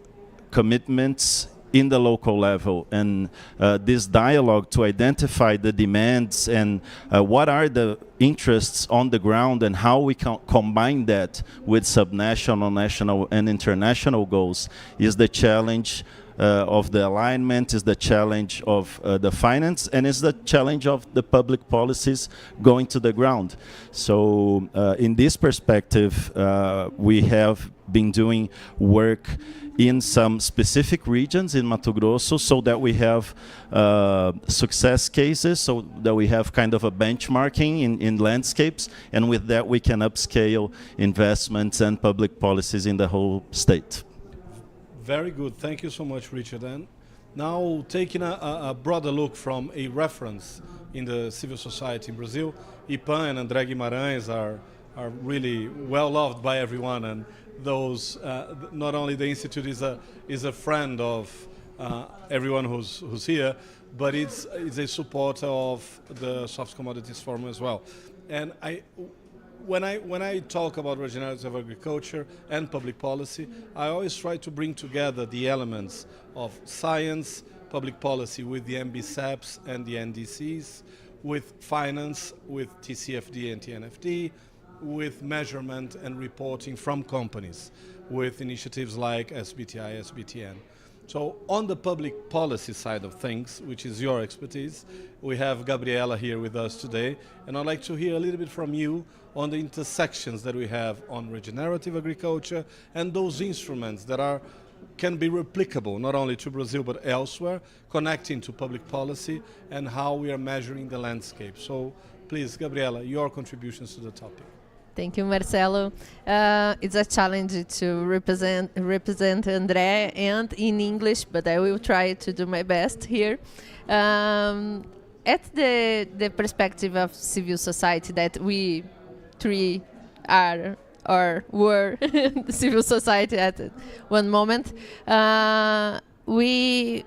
commitments in the local level, and this dialogue to identify the demands and what are the interests on the ground and how we can combine that with subnational, national, and international goals is the challenge of the alignment, is the challenge of the finance, and is the challenge of the public policies going to the ground. So in this perspective, we have been doing work in some specific regions in Mato Grosso so that we have success cases, so that we have kind of a benchmarking in landscapes, and with that we can upscale investments and public policies in the whole state. Very good. Thank you so much, Richard. And now taking a broader look from a reference in the civil society in Brazil, IPAN and André Guimarães are really well loved by everyone, and those not only the institute is a friend of everyone who's here, but it's a supporter of the Soft Commodities Forum as well. And when I talk about regenerative agriculture and public policy, I always try to bring together the elements of science, public policy with the MBSAPs and the NDCs, with finance, with TCFD and TNFD, with measurement and reporting from companies, with initiatives like SBTI, SBTN. So on the public policy side of things, which is your expertise, we have Gabriela here with us today, and I'd like to hear a little bit from you on the intersections that we have on regenerative agriculture and those instruments that can be replicable not only to Brazil but elsewhere, connecting to public policy and how we are measuring the landscape. So please, Gabriela, your contributions to the topic. Thank you, Marcelo. It's a challenge to represent André and in English, but I will try to do my best here. At the perspective of civil society that we three are or were civil society at one moment, we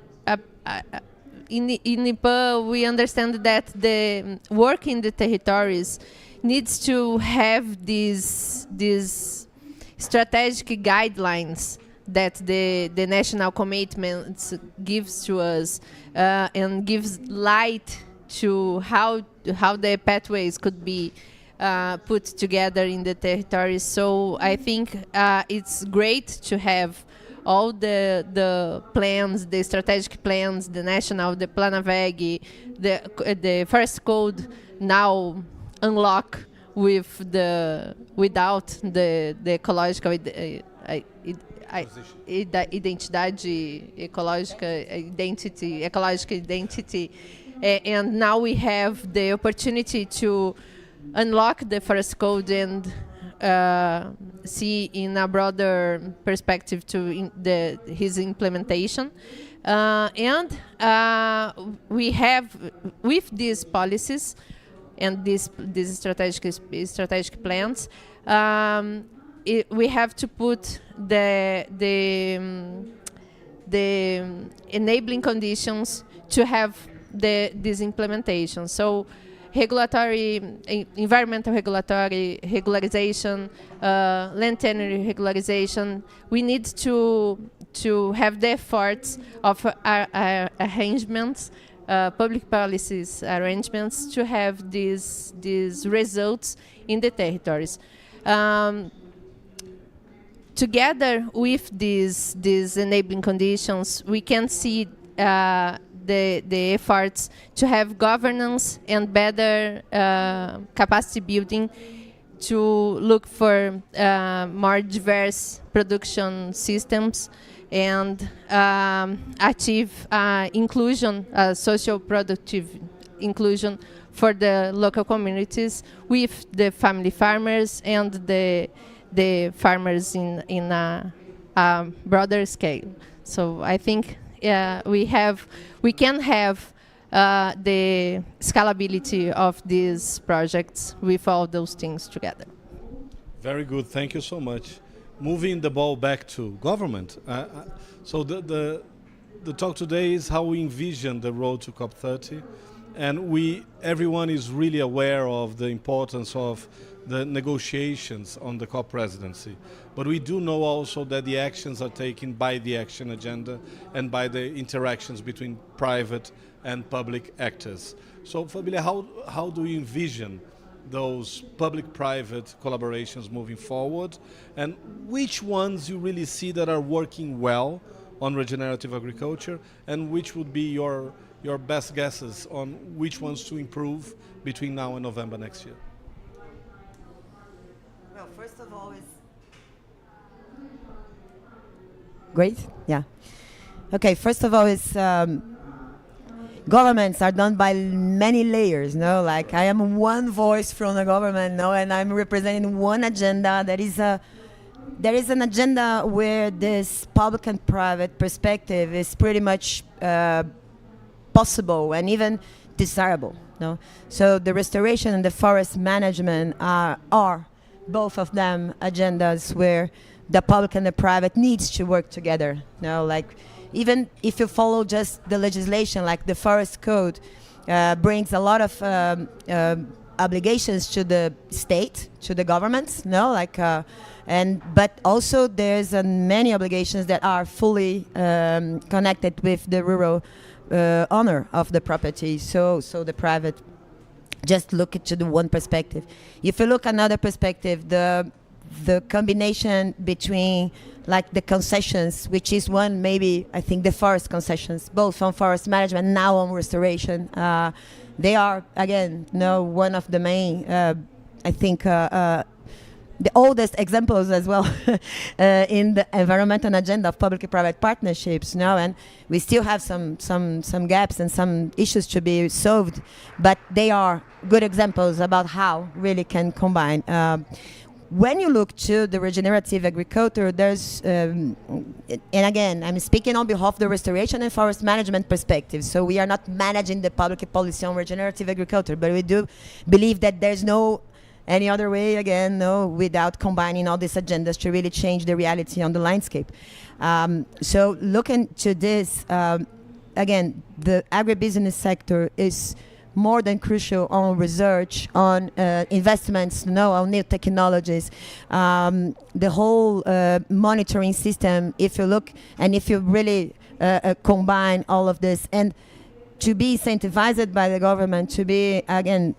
in IPA we understand that the work in the territories needs to have these strategic guidelines that the national commitments gives to us and gives light to how the pathways could be put together in the territories. So I think it's great to have all the plans, the strategic plans, the national, the Planaveg, the first code now unlock without the ecological identidade, ecological identity, and now we have the opportunity to unlock the first code and see in a broader perspective to his implementation. And we have, with these policies and these strategic plans, we have to put the enabling conditions to have this implementation. So environmental regulatory regularization, land tenure regularization, we need to have the efforts of arrangements public policies arrangements to have these results in the territories. Together with these enabling conditions, we can see the efforts to have governance and better capacity building to look for more diverse production systems and achieve inclusion, social productive inclusion for the local communities with the family farmers and the farmers in a broader scale. So I think we can have the scalability of these projects with all those things together. Very good, thank you so much. Moving the ball back to government. So the talk today is how we envision the road to COP30, and everyone is really aware of the importance of the negotiations on the COP presidency. But we do know also that the actions are taken by the action agenda and by the interactions between private and public actors. So Fabíola, how do you envision those public-private collaborations moving forward, and which ones you really see that are working well on regenerative agriculture, and which would be your best guesses on which ones to improve between now and November next year? Well, first of all is great, yeah. Okay, first of all is governments are done by many layers, no? Like I am one voice from the government, no, and I'm representing one agenda. There is an agenda where this public and private perspective is pretty much possible and even desirable, no? So the restoration and the forest management are both of them agendas where the public and the private needs to work together, no? Like even if you follow just the legislation, like the forest code brings a lot of obligations to the state, to the governments, no? Like, but also there's many obligations that are fully connected with the rural owner of the property. So the private just look into the one perspective. If you look another perspective, the combination between like the concessions, which is one, maybe I think the forest concessions, both on forest management, now on restoration, they are again one of the main, I think the oldest examples as well in the environmental agenda of public-private partnerships now, and we still have some gaps and some issues to be solved, but they are good examples about how really can combine. When you look to the regenerative agriculture, there's, and again, I'm speaking on behalf of the restoration and forest management perspective, so we are not managing the public policy on regenerative agriculture, but we do believe that there's no any other way, again, without combining all these agendas to really change the reality on the landscape. So looking to this, again, the agribusiness sector is more than crucial on research, on investments, on new technologies. The whole monitoring system, if you look and if you really combine all of this, and to be incentivized by the government, to be, again,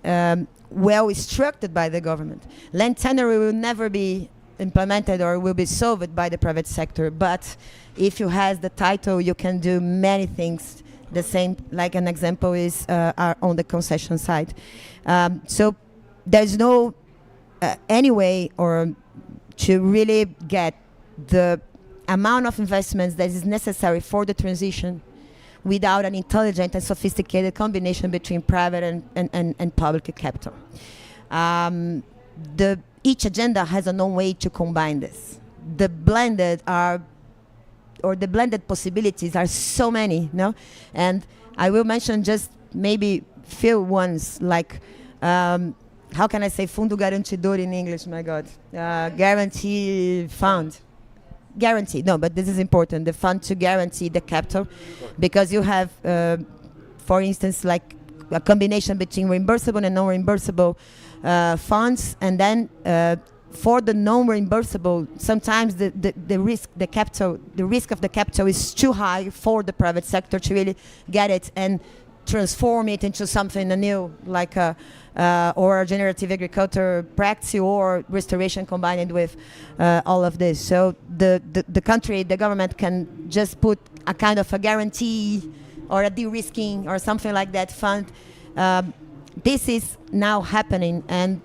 well instructed by the government. Land tenure will never be implemented or will be solved by the private sector, but if you have the title, you can do many things. The same, like an example is on the concession side. So there's no any way or to really get the amount of investments that is necessary for the transition without an intelligent and sophisticated combination between private and public capital. Each agenda has a own way to combine this. The blended possibilities are so many, no? And I will mention just maybe few ones, like, how can I say fundo garantidor in English, my God? Guarantee fund. Guarantee, no, but this is important, the fund to guarantee the capital, because you have, for instance, like a combination between reimbursable and non-reimbursable funds, and then for the non-reimbursable, sometimes the risk of the capital is too high for the private sector to really get it, and transform it into something new, like or generative agriculture practice or restoration combined with all of this. So the country, the government can just put a kind of a guarantee or a de-risking or something like that fund. This is now happening, and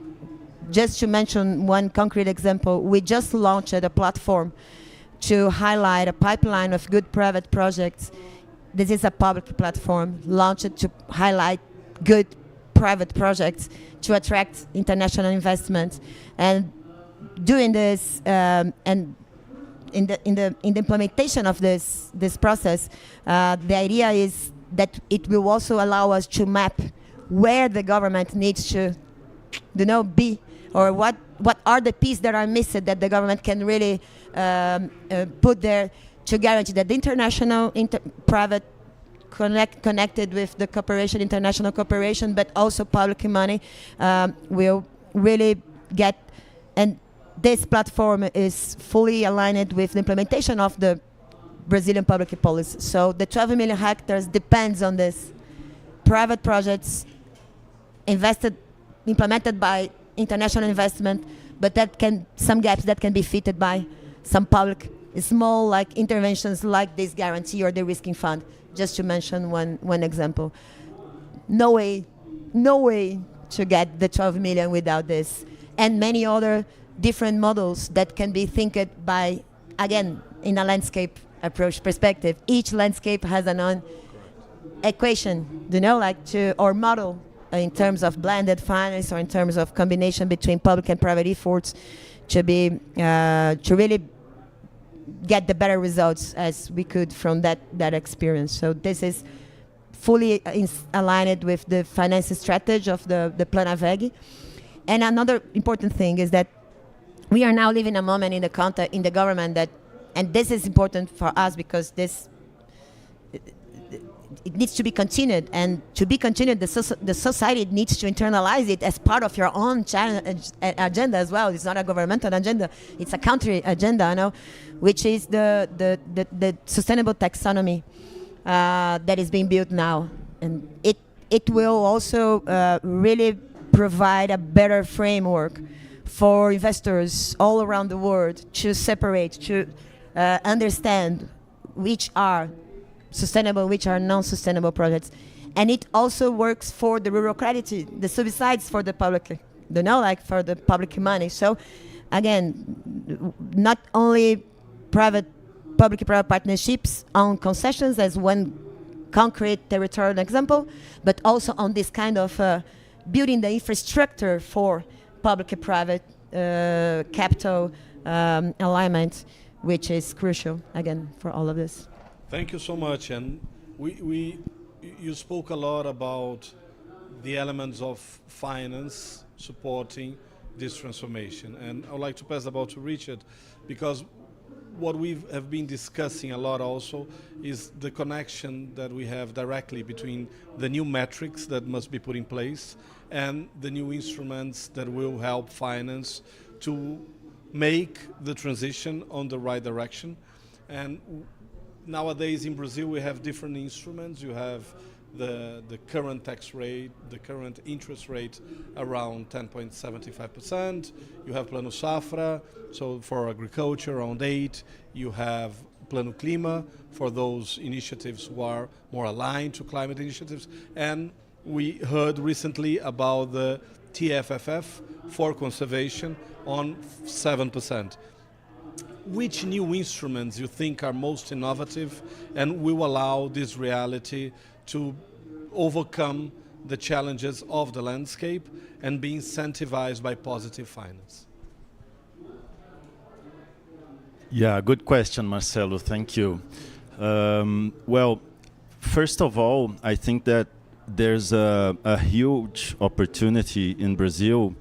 just to mention one concrete example, we just launched a platform to highlight a pipeline of good private projects. This is a public platform launched to highlight good private projects to attract international investment. And doing this and in the implementation of this process, the idea is that it will also allow us to map where the government needs to, be, or what are the pieces that are missing that the government can really put there to guarantee that the international private connected with the cooperation, international cooperation, but also public money will really get. And this platform is fully aligned with the implementation of the Brazilian public policy. So the 12 million hectares depends on this private projects implemented by international investment, but that some gaps that can be fitted by some public small interventions like this guarantee or the risking fund, just to mention one example. No way to get the 12 million without this, and many other different models that can be thinked by, again, in a landscape approach perspective. Each landscape has an own equation, or model in terms of blended finance or in terms of combination between public and private efforts to really get the better results as we could from that experience. So this is fully aligned with the finance strategy of the Plana VEG. And another important thing is that we are now living a moment in the government that, and this is important for us because it needs to be continued, and to be continued, the society needs to internalize it as part of your own agenda as well. It's not a governmental agenda; it's a country agenda, which is the sustainable taxonomy that is being built now, and it will also really provide a better framework for investors all around the world to separate, to understand which are sustainable, which are non-sustainable projects. And it also works for the rural credit, the subsidies for the public, for the public money. So again, not only public-private partnerships on concessions as one concrete territorial example, but also on this kind of building the infrastructure for public-private capital alignment, which is crucial, again, for all of this. Thank you so much. And you spoke a lot about the elements of finance supporting this transformation. And I would like to pass the ball to Richard, because what we have been discussing a lot also is the connection that we have directly between the new metrics that must be put in place and the new instruments that will help finance to make the transition on the right direction. And nowadays in Brazil we have different instruments. You have the current tax rate, the current interest rate around 10.75%. You have Plano Safra, so for agriculture around 8%. You have Plano Clima for those initiatives who are more aligned to climate initiatives. And we heard recently about the TFFF for conservation on 7%. Which new instruments you think are most innovative and will allow this reality to overcome the challenges of the landscape and be incentivized by positive finance? Yeah, good question, Marcelo. Thank you. Well, first of all, I think that there's a huge opportunity in Brazil,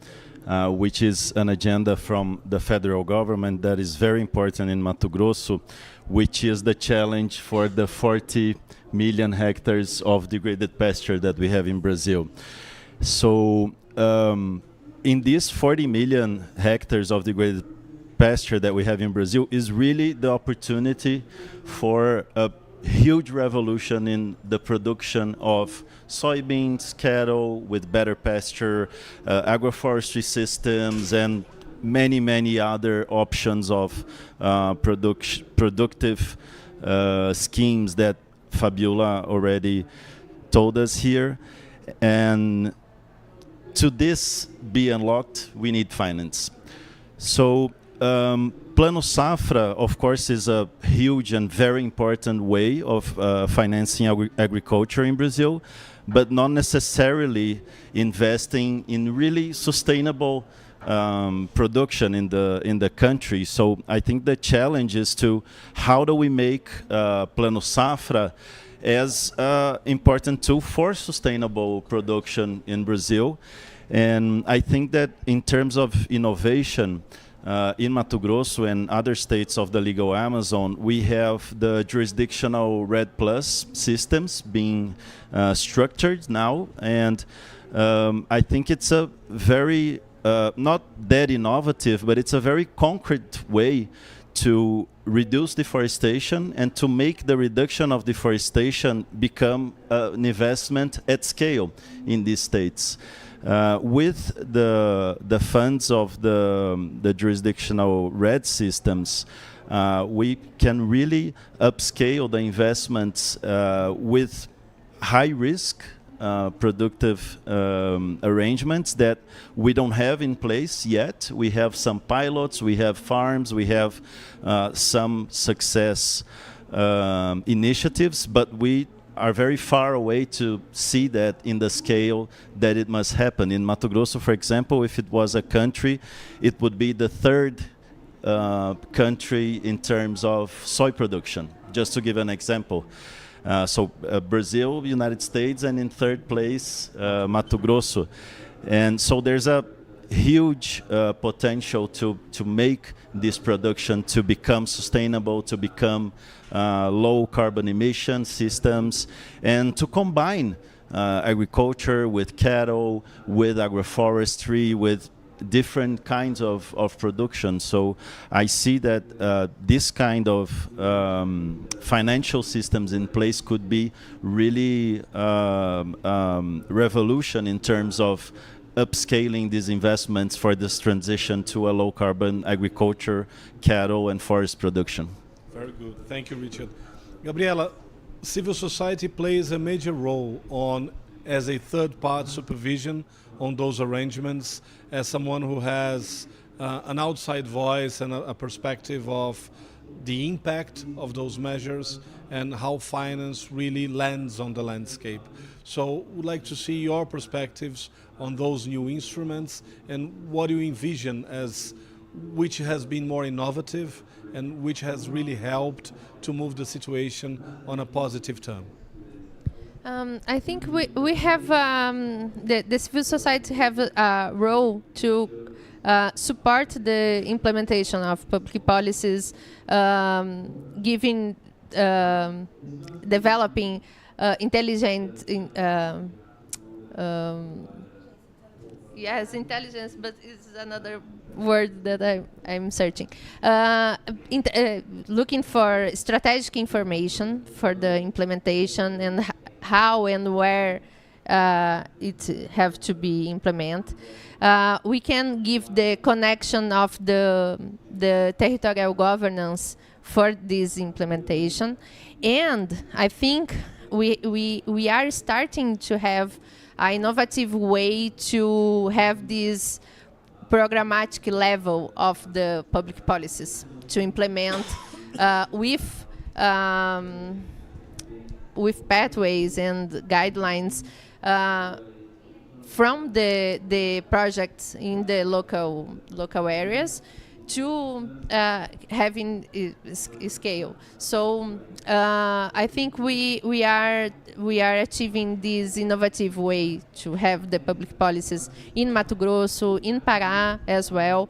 which is an agenda from the federal government that is very important in Mato Grosso, which is the challenge for the 40 million hectares of degraded pasture that we have in Brazil. So in these 40 million hectares of degraded pasture that we have in Brazil is really the opportunity for huge revolution in the production of soybeans, cattle with better pasture, agroforestry systems, and many other options of productive schemes that Fabiola already told us here. And to this be unlocked, we need finance. So Plano Safra, of course, is a huge and very important way of financing agriculture in Brazil, but not necessarily investing in really sustainable production in the country. So I think the challenge is to how do we make Plano Safra as important tool for sustainable production in Brazil. And I think that in terms of innovation, in Mato Grosso and other states of the legal Amazon, we have the jurisdictional RED Plus systems being structured now. And I think it's a very, not that innovative, but it's a very concrete way to reduce deforestation and to make the reduction of deforestation become an investment at scale in these states. With the funds of the jurisdictional RED systems, we can really upscale the investments with high risk productive arrangements that we don't have in place yet. We have some pilots, we have farms, we have some success initiatives, but we are very far away to see that in the scale that it must happen. In Mato Grosso, for example, if it was a country, it would be the third country in terms of soy production, just to give an example. So Brazil, United States, and in third place, Mato Grosso. And so there's a huge potential to make this production to become sustainable, to become low carbon emission systems, and to combine agriculture with cattle, with agroforestry, with different kinds of production. So I see that this kind of financial systems in place could be really revolution in terms of upscaling these investments for this transition to a low carbon agriculture, cattle and forest production. Very good. Thank you, Richard. Gabriela, civil society plays a major role as a third-party supervision on those arrangements, as someone who has an outside voice and a perspective of the impact of those measures and how finance really lands on the landscape. So we'd like to see your perspectives on those new instruments and what you envision as which has been more innovative and which has really helped to move the situation on a positive term. I think we have the civil society have a role to support the implementation of public policies, developing intelligent yes, intelligence, but it's another word that I'm searching. Looking for strategic information for the implementation and how and where it have to be implemented. We can give the connection of the territorial governance for this implementation, and I think we are starting to have an innovative way to have this programmatic level of the public policies to implement with pathways and guidelines from the projects in the local areas to having scale. So I think we are achieving this innovative way to have the public policies in Mato Grosso, in Pará as well,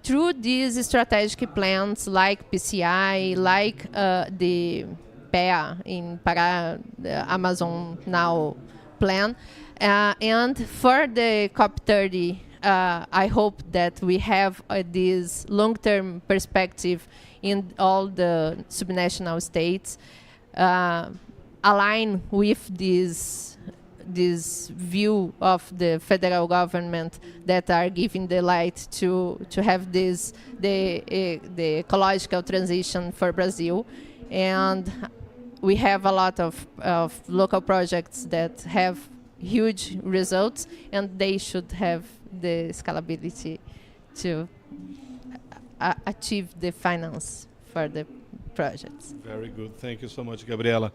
through these strategic plans like PCI, like the PEA in Pará, the Amazon Now plan, and for the COP30. I hope that we have this long-term perspective in all the subnational states align with this view of the federal government that are giving the light to have the ecological transition for Brazil. And we have a lot of local projects that have huge results, and they should have the scalability to achieve the finance for the projects. Very good. Thank you so much, Gabriela.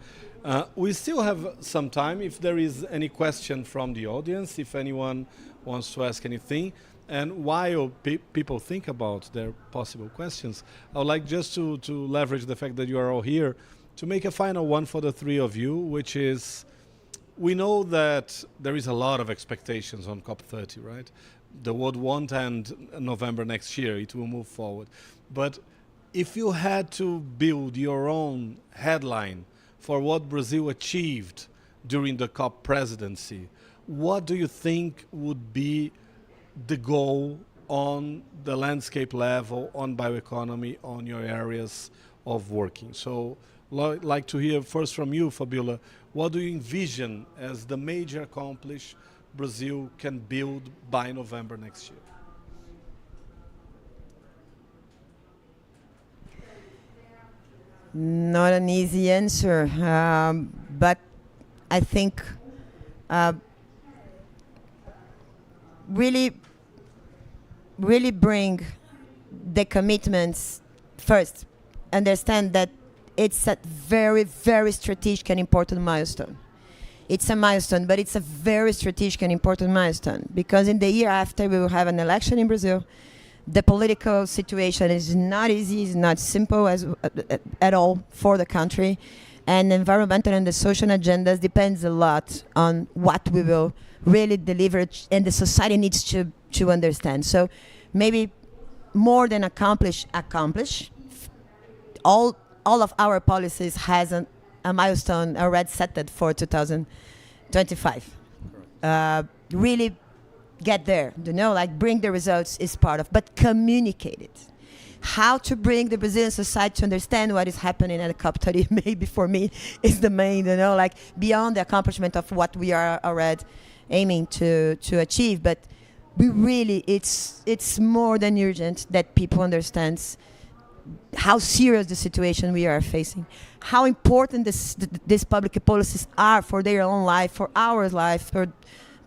We still have some time if there is any question from the audience, if anyone wants to ask anything. And while people think about their possible questions, I would like just to leverage the fact that you are all here to make a final one for the three of you, which is, we know that there is a lot of expectations on COP30, right? The world won't end November next year, it will move forward. But if you had to build your own headline for what Brazil achieved during the COP presidency, what do you think would be the goal on the landscape level, on bioeconomy, on your areas of working? So I'd like to hear first from you, Fabiola. What do you envision as the major accomplishment Brazil can build by November next year? Not an easy answer, but I think really bring the commitments first. Understand that it's a very, very strategic and important milestone. It's a milestone, but it's a very strategic and important milestone, because in the year after we will have an election in Brazil. The political situation is not easy, it's not simple at all for the country. And the environmental and the social agendas depends a lot on what we will really deliver, and the society needs to understand. So maybe more than accomplish. All of our policies has a milestone already set for 2025. Really get there, like bring the results is part of, but communicate it. How to bring the Brazilian society to understand what is happening at the COP30 maybe for me is the main, like beyond the accomplishment of what we are already aiming to achieve. But we really, it's more than urgent that people understand how serious the situation we are facing, how important these public policies are for their own life, for our life, for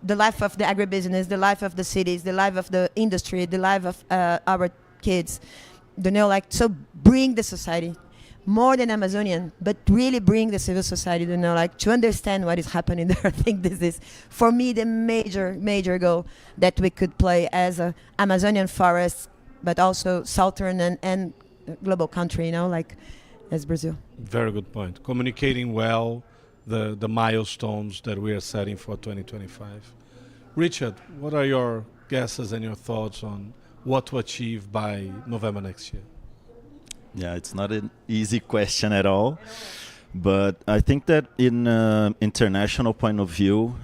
the life of the agribusiness, the life of the cities, the life of the industry, the life of our kids. Like, so bring the society, more than Amazonian, but really bring the civil society, like to understand what is happening there. I think this is, for me, the major goal that we could play as a Amazonian forest, but also southern and global country, like as Brazil. Very good point. Communicating well the milestones that we are setting for 2025. Richard, what are your guesses and your thoughts on what to achieve by November next year? Yeah, it's not an easy question at all. But I think that in international point of view,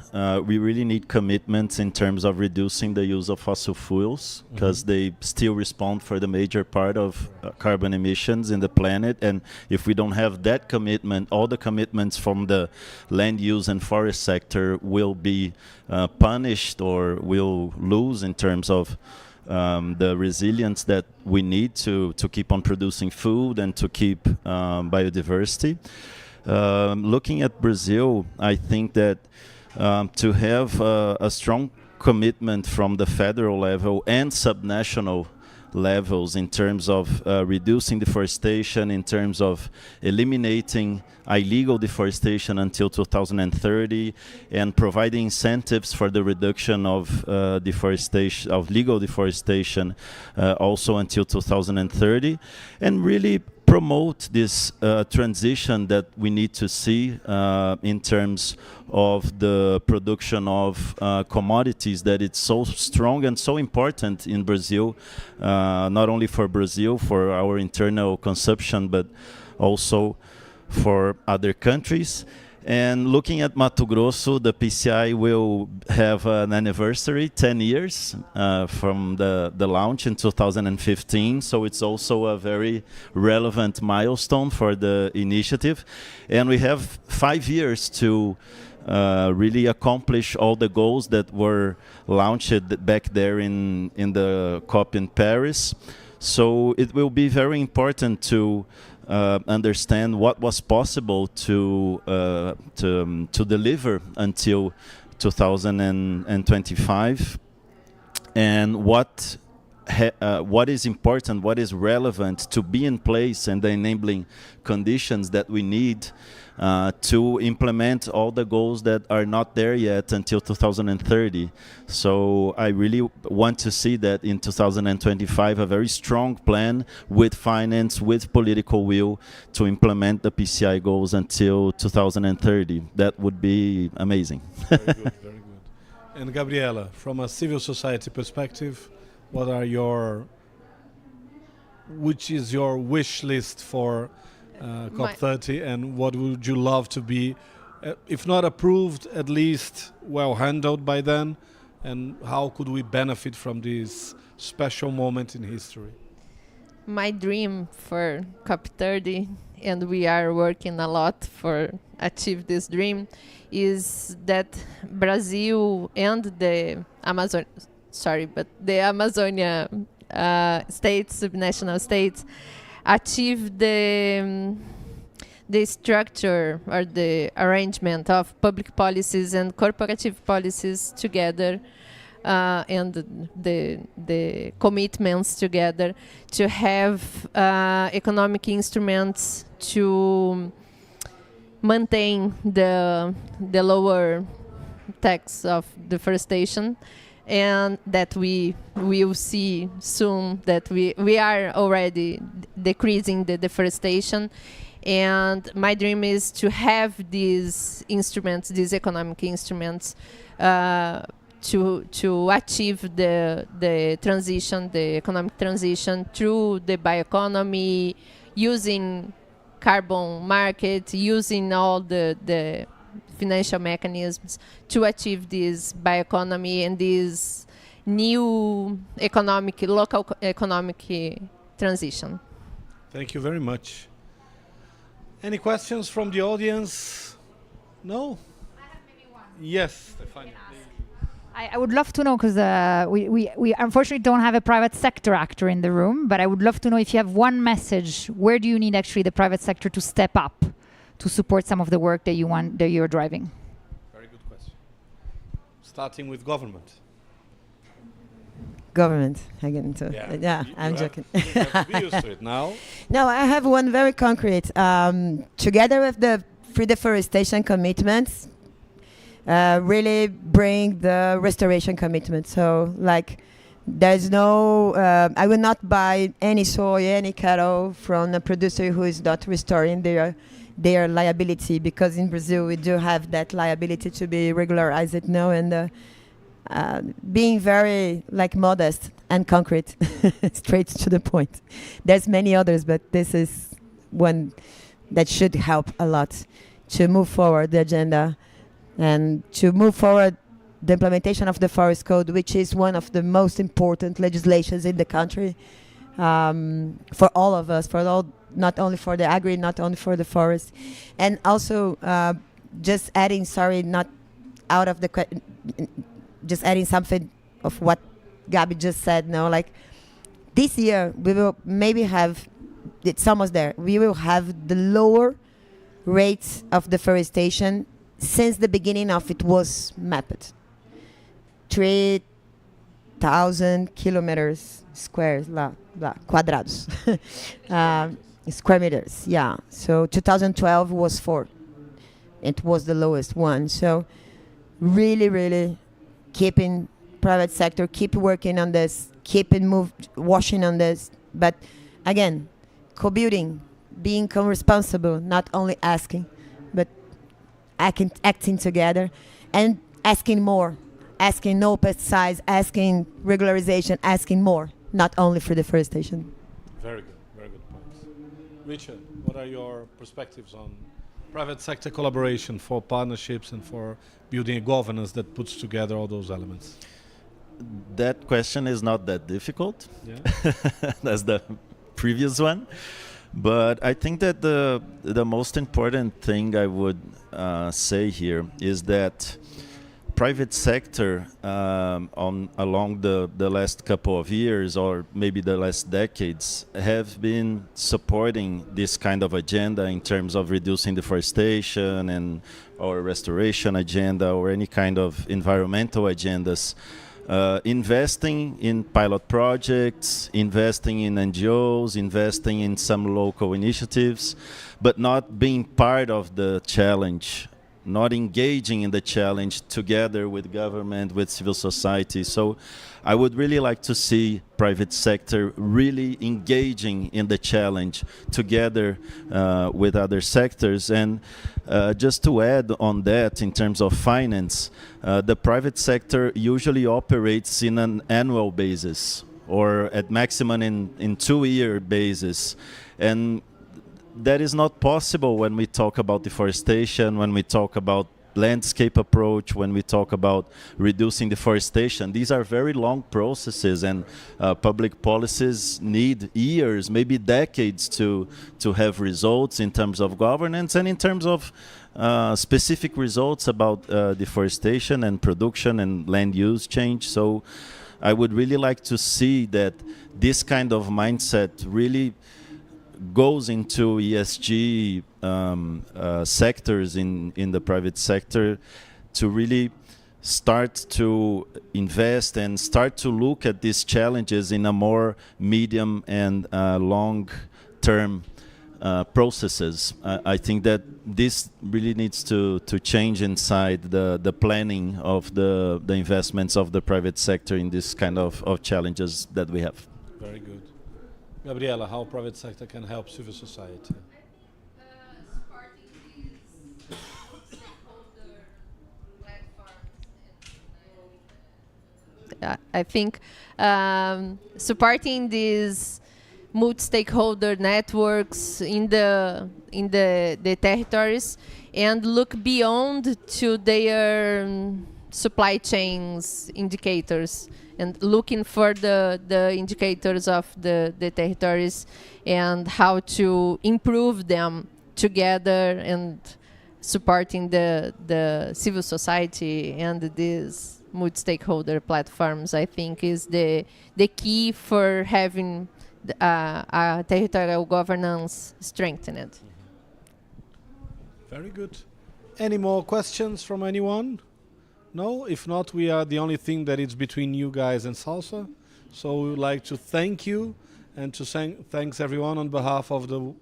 we really need commitments in terms of reducing the use of fossil fuels, because they still respond for the major part of carbon emissions in the planet. And if we don't have that commitment, all the commitments from the land use and forest sector will be punished or will lose in terms of the resilience that we need to keep on producing food and to keep biodiversity. Looking at Brazil, I think that to have a strong commitment from the federal level and subnational levels in terms of reducing deforestation, in terms of eliminating illegal deforestation until 2030, and providing incentives for the reduction of deforestation, of legal deforestation, also until 2030, and really promote this transition that we need to see in terms of the production of commodities, that it's so strong and so important in Brazil, not only for Brazil, for our internal consumption, but also for other countries. And looking at Mato Grosso, the PCI will have an anniversary, 10 years from the launch in 2015. So it's also a very relevant milestone for the initiative. And we have 5 years to really accomplish all the goals that were launched back there in the COP in Paris. So it will be very important to understand what was possible to deliver until 2025, and what is important, what is relevant to be in place, and the enabling conditions that we need to implement all the goals that are not there yet until 2030. So I really want to see that in 2025, a very strong plan with finance, with political will to implement the PCI goals until 2030. That would be amazing. Very good, very good. And Gabriela, from a civil society perspective, which is your wish list for COP30, and what would you love to be, if not approved, at least well handled by then, and how could we benefit from this special moment in history? My dream for COP30, and we are working a lot for achieve this dream, is that Brazil and the Amazonia states, subnational states, achieve the structure or the arrangement of public policies and corporative policies together, and the commitments together to have economic instruments to maintain the lower tax of deforestation, and that we will see soon that we are already decreasing the deforestation. And my dream is to have these instruments, these economic instruments, to achieve the transition, the economic transition through the bioeconomy, using carbon market, using all the financial mechanisms to achieve this bioeconomy and this new local economic transition. Thank you very much. Any questions from the audience? No? I have maybe one. Yes, Stefania. I would love to know, because we unfortunately don't have a private sector actor in the room, but I would love to know if you have one message, where do you need actually the private sector to step up to support some of the work that you're driving? Very good question. Starting with government. Government, I get into I'm joking. You have to be used to it now. No, I have one very concrete. Together with the free deforestation commitments, really bring the restoration commitment. So, like, there's no, I will not buy any soy, any cattle from a producer who is not restoring their liability, because in Brazil we do have that liability to be regularized now, and being very modest and concrete, straight to the point. There's many others, but this is one that should help a lot to move forward the agenda and to move forward the implementation of the Forest Code, which is one of the most important legislations in the country, for all of us, not only for the agri, not only for the forest. And also, just adding, just adding something of what Gabi just said. This year we will maybe have, it's almost there, we will have the lower rates of deforestation since the beginning of it was mapped. 3,000 kilometers squares, quadrados, square meters, yeah. So 2012 was 4. It was the lowest one. So really, really keeping private sector, keep working on this, washing on this. But again, co-building, being co-responsible, not only asking, but acting together and asking more, asking no pesticides, asking regularization, asking more, not only for deforestation. Very good points. Richard, what are your perspectives on private sector collaboration for partnerships and for building a governance that puts together all those elements? That question is not that difficult. Yeah. That's the previous one. But I think that the most important thing I would say here is that private sector along the last couple of years, or maybe the last decades, have been supporting this kind of agenda in terms of reducing deforestation and or restoration agenda or any kind of environmental agendas. Investing in pilot projects, investing in NGOs, investing in some local initiatives, but not being part of the challenge, not engaging in the challenge together with government, with civil society. So I would really like to see private sector really engaging in the challenge together with other sectors. And just to add on that, in terms of finance, the private sector usually operates in an annual basis or at maximum in 2-year basis. And that is not possible when we talk about deforestation, when we talk about landscape approach, when we talk about reducing deforestation. These are very long processes, and public policies need years, maybe decades to have results in terms of governance and in terms of specific results about deforestation and production and land use change. So I would really like to see that this kind of mindset really goes into ESG sectors in the private sector, to really start to invest and start to look at these challenges in a more medium and long-term processes. I think that this really needs to change inside the planning of the investments of the private sector in this kind of challenges that we have. Very good. Gabriela, how private sector can help civil society? I think supporting these multi-stakeholder networks in the territories and look beyond to their supply chains indicators, and looking for the indicators of the territories and how to improve them together, and supporting the civil society and these multi-stakeholder platforms, I think, is the key for having territorial governance strengthened. Very good. Any more questions from anyone? No? If not, we are the only thing that is between you guys and Salsa. So we would like to thank you and to thanks everyone on behalf of the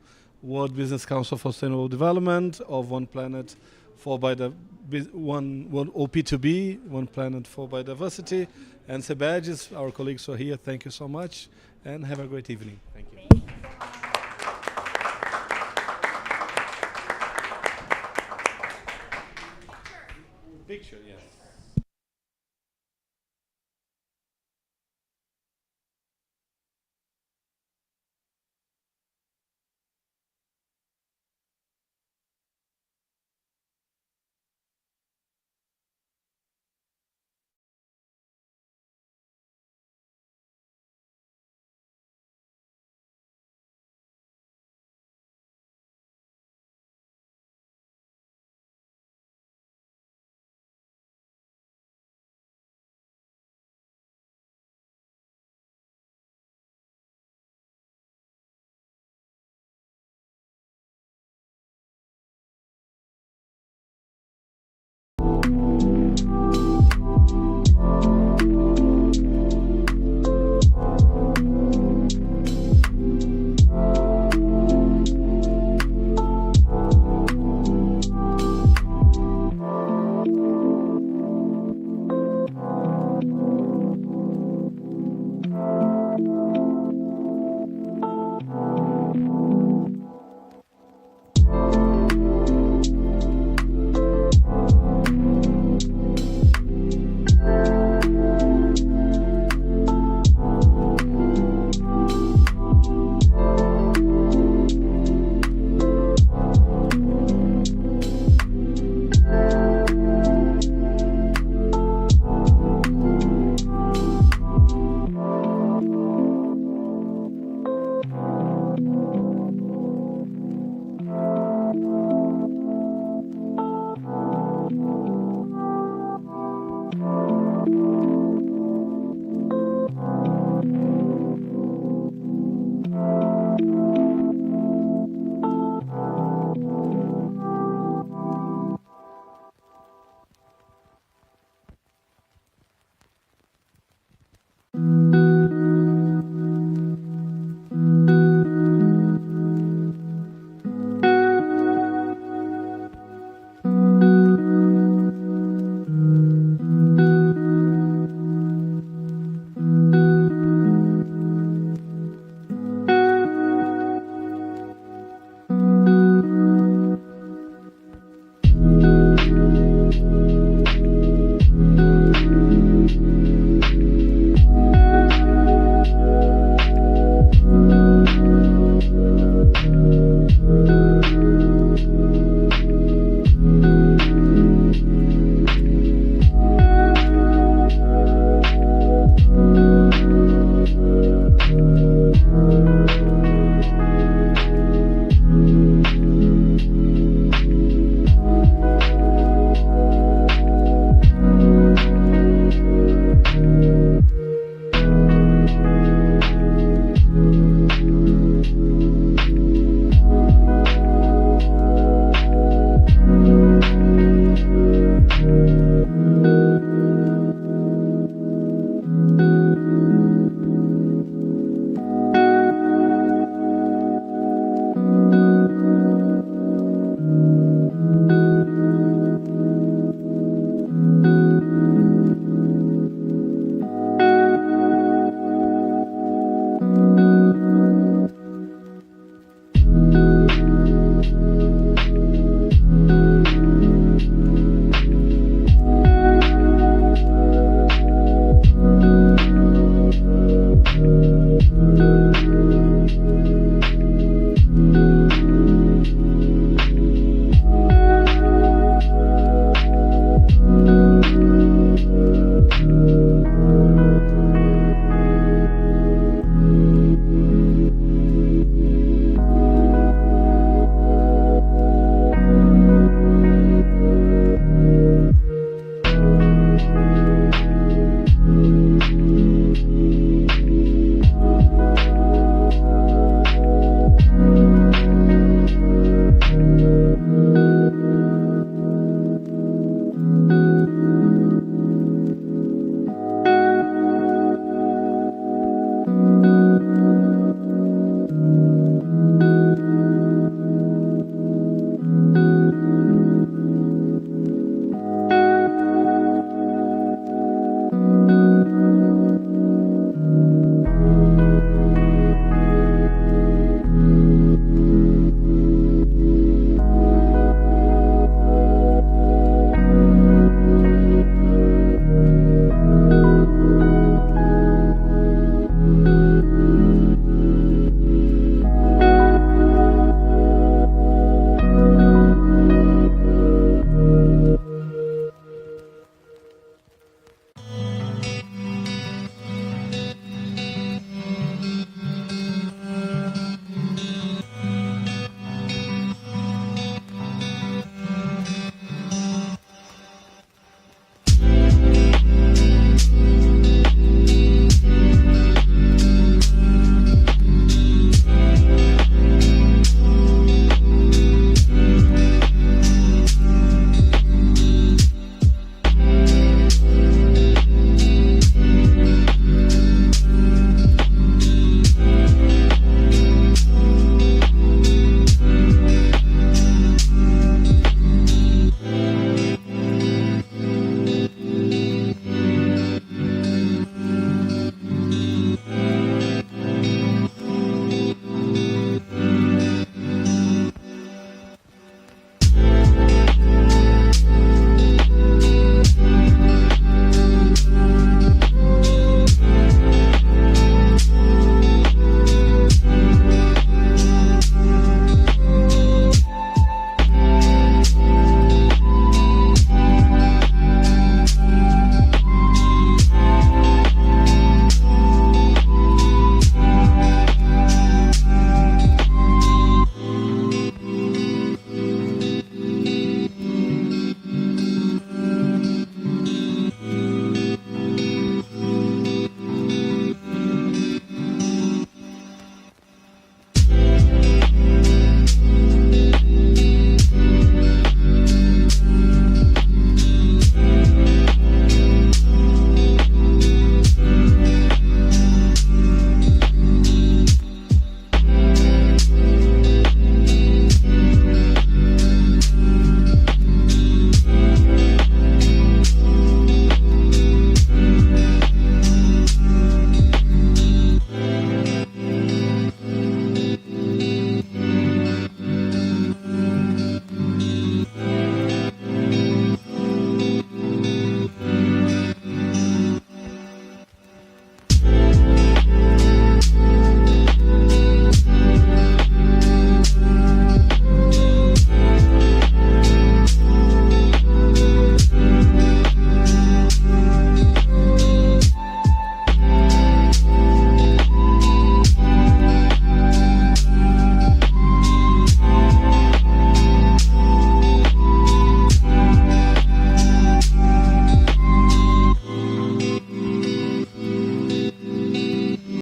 World Business Council for Sustainable Development, of One Planet for one OP2B, One Planet for Biodiversity, and Sebadges, our colleagues who are here. Thank you so much, and have a great evening. Thank you. Picture, yes.